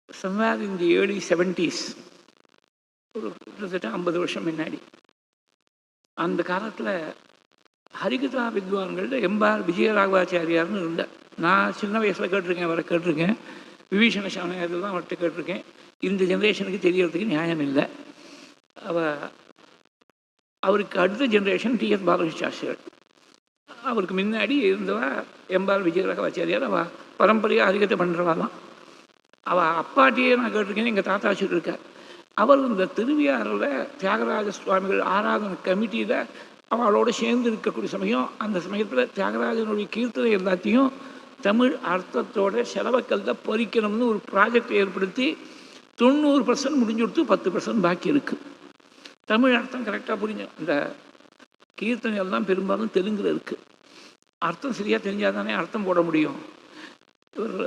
Somewhere in the early 70s, ஒரு கிட்டத்தட்ட 50 வருஷம் முன்னாடி, அந்த காலத்தில் ஹரிகதா வித்வான்கள் எம்பார் விஜயராகவாச்சாரியார்னு இருந்தார். நான் சின்ன வயசில் கேட்டிருக்கேன், அவரை கேட்டிருக்கேன். விபீஷண சாமியார் தான் அவர்கிட்ட கேட்டிருக்கேன். இந்த ஜென்ரேஷனுக்கு தெரியறதுக்கு நியாயம் இல்லை. அவருக்கு அடுத்த ஜென்ரேஷன் டிஎஸ் பாலகிருஷ்ண சாஸ்திரிகள். அவருக்கு முன்னாடி இருந்தவா எம்பால் விஜயராகவாச்சாரியார். அவள் பரம்பரையாக அதிகத்தை பண்ணுறவாலாம். அவள் அப்பாட்டியே நான் கேட்டிருக்கேன், எங்கள் தாத்தா சொல்லியிருக்கார். அவர் இந்த திருவியாரில் தியாகராஜ சுவாமிகள் ஆராதனை கமிட்டியில் அவளோடு சேர்ந்து இருக்கக்கூடிய சமயம், அந்த சமயத்தில் தியாகராஜனுடைய கீர்த்தனை எல்லாத்தையும் தமிழ் அர்த்தத்தோட செலவக்கல்ல பொறிக்கணும்னு ஒரு ப்ராஜெக்ட் ஏற்படுத்தி 90% முடிஞ்சு கொடுத்து 10% பாக்கி இருக்குது. தமிழ் அர்த்தம் கரெக்டாக புரிஞ்சு. இந்த கீர்த்தனை எல்லாம் பெரும்பாலும் தெலுங்கில் இருக்குது. அர்த்தம் சரியாக தெரிஞ்சால் தானே அர்த்தம் போட முடியும். இவர்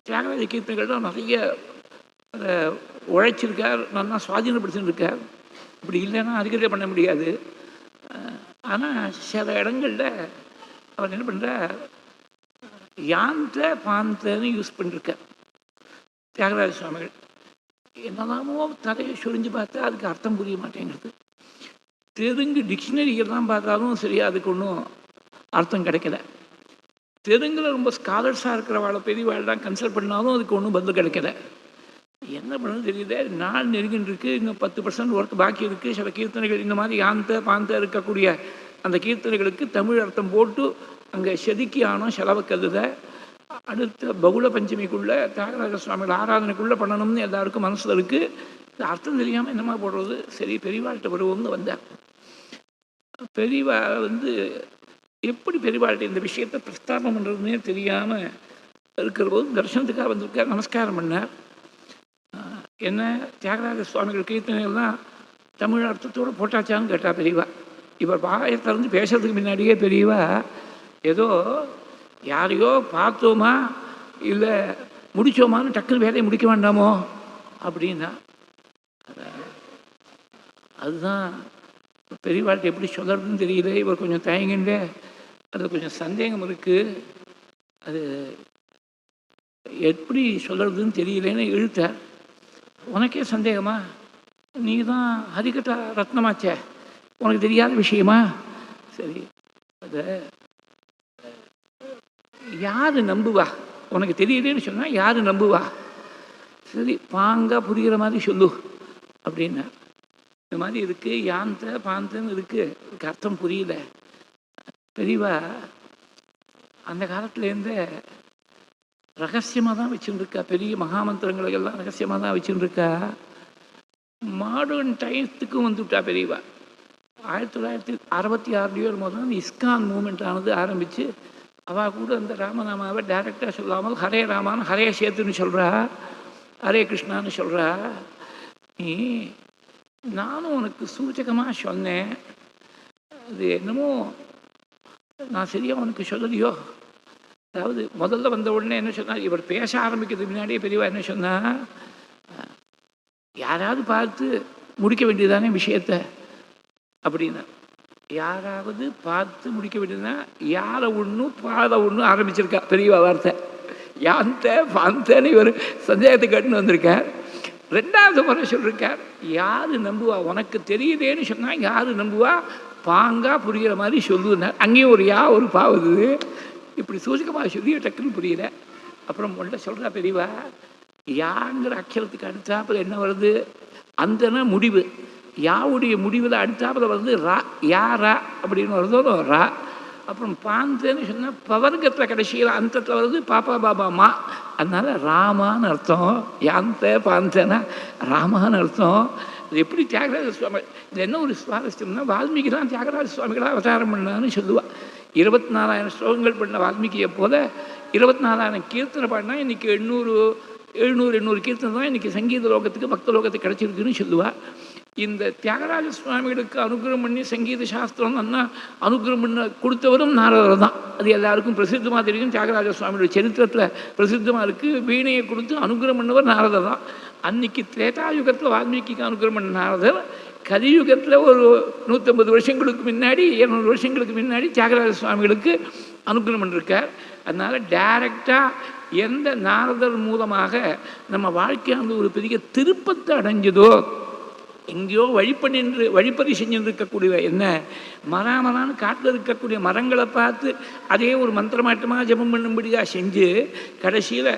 தியாகராஜ கீர்த்தனைகள் நிறைய உழைச்சிருக்கார், நல்லா சுவாதீனப்படுத்திருக்கார். இப்படி இல்லைன்னா அதிகத்தை பண்ண முடியாது. ஆனால் சில இடங்களில் அவர் என்ன பண்ணுறார், யாந்த பாந்தன்னு யூஸ் பண்ணிருக்கார் தியாகராஜ சுவாமிகள். என்னெல்லாமோ தலையை சொரிஞ்சு பார்த்தா அதுக்கு அர்த்தம் புரிய மாட்டேங்கிறது. தெலுங்கு டிக்ஷனரியெல்லாம் பார்த்தாலும் சரியா அதுக்கு ஒன்றும் அர்த்தம் கிடைக்கல. தெலுங்கில் ரொம்ப ஸ்காலர்ஸாக இருக்கிறவாளை பெரியவாள்லாம் கன்சல்ட் பண்ணாலும் அதுக்கு ஒன்றும் பதில் கிடைக்கல. என்ன பண்ணணும்னு தெரியல. நாள் நெருங்கின்னு இருக்குது, இன்னும் 10% ஒர்க் பாக்கி இருக்குது. சில கீர்த்தனைகள் இந்த மாதிரி யாந்த பாந்த இருக்கக்கூடிய அந்த கீர்த்தனைகளுக்கு தமிழ் அர்த்தம் போட்டு அங்கே செதுக்கி ஆனோம் செலவுக்கல்லுத. அடுத்த பகுல பஞ்சமிக்குள்ளே தியாகராஜ சுவாமிகள் ஆராதனைக்குள்ளே பண்ணணும்னு எல்லாருக்கும் மனசில் இருக்குது. அர்த்தம் தெரியாமல் என்னமா போடுறது. சரி, பெரியவாள்கிட்ட வருவோம்னு வந்தார். பெரியவா எப்படி பெரியவாள்கிட்ட இந்த விஷயத்தை பிரஸ்தாபம் பண்ணுறதுன்னே தெரியாமல் இருக்கிற போது தரிசனத்துக்காக வந்திருக்கார். நமஸ்காரம் பண்ணார். என்ன தியாகராஜ சுவாமிகள் கீர்த்தனைகள்லாம் தமிழ் அர்த்தத்தோடு போட்டாச்சான்னு கேட்டா பெரியவா. இவர் வாயை திறந்து பேசுறதுக்கு முன்னாடியே பெரியவா ஏதோ யாரையோ பார்த்தோமா இல்லை முடித்தோமான்னு டக்குன்னு வேலையை முடிக்க வேண்டாமோ அப்படின்னா, அதுதான் பெரியவாள்கிட்ட எப்படி சொல்கிறதுன்னு தெரியல. இவர் கொஞ்சம் தயங்கிண்டே அது கொஞ்சம் சந்தேகம் இருக்குது. அது எப்படி சொல்கிறதுன்னு தெரியலேன்னு இழுத்தார். உனக்கே சந்தேகமா? நீ தான் ஹரிகட்டா ரத்னமாச்சே, உனக்கு தெரியாத விஷயமா? சரி, அதை யார் நம்புவா? உனக்கு தெரியலேன்னு சொன்னால் யார் நம்புவா? சரி, பாங்கா புரிகிற மாதிரி சொல்லு அப்படின்னா. இந்த மாதிரி இருக்குது, யாந்த பாந்தன்னு இருக்குது, அதுக்கு அர்த்தம் புரியல. பெரியவா அந்த காலத்துலேருந்தே ரகசியமாக தான் வச்சுருக்கா. பெரிய மகாமந்திரங்களை எல்லாம் ரகசியமாக தான் வச்சுருக்கா. மாடர்ன் டைத்துக்கும் வந்துவிட்டா பெரியவா. 1966 வரும்போது இஸ்கான் மூமெண்ட் ஆனது ஆரம்பித்து, அவள் கூட அந்த ராமநாமாவை டைரெக்டாக சொல்லாமல் ஹரே ராமான்னு ஹரே சேத்துன்னு சொல்கிறா, ஹரே கிருஷ்ணான்னு சொல்கிறா. நீ நானும் உனக்கு சூச்சகமாக சொன்னேன், அது என்னமோ நான் சரியாக உனக்கு சொல்லலையோ. அதாவது முதல்ல வந்த உடனே என்ன சொன்னால், இவர் பேச ஆரம்பிக்கிறதுக்கு முன்னாடியே பெரியவா என்ன சொன்னா, யாராவது பார்த்து முடிக்க வேண்டியதானே விஷயத்தை அப்படின்னா. யாராவது பார்த்து முடிக்க வேண்டியதுன்னா யாரை ஒன்றும் பாதை ஒன்றும் ஆரம்பிச்சிருக்கா பெரியவா வார்த்தை. யாந்த பாந்தன்னு இவர் சந்தேகத்தை கட்டுன்னு வந்திருக்கார். 2வது முறை சொல்லியிருக்கார், யார் நம்புவா? உனக்கு தெரியலேன்னு சொன்னால் யார் நம்புவா? பாங்கா புரிகிற மாதிரி சொல்லுனார். அங்கேயும் ஒரு ஒரு பாவுது. இப்படி சூசகமாக சொல்லி டக்குன்னு புரியல. அப்புறம் உள்ள சொல்கிறா பெரியவா, யாங்கிற அக்ஷரத்துக்கு அடுத்தாப்பில் என்ன வருது? அந்தனா முடிவு. யாவுடைய முடிவில் அடுத்தாப்பில் வருது ரா, யாரா அப்படின்னு வருதோ ரா. அப்புறம் பாந்தன்னு சொன்னால் பவர்க்கத்தில் கடைசியில் அந்தத்தில் வருது பாப்பா பாபா மா. அதனால ராமான்னு அர்த்தம். யாந்த பாந்தனா ராமான்னு அர்த்தம். அது எப்படி தியாகராஜ சுவாமி, இது என்ன ஒரு சுவாரஸ்யம்னா, வால்மீகி தான் தியாகராஜ சுவாமிகளாக அவதாரம் பண்ணான்னு சொல்லுவாள். 24,000 ஸ்லோகங்கள் பண்ண வால்மீகியை போல 24,000 கீர்த்தனை பாடினா இன்றைக்கி 700 கீர்த்தனை தான் இன்றைக்கி சங்கீத லோகத்துக்கு பக்த லோகத்துக்கு கிடச்சிருக்குன்னு சொல்லுவாள். இந்த தியாகராஜ சுவாமிகளுக்கு அனுகிரகம் பண்ணி சங்கீத சாஸ்திரம் நல்லா அனுகிரகம் பண்ண கொடுத்தவரும் நாரதர் தான். அது எல்லாருக்கும் பிரசித்தமாக தெரியும். தியாகராஜ சுவாமியோட சரித்திரத்தில் பிரசித்தமாக இருக்குது. வீணையை கொடுத்து அனுகிரகம் பண்ணவர் நாரதர் தான். அன்றைக்கி திரேதாயுகத்தில் வால்மீகிக்கு அனுகிரகம் பண்ண நாரதர், கலியுகத்தில் ஒரு 150 வருஷங்களுக்கு முன்னாடி 200 வருஷங்களுக்கு முன்னாடி தியாகராஜ சுவாமிகளுக்கு அனுகிரகம் பண்ணிருக்கார். அதனால் டைரக்டாக எந்த நாரதர் மூலமாக நம்ம வாழ்க்கையானது ஒரு பெரிய திருப்பத்தை அடைஞ்சதோ, எங்கேயோ வழிப்பறி செஞ்சுருக்கக்கூடிய என்ன மராமரான்னு காட்டில் இருக்கக்கூடிய மரங்களை பார்த்து அதே ஒரு மந்திரமாட்டமாக ஜபம் பண்ணும்படியாக செஞ்சு கடைசியில்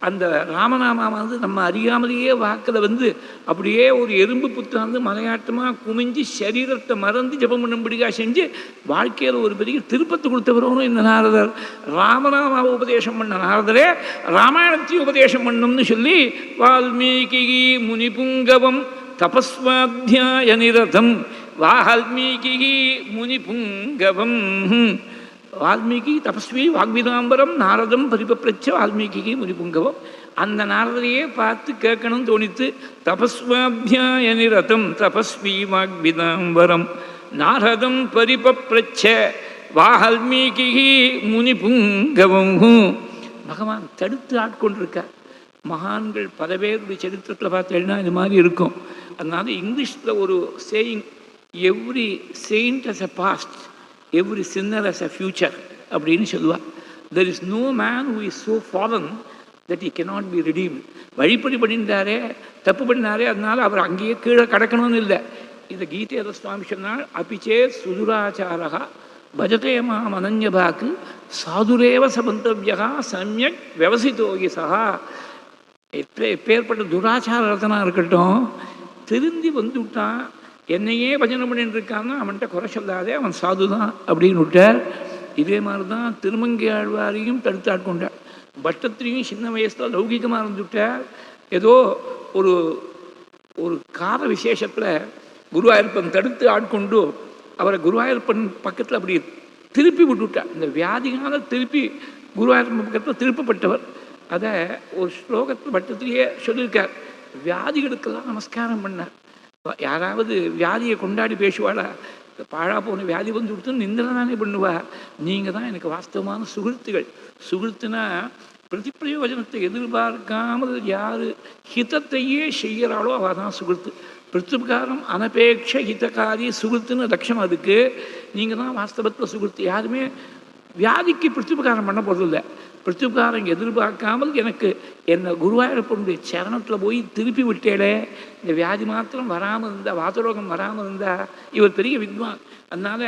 அந்த ராமநாமாவது நம்ம அறியாமலேயே வாக்கில் வந்து அப்படியே ஒரு எறும்பு புத்தாந்து மலையாட்டமாக குமிஞ்சு சரீரத்தை மறந்து ஜபம் பண்ணும்படியாக செஞ்சு வாழ்க்கையில் ஒரு பெரிய திருப்பத்தை கொடுத்தவரும் இந்த நாரதர். ராமநாமாவை உபதேசம் பண்ண நாரதரே ராமாயணத்தையும் உபதேசம் பண்ணணும்னு சொல்லி வால்மீகி முனிபுங்கவம் தபஸ்வாத்தியாய நிரதம் வால்மீகி முனிபுங்கவம். வால்மீகி தபஸ்வி வாக்விதாம்பரம் நாரதம் பரிபப்ரச்ச வால்மீகி முனிபுங்கவம். அந்த நாரதரையே பார்த்து கேட்கணும்னு தோணித்து தபஸ்வாத்தியாய நிரதம் தபஸ்வி வாக்விதாம்பரம் நாரதம் பரிபப்ரச்ச வால்மீகி முனிபுங்கவம். பகவான் தடுத்து ஆட்கொண்டிருக்கார். மகான்கள் பல பேருடைய சரித்திரத்தில் பார்த்தேன்னா இது மாதிரி இருக்கும். அதனால இங்கிலீஷில் ஒரு saying, every saint has a past, every sinner has a future அப்படின்னு சொல்லுவாள். There is no man who is so fallen that he cannot be redeemed. வழிப்படி பண்ணியிருந்தாரே, தப்பு பண்ணினாரே, அதனால அவர் அங்கேயே கீழே கடக்கணும்னு இல்லை. இந்த கீதையில சுவாமி சொன்னால் அபிச்சே சுதுராச்சாரா பஜதே மாம் அனன்யபாக்கு சாதுரேவ சபந்தவ்யா சமயக் விவசித்தோகி சகா. எப்பேற்பட்ட துராச்சார ரத்தனாக இருக்கட்டும், திருந்தி வந்து விட்டான், என்னையே பஜனை பண்ணிட்டு இருக்கான்னா அவன்கிட்ட குறை சொல்லாதே, அவன் சாதுதான் அப்படின்னு விட்டார். இதே மாதிரி தான் திருமங்கை ஆழ்வாரையும் தடுத்து ஆட்கொண்டார். பட்டத்திலையும் சின்ன வயசில் லௌகிகமாக இருந்துவிட்டார். ஏதோ ஒரு ஒரு கால விசேஷத்தில் குருவாயூரப்பன் தடுத்து ஆட்கொண்டு அவரை குருவாயூரப்பன் பக்கத்தில் அப்படி திருப்பி விட்டுவிட்டார். இந்த வியாதிகால திருப்பி குருவாயூரப்பன் பக்கத்தில் திருப்பப்பட்டவர். அதை ஒரு ஸ்லோகத்தில் பட்டத்திலேயே சொல்லியிருக்கார். வியாதிகளுக்கெல்லாம் நமஸ்காரம் பண்ணார். யாராவது வியாதியை கொண்டாடி பேசுவாளா? பாழா போன வியாதி வந்து கொடுத்து நிந்திரதானே பண்ணுவா. நீங்கள் தான் எனக்கு வாஸ்தவமான சுகிருத்துகள். சுகிருத்துனா பிரதிப்பிரயோஜனத்தை எதிர்பார்க்காமல் யார் ஹிதத்தையே செய்கிறாளோ அவள் தான் சுகிருத்து. பிரத்யுபகாரம் அனபேட்ச ஹிதகாரி சுகிருத்துன்னு லட்சம். அதுக்கு நீங்கள் தான் வாஸ்தவத்தில் சுகிருத்து. யாருமே வியாதிக்கு பிரத்யுபகாரம் பண்ண போகிறதில்லை. பிரத்யுபகாரம் எதிர்பார்க்காமல் எனக்கு என்னை குருவாயூரப்பனுடைய சரணத்தில் போய் திருப்பி விட்டேளே, இந்த வியாதி மாத்திரம் வராமல் இருந்தால், வாதரோகம் வராமல் இருந்தால் இவர் பெரிய வித்வான். அதனால்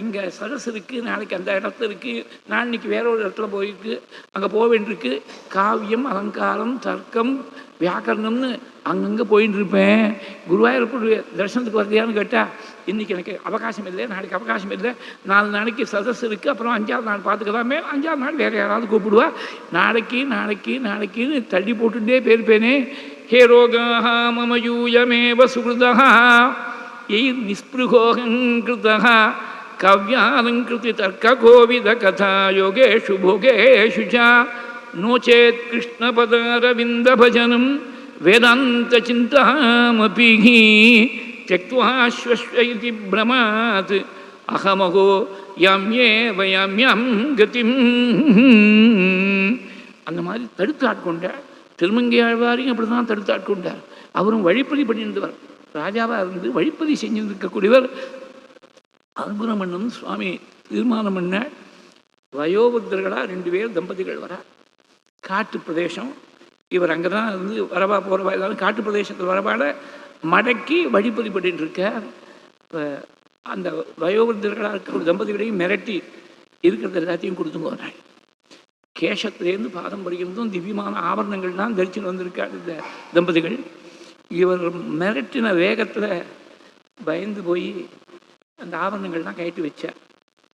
இங்கே சரஸ் இருக்குது, நாளைக்கு அந்த இடத்துல இருக்குது, நாளைக்கு வேற ஒரு இடத்துல போயிருக்கு, அங்கே போக வேண்டியிருக்கு. காவியம் அலங்காரம் தர்க்கம் வியாக்கரணம்னு அங்கங்கே போயின்னு இருப்பேன். குருவாயூரப்பனுடைய தரிசனத்துக்கு வரலையான்னு கேட்டால் இன்றைக்கி எனக்கு அவகாசம் இல்லை, நாளைக்கு அவகாசம் இல்லை, 4 நாளைக்கு சதஸ் இருக்குது, அப்புறம் 5ஆவது நாள் பார்த்துக்கலாமே, 5ஆவது நாள் வேறு யாராவது கூப்பிடுவா, நாளைக்கு நாளைக்கு நாளைக்குன்னு தள்ளி போட்டுட்டே போயிருப்பேனே. ஹே ரோகாஹ மம யூயமேவ சுகிருதஹ எய் நிஸ்பிருகோஹங்கிருதஹ கவ்யாலங்கிருதி தர்க்க கோவித கதா யோகேஷு போகேஷு ச நோச்சேத் கிருஷ்ணபதாரவிந்த பஜனம் வேதாந்த சிந்தாமபி त्यक्त्वा इति भ्रमात् अहमहो याम्येव याम्यां गतिम्. அந்த மாதிரி தடுத்து ஆட்கொண்டார். திருமங்கை ஆழ்வாரையும் அப்படி தான் தடுத்து ஆட்கொண்டார். அவரும் வழிப்பறி பண்ணியிருந்தவர், ராஜாவாக இருந்து வழிப்பறி செஞ்சிருக்கக்கூடியவர். அனுகிரகம் பண்ணணும் சுவாமி தீர்மானம் பண்ண. வயோபுத்தர்களாக 2 பேர் தம்பதிகள் வர. காட்டு பிரதேசம், இவர் அங்கே தான் இருந்து வரவா போகிறவா, எல்லாரும் காட்டு பிரதேசத்தில் வரவாட மடக்கி வழிப்பறி பண்ணிட்டு இருக்கார். இப்போ அந்த வயோவருத்தர்களாக இருக்க ஒரு தம்பதிகளையும் மிரட்டி இருக்கிறது எல்லாத்தையும் கொடுத்து போகிறாள். கேசத்துலேருந்து பாரம்பரியத்தும் திவ்யமான ஆபரணங்கள் தான் தரிச்சுன்னு வந்திருக்காள் இந்த தம்பதிகள். இவர் மிரட்டின வேகத்தில் பயந்து போய் அந்த ஆபரணங்கள்லாம் கயட்டி வச்சார்.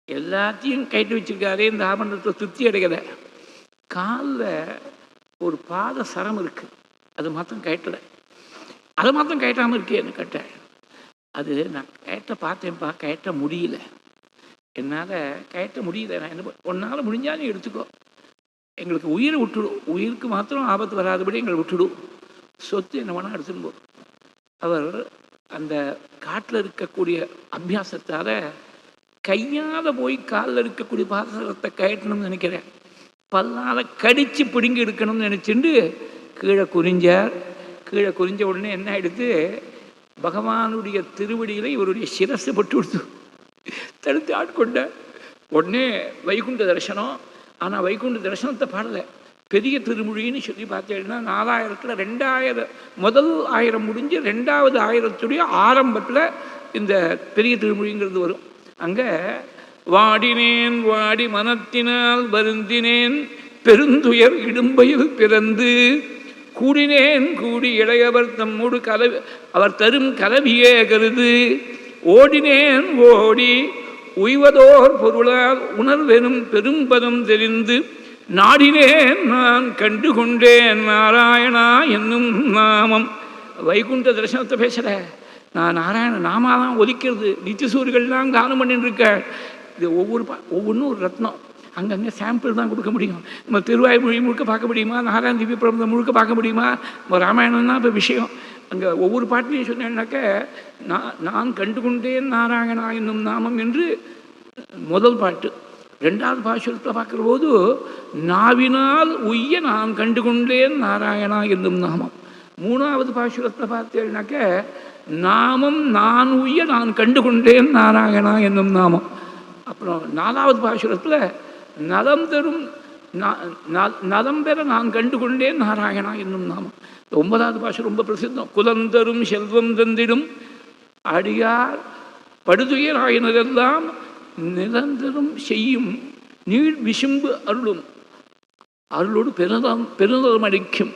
எல்லாத்தையும் கயட்டி வச்சிருக்காரே, இந்த ஆபரணத்தை திருப்தி அடைக்கலை. காலில் ஒரு பாத சரம் இருக்குது, அது மாத்திரம் கயட்டலை. அதை மாத்திரம் கயட்டாமல் இருக்கேன்னு கேட்டேன். அது நான் கயட்ட பார்த்தேன்ப்பா, கயட்ட முடியல, என்னால் கயட்ட முடியல. நான் என்ன ஒன்றால் முடிஞ்சாலும் எடுத்துக்கோ, எங்களுக்கு உயிரை விட்டுடும், உயிருக்கு மாத்திரம் ஆபத்து வராதபடி எங்களை விட்டுடும், சொத்து என்ன வேணால் எடுத்துன்னு போகும். அவர் அந்த காட்டில் இருக்கக்கூடிய அபியாசத்தால் கையால் போய் காலில் இருக்கக்கூடிய பாசத்தை கயட்டணும்னு நினைக்கிறேன். பல்லால் கடித்து பிடுங்கி எடுக்கணும்னு நினச்சிட்டு கீழே குறிஞ்சார். கீழே குறிஞ்ச உடனே என்ன ஆகிடுது, பகவானுடைய திருவடியில் இவருடைய சிரசு பட்டு கொடுத்து தடுத்து ஆட்கொண்ட உடனே வைகுண்ட தரிசனம். ஆனால் வைகுண்ட தரிசனத்தை பாடலை, பெரிய திருமொழின்னு சொல்லி பார்த்தீங்கன்னா 4000ல் 2000 முதல் 1000 முடிஞ்சு 2வது 1000த்துடைய ஆரம்பத்தில் இந்த பெரிய திருமொழிங்கிறது வரும். அங்கே வாடினேன் வாடி மனத்தினால் வருந்தினேன் பெருந்துயர் இடும்பையில் பிறந்து கூடினேன் கூடி இளையவர் தம்மோடு அவர் தரும் கலவியே கருது ஓடினேன் ஓடி உய்வதோர் பொருளால் உணர்வெனும் பெரும்பதம் தெரிந்து நாடினேன் நான் கண்டுகொண்டேன் நாராயணா என்னும் நாமம். வைகுண்ட தரிசனத்தை பேசுகிற நான் நாராயண நாமாதான் ஒலிக்கிறது. நித்திசூரிகள்லாம் கானம் பண்ணிட்டு இருக்க. இது ஒவ்வொன்றும் ஒரு ரத்னம். அங்கங்கே சாம்பிள் தான் கொடுக்க முடியும். நம்ம திருவாய்மொழி முழுக்க பார்க்க முடியுமா? நாராயண திவ்ய பிரபந்தம் முழுக்க பார்க்க முடியுமா? நம்ம ராமாயணம் தான் இப்போ விஷயம். அங்கே ஒவ்வொரு பாட்டிலையும் சொன்னேன்னாக்க நான் கண்டுகொண்டேன் நாராயணா என்னும் நாமம் என்று முதல் பாட்டு. ரெண்டாவது பாசுரத்தில் பார்க்குற போது நாவினால் உய்ய நான் கண்டுகொண்டேன் நாராயணா என்னும் நாமம். மூணாவது பாசுரத்தில் பார்த்தேன்னாக்க நாமம் நான் உய்ய நான் கண்டுகொண்டேன் நாராயணா என்னும் நாமம். அப்புறம் நாலாவது பாசுரத்தில் நலம் தரும் நலம் பெற நான் கண்டுகொண்டேன் நாராயணா என்னும் நாமம். ஒன்பதாவது பாசுரம் ரொம்ப பிரசித்தம். குலந்தரும் செல்வம் தந்திடும் அடியார் படுதுயராயினரெல்லாம் நிரந்தரம் செய்யும் நீள் விசும்பு அருளும் அருளோடு பெருநலம் அளிக்கும்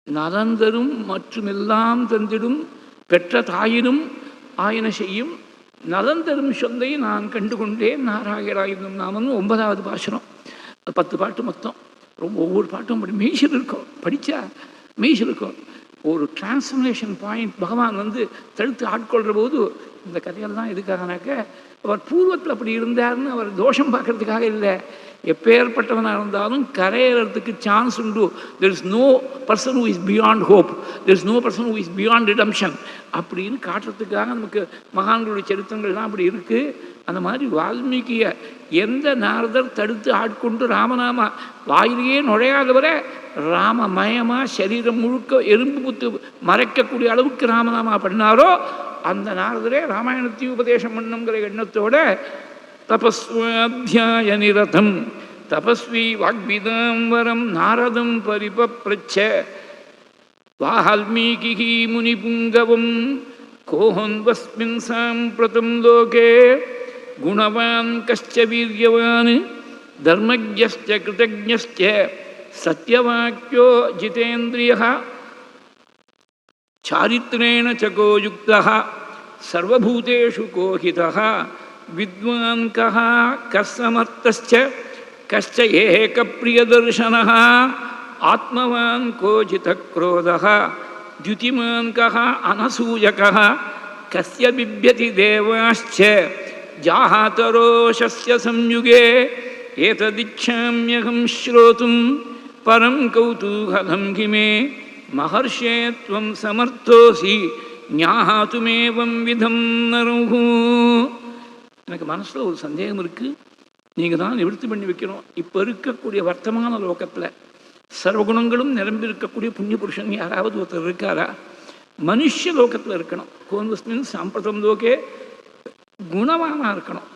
நரந்தரும் மற்றுமெல்லாம் தந்திடும் பெற்ற தாயினும் ஆயன செய்யும் நலந்தரும் சொல்லை நான் கண்டுகொண்டேன் நாராயணா என்னும் நாமம். ஒன்பதாவது பாசுரம். 10 பாட்டு மொத்தம். ஒவ்வொரு பாட்டும் அப்படி மெய்சில் இருக்கும். படித்தா மெய்சில் இருக்கும். ஒரு டிரான்ஸ்ஃபர்மேஷன் பாயிண்ட் பகவான் தடுத்து ஆட்கொள்கிற போது இந்த கதையெல்லாம் எதுக்காகனாக்க அவர் பூர்வத்தில் அப்படி இருந்தார்னு அவர் தோஷம் பார்க்கறதுக்காக இல்லை. எப்பேற்பட்டவனாக இருந்தாலும் கரையறதுக்கு சான்ஸ் உண்டு. There is no person who is beyond hope, there is no person who is beyond redemption அப்படின்னு காட்டுறதுக்காக நமக்கு மகான்களுடைய சரித்திரங்கள்லாம் அப்படி இருக்குது. அந்த மாதிரி வால்மீகியை எந்த நாரதர் தடுத்து ஆட்கொண்டு ராமநாமா வாயிலேயே நுழையாதவரை ராமமயமாக சரீரம் முழுக்க எறும்பு புத்து மறைக்கக்கூடிய அளவுக்கு ராமநாமா பண்ணாரோ அந்த நாரதரே ராமாயணத்தையும் உபதேசம் பண்ணுங்கிற எண்ணத்தோட தபஸ்வாத்தியாய நிரதம் தபஸ்வி வாக்விதாம் வரம் நாரதம் பரிபப்ரச்ச வால்மீகி முனிபுங்கவம் கோஹன்வஸ்மின் சாம்பிரதம் லோகே குணவான் கஷ்ட வீரியவான் தர்மஜ்ஞஸ்ச கிருதஜ்ஞஸ்ச சத்யவாக்யோ ஜிதேந்திரியः சாரித்ரேண சகோ யுக்தः சர்வபூதேஷு கோஹிதः வித்வான் கஹ கஸ்ஸமர்த்தஸ்ச கஷ்ட ஏகப்ரியதர்சனः ஆத்மவான் கோஜிதः க்ரோதः द्युतिमान् कः अनसूयकः कस्य बिभ्यति देवाश्च जाहातरोषस्य संयुगे एतदिच्छाम्यहं श्रोतुं परं कौतूहलं किमे महर्षे त्वं समर्थोऽसि ஞாஹாத்துமேவம் விதம் நருஹு. எனக்கு மனசில் ஒரு சந்தேகம் இருக்குது. நீங்கள் தான் நிவர்த்தி பண்ணி வைக்கணும். இப்போ இருக்கக்கூடிய வர்த்தமான லோகத்தில் சர்வகுணங்களும் நிரம்பி இருக்கக்கூடிய புண்ணிய புருஷன் யாராவது ஒருத்தர் இருக்காரா? மனுஷ லோகத்தில் இருக்கணும். கோன்வஸ்மின் சாம்பிரதம் லோகே குணவானாக இருக்கணும்.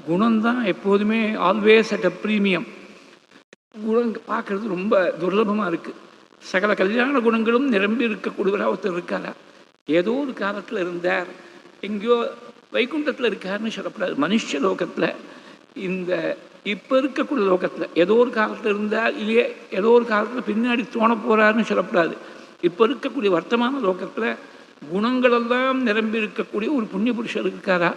குணம்தான் எப்போதுமே ஆல்வேஸ் அட் அ ப்ரீமியம். குணம் பார்க்குறது ரொம்ப துர்லபமாக இருக்குது. சகல கல்யாண குணங்களும் நிரம்பி இருக்கக்கூடியவராக ஒருத்தர் இருக்காரா? ஏதோ ஒரு காலத்தில் இருந்தார், எங்கேயோ வைகுண்டத்தில் இருக்காருன்னு சொல்லப்படாது. மனுஷ லோகத்தில் இந்த இப்போ இருக்கக்கூடிய லோகத்தில் ஏதோ ஒரு காலத்தில் இருந்தால் இல்லையே ஏதோ ஒரு காலத்தில் பின்னாடி தோண போகிறாருன்னு சொல்லப்படாது. இப்போ இருக்கக்கூடிய வர்த்தமான லோகத்தில் குணங்களெல்லாம் நிரம்பி இருக்கக்கூடிய ஒரு புண்ணிய புருஷர் இருக்காரா?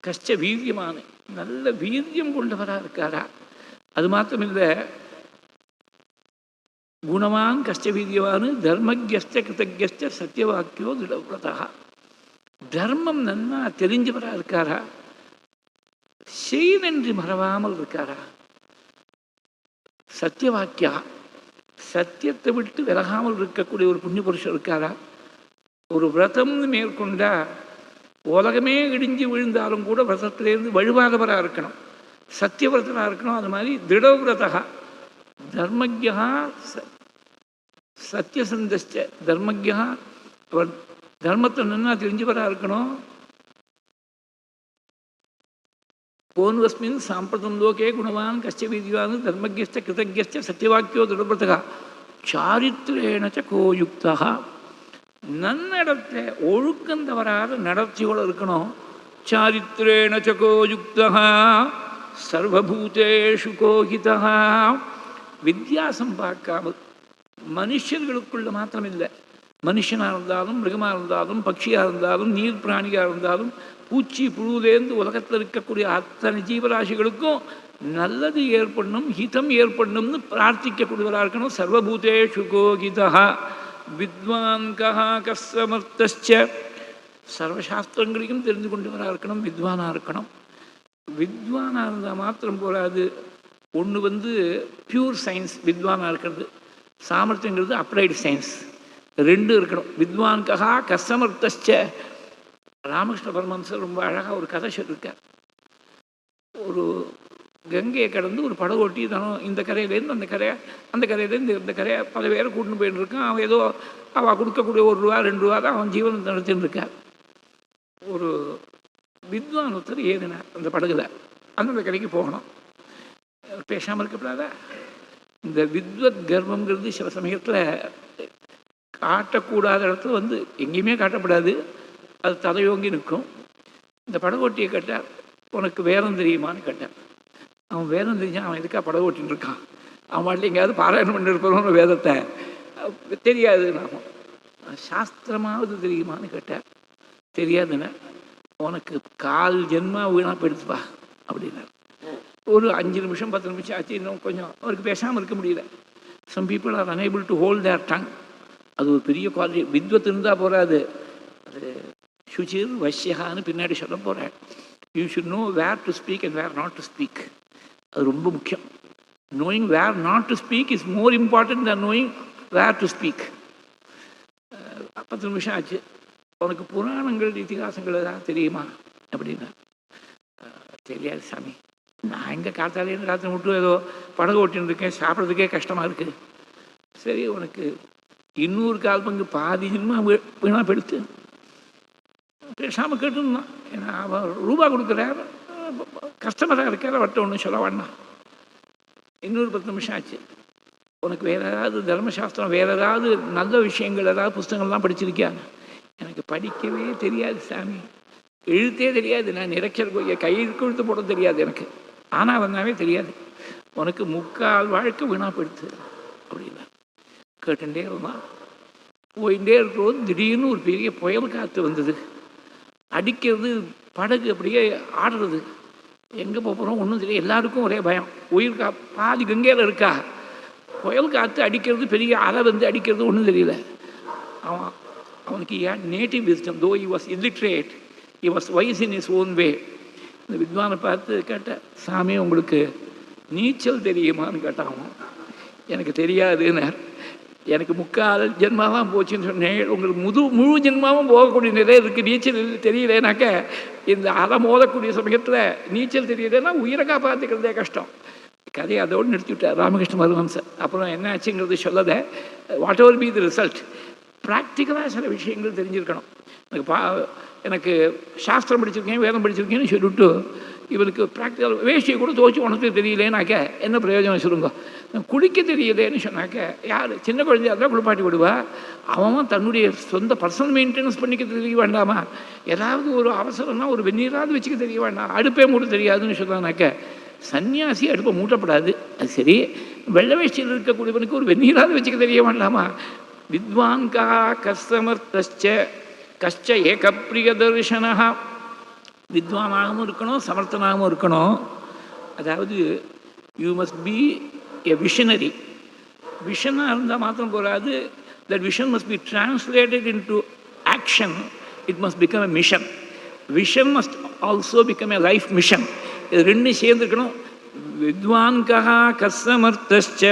கஷ்ட வீரியமான நல்ல வீரியம் கொண்டவராக இருக்காரா? அது மாத்திரமில்லை, குணவான் கஷ்ட வீரியவான் தர்மஜ்ஞஸ்ச கிருதஜ்ஞஸ்ச சத்தியவாக்கியோ திடவ்ரதா. தர்மம் நன்னா தெரிஞ்சவராக இருக்காரா? செய்தென்று மறவாமல் இருக்காரா? சத்தியவாக்கியா சத்தியத்தை விட்டு விலகாமல் இருக்கக்கூடிய ஒரு புண்ணிய புருஷர் இருக்காரா? ஒரு விரதம்னு மேற்கொண்டா உலகமே இடிஞ்சு விழுந்தாலும் கூட விரதத்திலேருந்து வழுவாதவராக இருக்கணும், சத்தியவிரதராக இருக்கணும். அது மாதிரி திடவிரதா தர்மஜா சத்தியசந்தஸ்ச தர்மஜா அவர் தர்மத்தை நன்னா தெரிஞ்சவராக இருக்கணும். கோன்வஸ்மின் சாம்பிரதம் லோகே குணவான் கஷ்ட வீதிவான் தர்மஜ்ஞஸ்ச கிருதஜ்ஞஸ்ச சத்தியவாக்கியோ திடவிரதா சாரித்ரேணச்ச கோயுக்தா. நன்னடத்தை ஒழுக்கந்தவராக நடத்தியோடு இருக்கணும். சாரித்ரேணச்ச கோயுக்தா சர்வபூதேஷு கோஹிதா. வித்தியாசம் பார்க்காமல் மனுஷர்களுக்குள்ள மாத்திரமில்லை, மனுஷனாக இருந்தாலும் மிருகமாக இருந்தாலும் பட்சியாக இருந்தாலும் நீர் பிராணியாக இருந்தாலும் பூச்சி புழுலேருந்து உலகத்தில் இருக்கக்கூடிய அத்தனை ஜீவராசிகளுக்கும் நல்லது ஏற்படணும், ஹிதம் ஏற்படணும்னு பிரார்த்திக்கக்கூடியவராக இருக்கணும். சர்வபூதேஷு கோஹிதா வித்வான் கஹா கஸ்ஸமர்த்தஸ்ச. சர்வசாஸ்திரங்களையும் தெரிந்து கொண்டவராக இருக்கணும், வித்வானாக இருக்கணும். வித்வானாக இருந்தால் மாத்திரம் போராது. ஒன்று பியூர் சயின்ஸ் வித்வானாக இருக்கிறது, சாமர்த்தியங்கிறது அப்ளைடு சயின்ஸ், ரெண்டு இருக்கணும். வித்வான் கஹா கஸ்ஸமர்த்தஸ்ச. ராமகிருஷ்ண பரமஹம்சர் ரொம்ப அழகாக ஒரு கதை சொல்லியிருக்கார். ஒரு கங்கையை கடந்து ஒரு படகோட்டி தானும் இந்த கரையிலேருந்து அந்த கரையை, அந்த கரையிலேருந்து இந்த கரையை பல பேரை கூட்டின்னு போயின்னு இருக்கான். அவன் ஏதோ அவள் கொடுக்கக்கூடிய ₹1 ₹2 தான் அவன் ஜீவனம் நடத்தின்னு இருக்கார். ஒரு வித்வான் ஒருத்தர் ஏறினார் அந்த படகுல. அந்தந்த கரைக்கு போகணும், பேசாமல் இருக்கப்படாதா? இந்த வித்வத் கர்வங்கிறது சில சமயத்தில் காட்டக்கூடாத இடத்துல எங்கேயுமே காட்டப்படாது, அது தலையோங்கி நிற்கும். இந்த படகோட்டியை கேட்டார், உனக்கு வேதம் தெரியுமான்னு கேட்டார். அவன் வேதம் தெரிஞ்சான், அவன் எதுக்காக படகோட்டின்னு இருக்கான்? அவன் வாட்டில் எங்கேயாவது பாராயணம் பண்ணிருப்போம் வேதத்தை, தெரியாது. நாம சாஸ்திரமாவது தெரியுமான்னு கேட்டார். தெரியாதுன்னு. உனக்கு 1/4 ஜென்மா வீணாக போயிடுச்சுப்பா அப்படின்னார். ஒரு 5 நிமிஷம் 10 நிமிஷம் ஆச்சு, இன்னும் கொஞ்சம் அவருக்கு பேசாமல் இருக்க முடியல. Some people are unable to hold their tongue. அது ஒரு பெரிய குவாலிட்டி. வித்வத் இருந்தால் போகாது, அது சுச்சிர் வஷ்யகான்னு பின்னாடி சொல்ல போகிறேன். You should know where to speak and where not to speak. அது ரொம்ப முக்கியம். Knowing where not to speak is more important than knowing where to speak. 10 நிமிஷம் ஆச்சு. உனக்கு புராணங்கள் இதிகாசங்கள் ஏதாவது தெரியுமா அப்படின்னா, தெரியாது சாமி, நான் எங்கே காத்தாலேருந்து ராத்திரி மட்டும் ஏதோ படகு ஓட்டின்னு இருக்கேன், சாப்பிட்றதுக்கே கஷ்டமாக இருக்குது. சரி, உனக்கு 200 கால் பங்கு பாதி ஜென்மா வீணாக போயிடுத்து. பேசாமல் கேட்டுருந்தான். ஏன்னா அவன் ரூபா கொடுக்குறார், கஸ்டமராக இருக்கார், அவர்கிட்ட ஒன்றும் சொல்ல வேண்டாம். 10 நிமிஷம் ஆச்சு. உனக்கு வேறு ஏதாவது தர்மசாஸ்திரம், வேறு ஏதாவது நல்ல விஷயங்கள், ஏதாவது புஸ்தகங்கள்லாம் படிச்சிருக்கியாங்க? எனக்கு படிக்கவே தெரியாது சாமி, எழுத்தே தெரியாது, நான் இறைச்சல் கையெழுத்து போட தெரியாது எனக்கு, ஆனால் வந்தாவே தெரியாது. உனக்கு 3/4 வாழ்க்கை வீணாக போயிடுது அப்படின்னா கேட்டுட்டே இருந்தான். போயிட்டே இருக்கிறோம். திடீர்னு ஒரு பெரிய புயல் காற்று வந்தது, அடிக்கிறது, படகு அப்படியே ஆடுறது. எங்கே போகிறோம் ஒன்றும் தெரியாது, எல்லாருக்கும் ஒரே பயம். உயிர் பாதி கங்கையில் இருக்கா, புயல் காற்று அடிக்கிறது, பெரிய அலை அடிக்கிறது, ஒன்றும் தெரியல. அவனுக்கு ஏன் native wisdom, though he was illiterate, he was wise in his own way. இந்த வித்வானை பார்த்து கேட்டேன், சாமி உங்களுக்கு நீச்சல் தெரியுமான்னு கேட்டான். எனக்கு தெரியாதுன்னார். எனக்கு 3/4 ஜென்மாவும் போச்சுன்னு சொன்னேன். உங்களுக்கு முழு ஜென்மாவும் போகக்கூடிய நிலை இருக்குது, நீச்சல் தெரியலேனாக்க இந்த அலை மோதக்கூடிய சமயத்தில் நீச்சல் தெரியலன்னா உயிரை காப்பாற்றிக்கிறதே கஷ்டம். கதையை அதோடு நிறுத்திவிட்டார் ராமகிருஷ்ண பரமஹம்சர். அப்புறம் என்ன ஆச்சுங்கிறது சொல்லதை, whatever be the result, ப்ராக்டிக்கலாக சில விஷயங்கள் தெரிஞ்சிருக்கணும். எனக்கு சாஸ்திரம் படிச்சிருக்கேன், வேதம் படிச்சிருக்கேன்னு சொல்லிவிட்டு இவனுக்கு ப்ராக்டிக்கல் வேஷ்டியை கூட துவச்சி உனக்கு தெரியலேனாக்க என்ன பிரயோஜனம் சொல்லுங்க. குளிக்க தெரியலேன்னு சொன்னாக்க யார் சின்ன குழந்தையாக இருந்தால் குளிப்பாட்டி விடுவா, அவன் தன்னுடைய சொந்த பர்சனல் மெயின்டெனன்ஸ் பண்ணிக்க தெரிய வேண்டாமா? ஏதாவது ஒரு அவசரம்னா ஒரு வெந்நீராவது வச்சுக்க தெரிய வேண்டாம்? அடுப்பே மூட தெரியாதுன்னு சொன்னாக்க சன்னியாசி அடுப்பை மூட்டப்படாது. அது சரி, வெள்ளை வேஷ்டியில் இருக்கக்கூடியவனுக்கு ஒரு வெந்நீராவது வச்சுக்க தெரிய வேண்டாமா? வித்வான் கா கஸ்ஸமர்த்தஸ்ச கஷ்ட ஏக பிரிய தர்ஷனா. வித்வானாகவும் இருக்கணும், சமர்த்தனாகவும் இருக்கணும். அதாவது you must be a visionary. விஷனாக இருந்தால் மாத்திரம் போகாது. That vision must be translated into action. It must become a mission. Vision must also become a life mission. இது ரெண்டும் சேர்ந்துருக்கணும். வித்வான் கஹா கஸ்ஸமர்த்தஸ்ச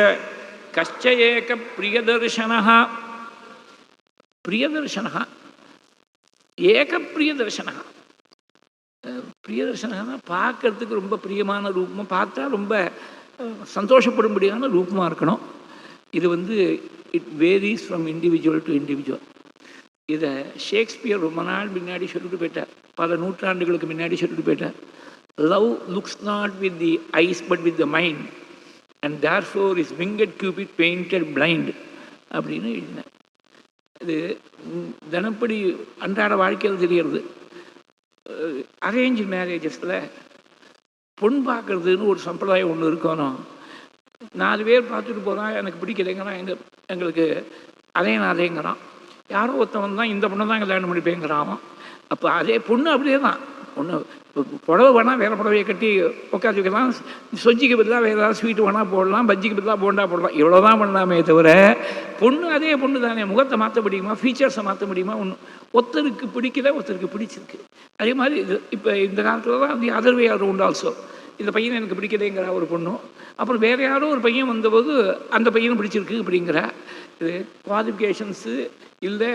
கஷ்ட ஏக பிரியதர்ஷனா. பிரியதர்ஷனா, ஏக பிரியதர்ஷனா. பிரியதர்ஷனா பார்க்கறதுக்கு ரொம்ப பிரியமான ரூபமாக, பார்த்தா ரொம்ப சந்தோஷப்படும்படியான ரூபமாக இருக்கணும். இது it varies from individual to individual. இதை ஷேக்ஸ்பியர் ரொம்ப நாள் முன்னாடி சொல்லிட்டு போயிட்டார், பல நூற்றாண்டுகளுக்கு முன்னாடி சொல்லிட்டு போயிட்டார். Love looks not with the eyes but with the mind and therefore is winged Cupid painted blind அப்படின்னு எழுதினார். இது தினப்படி அன்றாட வாழ்க்கையில் தெரிகிறது. அரேஞ்ச் மேரேஜஸில் பொண்ணு பார்க்குறதுன்னு ஒரு சம்பிரதாயம் ஒன்று இருக்கணும். 4 பேர் பார்த்துட்டு போகிறான், எனக்கு பிடிக்கலைங்கிறான், எங்களுக்கு அதேங்கிறான். யாரோ ஒருத்தவன் தான் இந்த பொண்ணை தான் கல்யாணம் பண்ணிப்பேங்கிறான். அப்போ அதே பொண்ணு அப்படியே தான். ஒன்று புடவை வேணால் வேறு புடவையை கட்டி உட்காந்து வைக்கலாம், சொஜ்ஜிக்கு பதிலாக வேறு ஏதாவது ஸ்வீட்டு வேணால் போடலாம், பஜ்ஜிக்கு பதிலாக போண்டா போடலாம், இவ்வளோ தான் பண்ணலாமே தவிர பொண்ணு அதே பொண்ணு தானே. முகத்தை மாற்ற முடியுமா, ஃபீச்சர்ஸை மாற்ற முடியுமா? ஒருத்தருக்கு பிடிக்கல, ஒருத்தருக்கு பிடிச்சிருக்கு. அதே மாதிரி இப்போ இந்த காலத்தில் தான் தி அதர் வே ஆர் உண்டு ஆல்சோ. இந்த பையனை எனக்கு பிடிக்கலைங்கிற ஒரு பொண்ணும், அப்புறம் வேறு யாரோ ஒரு பையன் வந்தபோது அந்த பையனும் பிடிச்சிருக்கு அப்படிங்கிற. இது குவாலிஃபிகேஷன்ஸு இல்லை,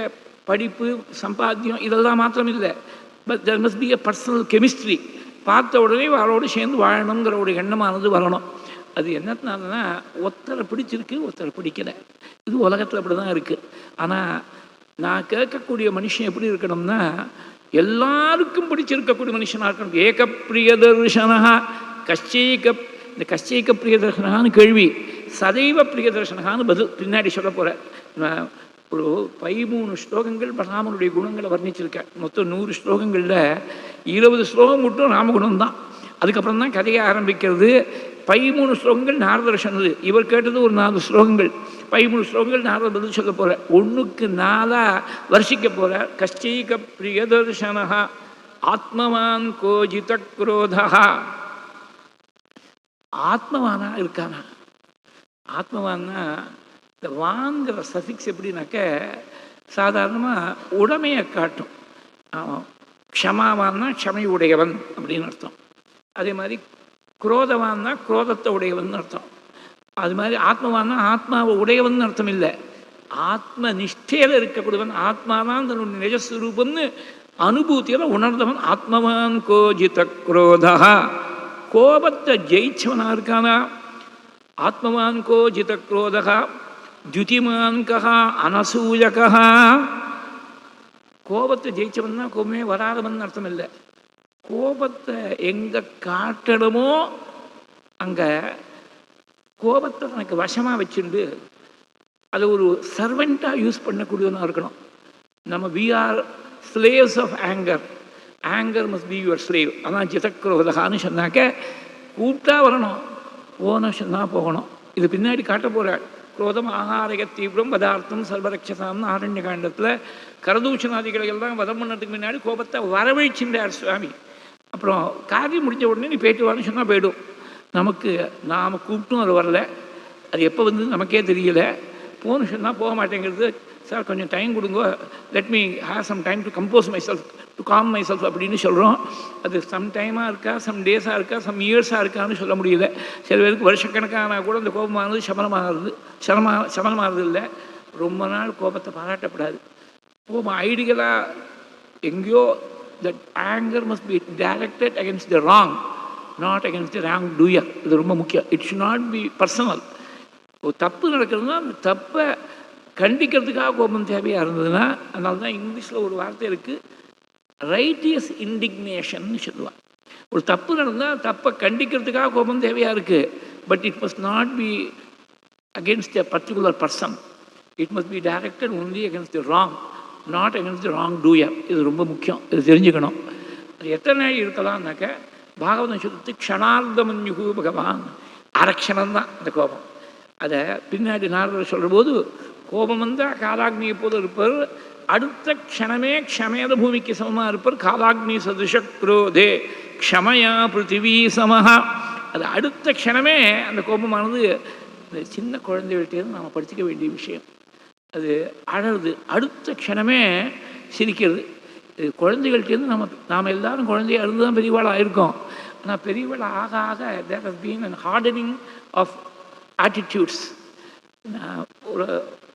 படிப்பு, சம்பாத்தியம் இதெல்லாம் மாத்திரம் இல்லை. But there must be a personal chemistry. பார்த்த உடனே அவரோடு சேர்ந்து வாழணுங்கிற ஒரு எண்ணமானது வரணும். அது என்னத்தினாலனா ஒருத்தரை பிடிச்சிருக்கு, ஒருத்தரை பிடிக்கலை. இது உலகத்தில் அப்படி தான் இருக்குது. ஆனால் நான் கேட்கக்கூடிய மனுஷன் எப்படி இருக்கணும்னா, எல்லாருக்கும் பிடிச்சிருக்கக்கூடிய மனுஷனாக இருக்கணும். ஏக பிரியதர்ஷனா இந்த கஷ்டீக பிரியதர்ஷனான்னு கேள்வி, சதைவ பிரியதர்ஷனான்னு பதில் பின்னாடி சொல்ல போகிறேன். ஒரு 13 ஸ்லோகங்கள் ராமனுடைய குணங்களை வர்ணிச்சிருக்கேன். மொத்தம் 100 ஸ்லோகங்களில் 20 ஸ்லோகம் மட்டும் ராமகுணம் தான். அதுக்கப்புறம் தான் கதையை ஆரம்பிக்கிறது. 13 ஸ்லோகங்கள் நாரதர் சொன்னது, இவர் கேட்டது ஒரு 4 ஸ்லோகங்கள். 13 ஸ்லோகங்கள் நாரதர் பதில் சொல்ல போகிறார். 1க்கு 4 வருஷிக்க போகிறார். கஷ்டீக பிரியதர்ஷனா ஆத்மவான் கோஜித குரோதா. ஆத்மவானா இருக்கானா? ஆத்மவான்னா இந்த வாங்கிற சஃபிக்ஸ் எப்படின்னாக்க சாதாரணமாக உடமையை காட்டும். க்ஷமாவான்னா க்ஷமை உடையவன் அப்படின்னு அர்த்தம். அதே மாதிரி குரோதவான்னா குரோதத்தை உடையவன் அர்த்தம். அது மாதிரி ஆத்மவான்னா ஆத்மாவை உடையவன் அர்த்தம் இல்லை, ஆத்ம நிஷ்டையில் இருக்கக்கூடியவன். ஆத்மாதான் தன்னுடைய நிஜஸ்வரூபம்னு அனுபூத்தியில் உணர்ந்தவன் ஆத்மவான் கோஜித குரோதா. கோபத்தை ஜெயிச்சவனாக இருக்கானா? ஆத்மவான் கோஜித குரோதா துதிமான் கஹா அனசூயகா. கோபத்தை ஜெயிச்சவன் தான் கோபமே வராதவன் அர்த்தம் இல்லை. கோபத்தை எங்கே காட்டணுமோ அங்கே கோபத்தை எனக்கு வசமாக வச்சுண்டு அதை ஒரு சர்வெண்ட்டாக யூஸ் பண்ணக்கூடியவனாக இருக்கணும். நம்ம we are slaves of anger. Anger must be your slave. அதான் ஜிதக்ரோதகான்னு சொன்னாக்க கூப்பிட்டா வரணும், போன சொன்னால் போகணும். இது பின்னாடி காட்ட போகிறாள். குரோதம் ஆகாரக தீவிரம் பதார்த்தம் சர்வரட்சசாம்னு ஆரண்ய காண்டத்தில் கரதூஷணாதிகளை எல்லாம் வதம் பண்ணதுக்கு முன்னாடி கோபத்தை வரவழைச்சின்றார் சுவாமி. அப்புறம் காரியம் முடிஞ்ச உடனே நீ போயிட்டு வான்னு சொன்னால் போய்டும். நாம் கூப்பிட்டும் அது வரல, அது எப்போ வந்து நமக்கே தெரியல. போன்னு சொன்னால் போக மாட்டேங்கிறது. சார் கொஞ்சம் டைம் கொடுங்க, let me have some time to compose myself, to calm myself அப்படின்னு சொல்கிறோம். அது சம் டைமாக இருக்கா, சம் டேஸாக இருக்கா, சம் இயர்ஸாக இருக்கான்னு சொல்ல முடியல. சில பேருக்கு வருஷக்கணக்கானா கூட அந்த கோபமானது சமனமாகிறது இல்லை. ரொம்ப நாள் கோபத்தை பாராட்டப்படாது. கோபம் ஐடியலாக எங்கேயோ that anger must be directed against the wrong, not against the wrongdoer. இது ரொம்ப முக்கியம். It should not be personal. ஒரு தப்பு நடக்கிறதுனா அந்த தப்பை கண்டிக்கிறதுக்காக கோபம் தேவையாக இருந்ததுன்னா, அதனால தான் இங்கிலீஷில் ஒரு வார்த்தை இருக்குது, ரைட்டியஸ் இண்டிக்னேஷன் சொல்லுவாள். ஒரு தப்பு நடந்தால் தப்பை கண்டிக்கிறதுக்காக கோபம் தேவையாக இருக்குது. But it must not be against a particular person. It must be directed only against the wrong, not against the wrong doer. இது ரொம்ப முக்கியம், இது தெரிஞ்சுக்கணும். அது எத்தனை நாள் இருக்கலாம்னாக்க பாகவதம் சொல்லுறது க்ஷணார்த்தமன்யுகு பகவான். அரக்ஷணம்தான் இந்த கோபம். அதை பின்னாடி நாரதர் சொல்கிற போது கோபம் வந்தால் காலாக்னியை போல இருப்பார், அடுத்த க்ஷணமே க்ஷமேத பூமிக்கு சமமாக இருப்பார். காலாக்னி சதுஷ குரோதே க்ஷமயா பிருத்திவி சமஹா. அது அடுத்த க்ஷணமே அந்த கோபமானது இந்த சின்ன குழந்தைகள்கிட்டேருந்து நாம் படிச்சுக்க வேண்டிய விஷயம். அது அழகுது, அடுத்த க்ஷணமே சிரிக்கிறது. இது குழந்தைகள்கிட்டேருந்து நாம் எல்லாரும் குழந்தையாக இருந்து தான் பெரியவாளாக இருக்கோம். ஆனால் பெரியவாள் ஆக ஆக there has been an hardening of attitudes.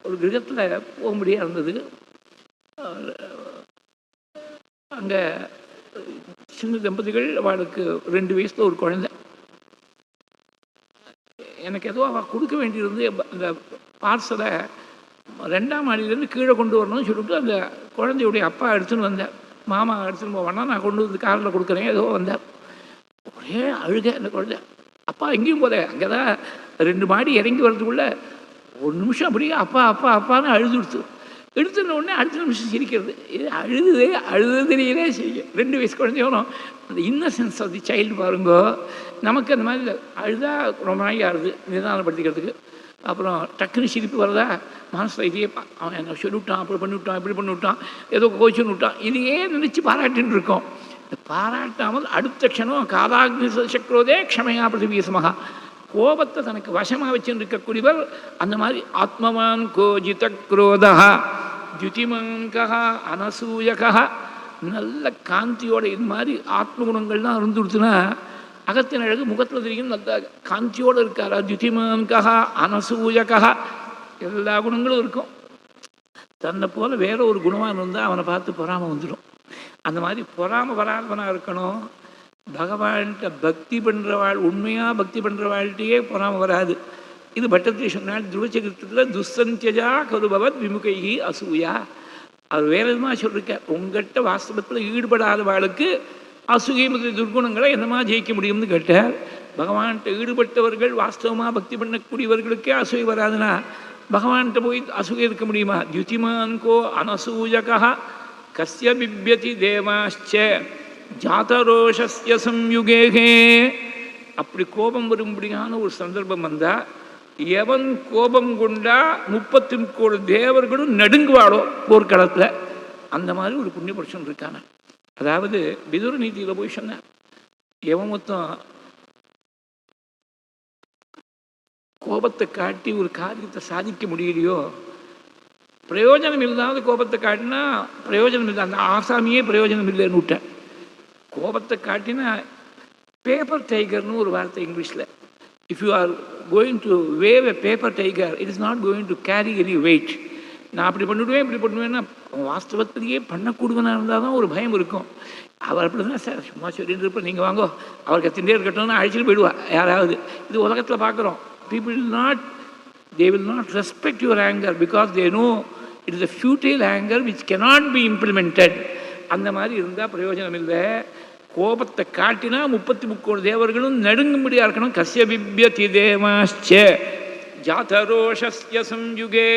ஒரு கிரகத்தில் போக முடியாது இருந்தது. அங்கே சின்ன தம்பதிகள், அவளுக்கு 2 வயசில் ஒரு குழந்தை. எனக்கு ஏதோ அவள் கொடுக்க வேண்டியிருந்து அந்த பார்சலை 2ஆம் மாடியிலேருந்து கீழே கொண்டு வரணும்னு சொல்லிட்டு அந்த குழந்தையுடைய அப்பா எடுத்துன்னு வந்தார். மாமா எடுத்துன்னு போவானா, நான் கொண்டு வந்து காரில் கொடுக்குறேன், ஏதோ வந்தார். ஒரே அழுக அந்த குழந்தை. அப்பா எங்கேயும் போல, அங்கே தான் 2 மாடி இறங்கி வர்றதுக்குள்ளே ஒரு நிமிஷம் அப்படியே அப்பா அப்பா அப்பான்னு அழுது எடுத்துன உடனே அடுத்த நிமிஷம் சிரிக்கிறது. இது அழுது தெரியலே சிரிக்கும். 2 வயசு குழந்தையோனும் அந்த இன்னசென்ஸ் ஆஃப் தி சைல்டு பாருங்கோ. நமக்கு அந்த மாதிரி அழுதா ரொம்ப நாளைக்கு ஆறுது நிதானப்படுத்திக்கிறதுக்கு. அப்புறம் டக்குன்னு சிரிப்பு வரதா மனசில் இதையே அவன் என்ன சொல்லிவிட்டான், அப்படி பண்ணிவிட்டான், இப்படி பண்ணிவிட்டான், ஏதோ கோச்சுன்னு விட்டான், இதையே நினச்சி பாராட்டின்னு இருக்கோம். இந்த பாராட்டாமல் அடுத்த க்ஷணம் காதாக்னி சக்ரோதே க்ஷமையா பிரதிபீசமகா, கோபத்தை தனக்கு வசமாக வச்சுன்னு இருக்கக்கூடியவர். அந்த மாதிரி ஆத்மவான் கோஜித குரோதா ஜுதிமான் கஹா அனசூயகா, நல்ல காந்தியோட இது மாதிரி ஆத்ம குணங்கள்லாம் இருந்துடுச்சுன்னா அகத்தின் அழகு முகத்தில் தெரியும். நல்ல காந்தியோடு இருக்காரா, ஜுதிமான் கஹா அனசூயகா, எல்லா குணங்களும் இருக்கும். தன்னை போல வேற ஒரு குணமாக இருந்தால் அவனை பார்த்து பொறாமல் வந்துடும். அந்த மாதிரி பொறாமல் வராதவனாக இருக்கணும். பகவான்கிட்ட பக்தி பண்ணுறவாள், உண்மையாக பக்தி பண்ணுறவாழ்கிட்டையே பொறாமல் வராது. இது பட்டத்தை சொன்னால் துருவச்சரித்திரத்தில் துஸ்தந்தியஜா கருபவத் விமுகைகி அசூயா. அவர் வேறு விதமாக சொல்லியிருக்கார், உங்கள்கிட்ட வாஸ்தவத்தில் ஈடுபடாதவாளுக்கு அசூயை முதல் துர்குணங்களை என்னமா ஜெயிக்க முடியும்னு கேட்டார். பகவான்கிட்ட ஈடுபட்டவர்கள் வாஸ்தவமாக பக்தி பண்ணக்கூடியவர்களுக்கே அசூயை வராதுன்னா பகவான்கிட்ட போய் அசூயை இருக்க முடியுமா? தியுதிமான் கோ அனசூயகா கஸ்ய பிப்யதி தேவாச்ச ஜாதரோஷஸ்ய சம்யுகேகே. அப்படி கோபம் வரும்படியான ஒரு சந்தர்ப்பம் வந்தால் எவன் கோபம் கொண்டா 33 தேவர்களும் நடுங்குவாளோ போர்க்களத்தில், அந்த மாதிரி ஒரு புண்ணிய புருஷன் இருக்கான. அதாவது விதுர நீதியில் போய் சொன்ன, எவன் மொத்தம் கோபத்தை காட்டி ஒரு காரியத்தை சாதிக்க முடியலையோ, பிரயோஜனம் இல்லாத கோபத்தை காட்டினா பிரயோஜனம் இல்லை, அந்த ஆசாமியே பிரயோஜனம் இல்லைன்னு விட்டேன். கோபத்தை காட்டினா பேப்பர் டைகர்னு ஒரு வார்த்தை இங்கிலீஷில். If you are going to wave a paper tiger, it is not going to carry any weight. நான் அப்படி பண்ணிவிடுவேன் இப்படி பண்ணுவேன்னா வாஸ்தவத்திலேயே பண்ணக்கூடியவனாக இருந்தால் தான் ஒரு பயம் இருக்கும். அவர் அப்படி தான் சார் சும்மா சொல்லிட்டு இருப்பேன், நீங்கள் வாங்கோ அவர் கத்தின்றே இருக்கட்டும்னு அழைச்சிட்டு போயிடுவா யாராவது. இது உலகத்தில் பார்க்குறோம். People will not respect your anger because they know it is a futile anger which cannot be implemented. அந்த மாதிரி இருந்தால் பிரயோஜனம் இல்லை. கோபத்தை காட்டினா 33 தேவர்களும் நடுங்கும்படியாக இருக்கணும். கஸ்ய பிப்யதி தேவாச்ச ஜாதரோஷஸ்ய சம்யுகே.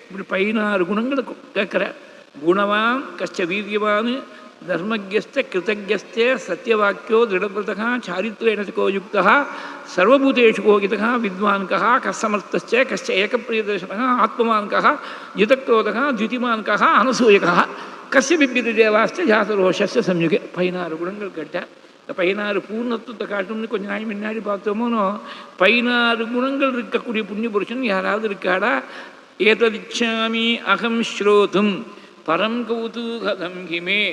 இப்படி 16 குணங்களை கேட்குற. குணவான் கஷ்ட வீரியவான் தர்மஜஸ்த கிருத்தஜஸ்தே சத்யவாக்கியோ திருடபிரதா சாரித்ரேணகோ யுக்தா சர்வபூதேஷு கோகிதா வித்வான் கஹா கஸ்ஸமர்த்தச்ச கஷ்ட ஏகப்பிரியதர்சனः ஆத்மவான் கஹா யுதக்ரோதகா த்யுதிமான் கஹா அனசூயகா கஸ்ய பிப்யதி தேவாஸ்த ஜாதரோஷஸ்ய சம்யுகே. 16 குணங்கள் கேட்டால் இந்த 16 பூர்ணத்துவத்தை காட்டும்னு கொஞ்சம் நாள் முன்னாடி பார்த்தோமோனோ 16 குணங்கள் இருக்கக்கூடிய புண்ணிய புருஷன் யாராவது இருக்காடா? ஏததிச்சாமி அகம் ஸ்ரோதும் பரம் கௌதூகதம் ஹிமே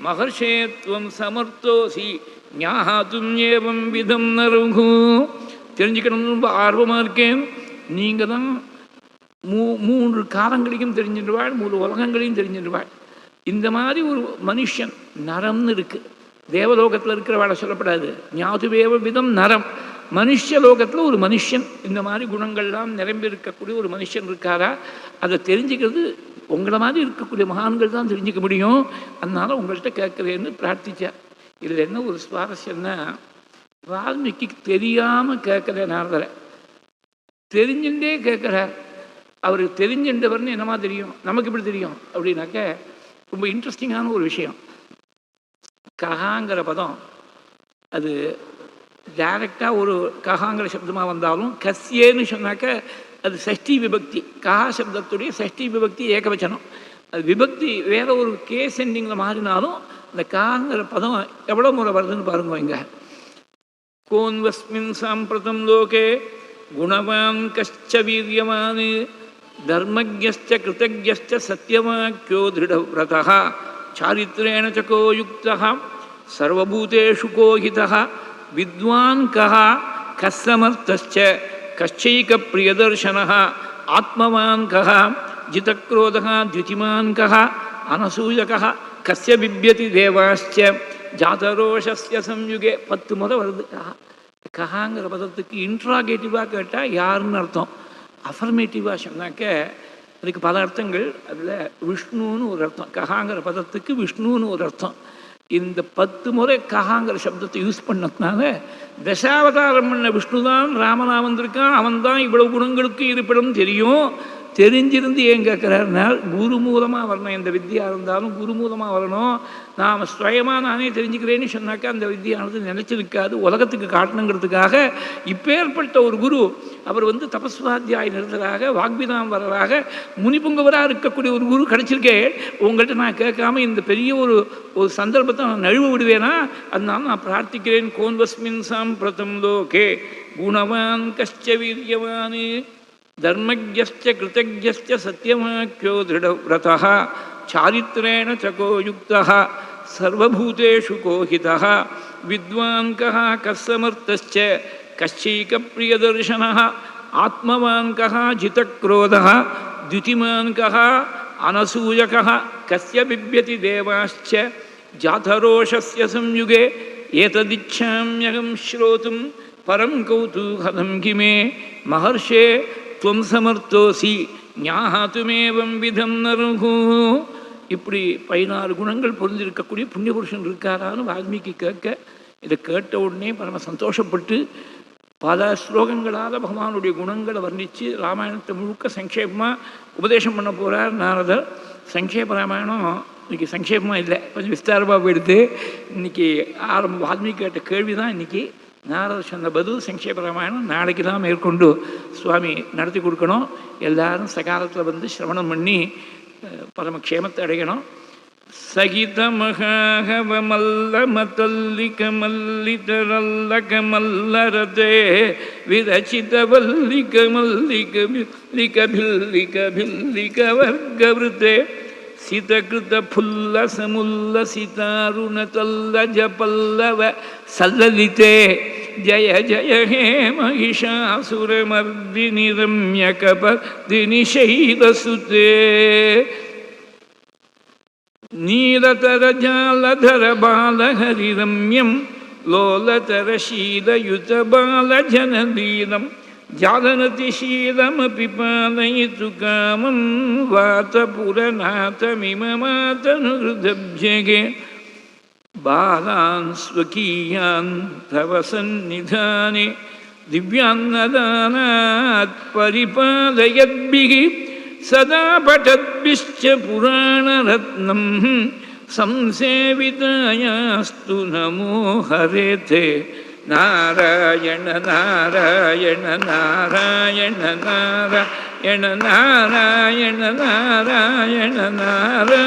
மகர்ஷேத்வம் சமர்த்தோசி ஞாஹாத்தும் ஏவம் விதம் நருகு. தெரிஞ்சுக்கணும்னு ரொம்ப ஆர்வமாக இருக்கேன். நீங்கள் தான் 3 காலங்களையும் தெரிஞ்சிடுவாள், 3 உலகங்களையும் தெரிஞ்சிடுவாள். இந்த மாதிரி ஒரு மனுஷன் நரம்னு இருக்குது. தேவலோகத்தில் இருக்கிறவாளை சொல்லப்படாது. ஞாதுவேவ விதம் நரம். மனுஷ லோகத்தில் ஒரு மனுஷன் இந்த மாதிரி குணங்கள்லாம் நிரம்பி இருக்கக்கூடிய ஒரு மனுஷன் இருக்காரா? அதை தெரிஞ்சுக்கிறது உங்களை மாதிரி இருக்கக்கூடிய மகான்கள் தான் தெரிஞ்சுக்க முடியும். அதனால் உங்கள்கிட்ட கேட்குறேன்னு பிரார்த்தித்தார். இதில் என்ன ஒரு சுவாரஸ்யம்னா, வால்மீகி தெரியாமல் கேட்குற நாரதரை தெரிஞ்சுட்டே கேட்குறார். அவருக்கு தெரிஞ்சுட்டவர்னு என்னமா தெரியும், நமக்கு இப்படி தெரியும் அப்படின்னாக்க ரொம்ப இன்ட்ரெஸ்டிங்கான ஒரு விஷயம். கஹாங்கிற பதம் அது டைரெக்டாக ஒரு கஹாங்கிற சப்தமாக வந்தாலும் கஸ்யேன்னு சொன்னாக்க அது சஷ்டி விபக்தி. கஹா சப்தத்துடைய சஷ்டி விபக்தி ஏகவச்சனம். அது விபக்தி வேற ஒரு கேஸ் எண்டிங்கில் மாறினாலும் இந்த கஹாங்கிற பதம் எவ்வளோ முறை வருதுன்னு பாருங்க. இங்கே கோன்வஸ்மின் சாம்பிரதம் லோகே குணவான் கஷ்ட வீரியவான் தர்மஜ்ஞஸ்ச கிருதஜ்ஞஸ்ச சத்யவாக்யோ திருடவ்ரதः சாரித்ரேண சகோ யுக்தः சர்வபூதேஷு கோஹிதः வித்வான் கஹா கஸ்ஸமர்த்தஸ்ச கஷ்சைக பிரியதர்சனः ஆத்மவான் கஹா ஜிதக்ரோதः த்யுதிமான் கஹா அனசூயகः கஸ்ய பிப்யதி தேவாஸ்ச ஜாதரோஷஸ்ய சம்யுகே. 10 முறை வருது கஹா. கஹாங்கிற பதத்துக்கு இன்ட்ராகேட்டிவாக கேட்டால் யாருன்னு அர்த்தம். அஃபர்மேட்டிவாக சொன்னாக்க அதுக்கு பல அர்த்தங்கள். அதில் விஷ்ணுன்னு ஒரு அர்த்தம். கஹாங்கிற பதத்துக்கு விஷ்ணுன்னு ஒரு அர்த்தம். இந்த 10 முறை கஹாங்கிற சப்தத்தை யூஸ் பண்ணதுனால தசாவதாரம் பண்ண விஷ்ணு தான் ராமனா வந்திருக்கான். அவன் தான் இவ்வளவு குணங்களுக்கு இருப்பிடம் தெரியும். தெரிஞ்சிருந்து ஏன் கேட்குறாருனால் குரு மூலமாக வரணும். எந்த வித்தியா இருந்தாலும் குரு மூலமாக வரணும். நாம் சுயமாக நானே தெரிஞ்சுக்கிறேன்னு சொன்னாக்கா அந்த வித்தியானது நினைச்சிருக்காது, உலகத்துக்கு காட்டணுங்கிறதுக்காக இப்பேற்பட்ட ஒரு குரு அவர் தபஸ்வாத்தியாய நிறுத்தராக வாக்பிதாம்பரராக முனிபுங்கவராக இருக்கக்கூடிய ஒரு குரு கிடைச்சிருக்கே. உங்கள்கிட்ட நான் கேட்காம இந்த பெரிய ஒரு சந்தர்ப்பத்தை நான் நழுவ விடுவேனா? அதனால நான் பிரார்த்திக்கிறேன். கோன்வஸ்மின் சாம்பிரதம் லோகே குணவான் கஷ்ட வீரியவான் தர்மஜ்ஞஸ்ச கிருதஜ்ஞஸ்ச சத்யவாக்யோ திருடவ்ரதः சாரித்ரேண சகோ யுக்தः சர்வபூதேஷு கோஹிதः வித்வான் கः கஸ்ஸமர்த்தஸ்ச கஷ்சைகப்ரியதர்ஷனः ஆத்மவான் கः ஜிதக்ரோதः த்யுதிமான் கः அனசூயகः கஸ்ய பிப்யதி தேவாश्च ஜாதரோஷஸ்ய சம்யுகே ஏததிச்சாம்யகம் ஸ்ரோதும் பரம் கௌதூகலம் கிமே மஹர்ஷே துவம் சமர்த்தோசி ஞாஹாத்துமேவம் விதம் நருகு. இப்படி 16 குணங்கள் பொருந்திருக்கக்கூடிய புண்ணிய புருஷன் இருக்காரான்னு வால்மீகி கேட்க, இதை கேட்ட உடனே பரம சந்தோஷப்பட்டு பல ஸ்லோகங்களால் பகவானுடைய குணங்களை வர்ணித்து ராமாயணத்தை முழுக்க சங்கேபமாக உபதேசம் பண்ண போகிறார் நாரதர். சங்கேப ராமாயணம் இன்றைக்கி சங்கேபமாக இல்லை, கொஞ்சம் விஸ்தாரமாக போயிடுது. இன்றைக்கி வால்மீகி கேட்ட கேள்வி தான் இன்றைக்கி நாரதர் சொன்ன பதில். சங்கேப ராமாயணம் நாளைக்கு தான் மேற்கொண்டு சுவாமி நடத்தி கொடுக்கணும். எல்லாரும் சகாலத்தில் சிரவணம் பண்ணி பரமக்ஷேமத்தை அடையணும். சகித மகாகவ மல்ல மதல்லிக மல்லிதரல்லக மல்லரதே விரச்சித வல்லிக மல்லிக பில்லிக பில்லிக பில்லிக வர்க்கவிருத்தே சிதகிருத புல்ல சமுல்ல சிதாருண தல்லஜ பல்லவ சல்லலிதே ஜய ஜய ஹே மகிஷாசுரமர்தினி ரம்யகபர்தினி சைலசுதே நீலதர ஜாலதர பாலஹரிரம்யம் லோலதர ஷீலயுத பாலஜனதீனம் ஜாதனதிஷீலமபி பாலயிது காமம் வாதபுரநாதமிமமாதனுஹ்ருதப்ஜகே பாலான் ஸ்வகீயான் தவ சந்நிதானே திவ்யான்னதானாத் பரிபாலயத்பிஹி சதா படத்பிஷ்ச புராணரத்னம் சம்சேவிதாயாஸ்து நமோ ஹரேதே. நாராயண நாராயண நாராயண நாராயண நாராயண நாராயண நாராயண நாராயண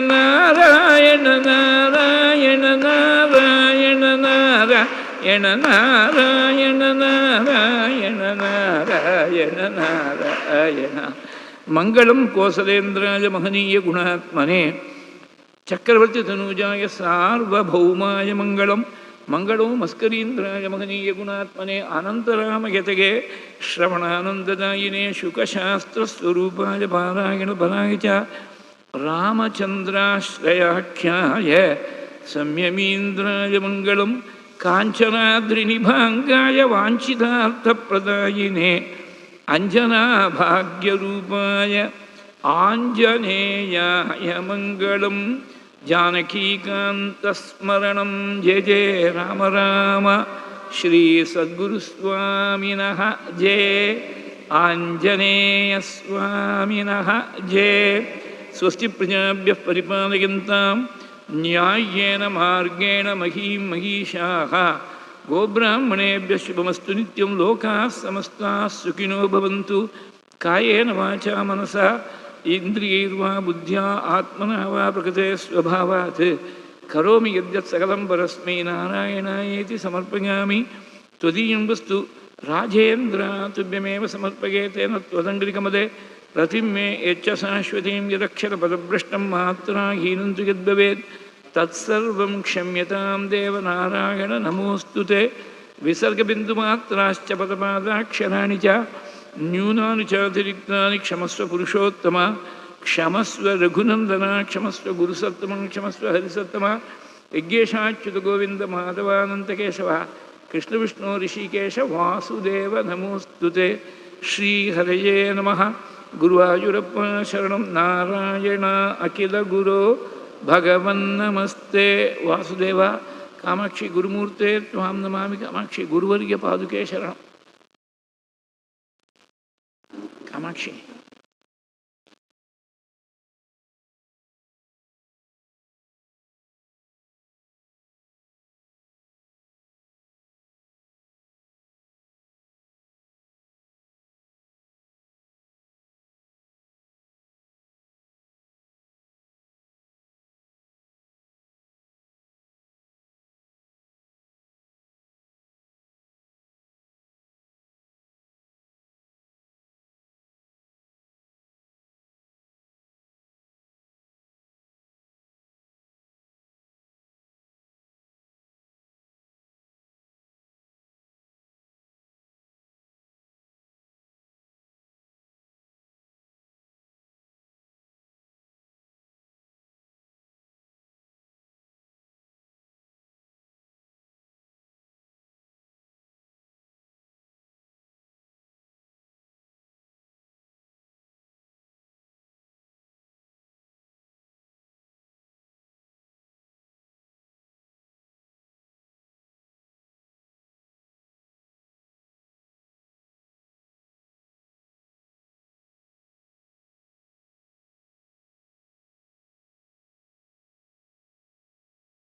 நாராயண நாராயண நாராயண நாராயண நாராயண நாராயண நாராயண நாராயண. மங்களம் கோசலேந்திராய மகனீய குணாத்மனே சக்கரவர்த்தி தனூஜாய சார்வபௌமாய மங்களம். மங்களோ மஸ்கரீந்திராய மகனீய குணாத்மனே அனந்தராமயதகே ஸ்ரவணானந்ததாயினே சுகசாஸ்திரஸ்வரூபாய பாராயண பராய ச ராமச்சந்திராஸ்ரயாख्याय சம்யமீந்திராய மங்களம். காஞ்சனாத்ரிநிபாங்காய வாஞ்சிதார்த்தப்பிரதாயினே அஞ்சனாபாக்யரூபாய ஆஞ்சநேயாய மங்களம். ஜானகீகாந்தஸ்மரணம் ஜெய ஜெய ராம ராம. ஸ்ரீ சத்குருஸ்வாமினः ஜெய ஆஞ்சநேயஸ்வாமினः ஜெய. ஸ்வஸ்தி பிரஜாப்யः பரிபாலயந்தாம் न्याय्येन मार्गेण महीं महीषाः गोब्राह्मणेभ्यः शुभमस्तु नित्यं लोकाः समस्ताः सुखिनो भवन्तु. कायेन वाचा मनसा इन्द्रियैर्वा बुद्ध्या आत्मना वा प्रकृते स्वभावात् करोमि यद्यत् सकलं परस्मै नारायणायेति समर्पयामि. त्वदीयं वस्तु राजेन्द्र तुभ्यमेव समर्पये तेन त्वदङ्घ्रिकमले रतिं मे यच्च शाश्वतीं यदक्षरपदभ्रष्टं मात्राहीनं तु यद्भवेत् तत्सर्वं क्षम्यतां देवनारायण नमोऽस्तु ते. विसर्गबिन्दुमात्राश्च पदपादाक्षराणि च न्यूनानि चातिरिक्तानि क्षमस्व पुरुषोत्तम. क्षमस्व रघुनन्दन क्षमस्व गुरुसत्तम क्षमस्व हरिसत्तम. यज्ञेशाच्युत गोविन्द माधवानन्तकेशव कृष्णविष्णु ऋषिकेश वासुदेव नमोऽस्तु ते. श्रीहरये नमः. गुरुवायुरप्प शरणं नारायण अखिल गुरो भगवन्नमस्ते. वासुदेव कामाक्षि गुरुमूर्ते त्वां नमामि. कामाक्षि गुरुवर्य पादुके शरणम्. காமாட்சி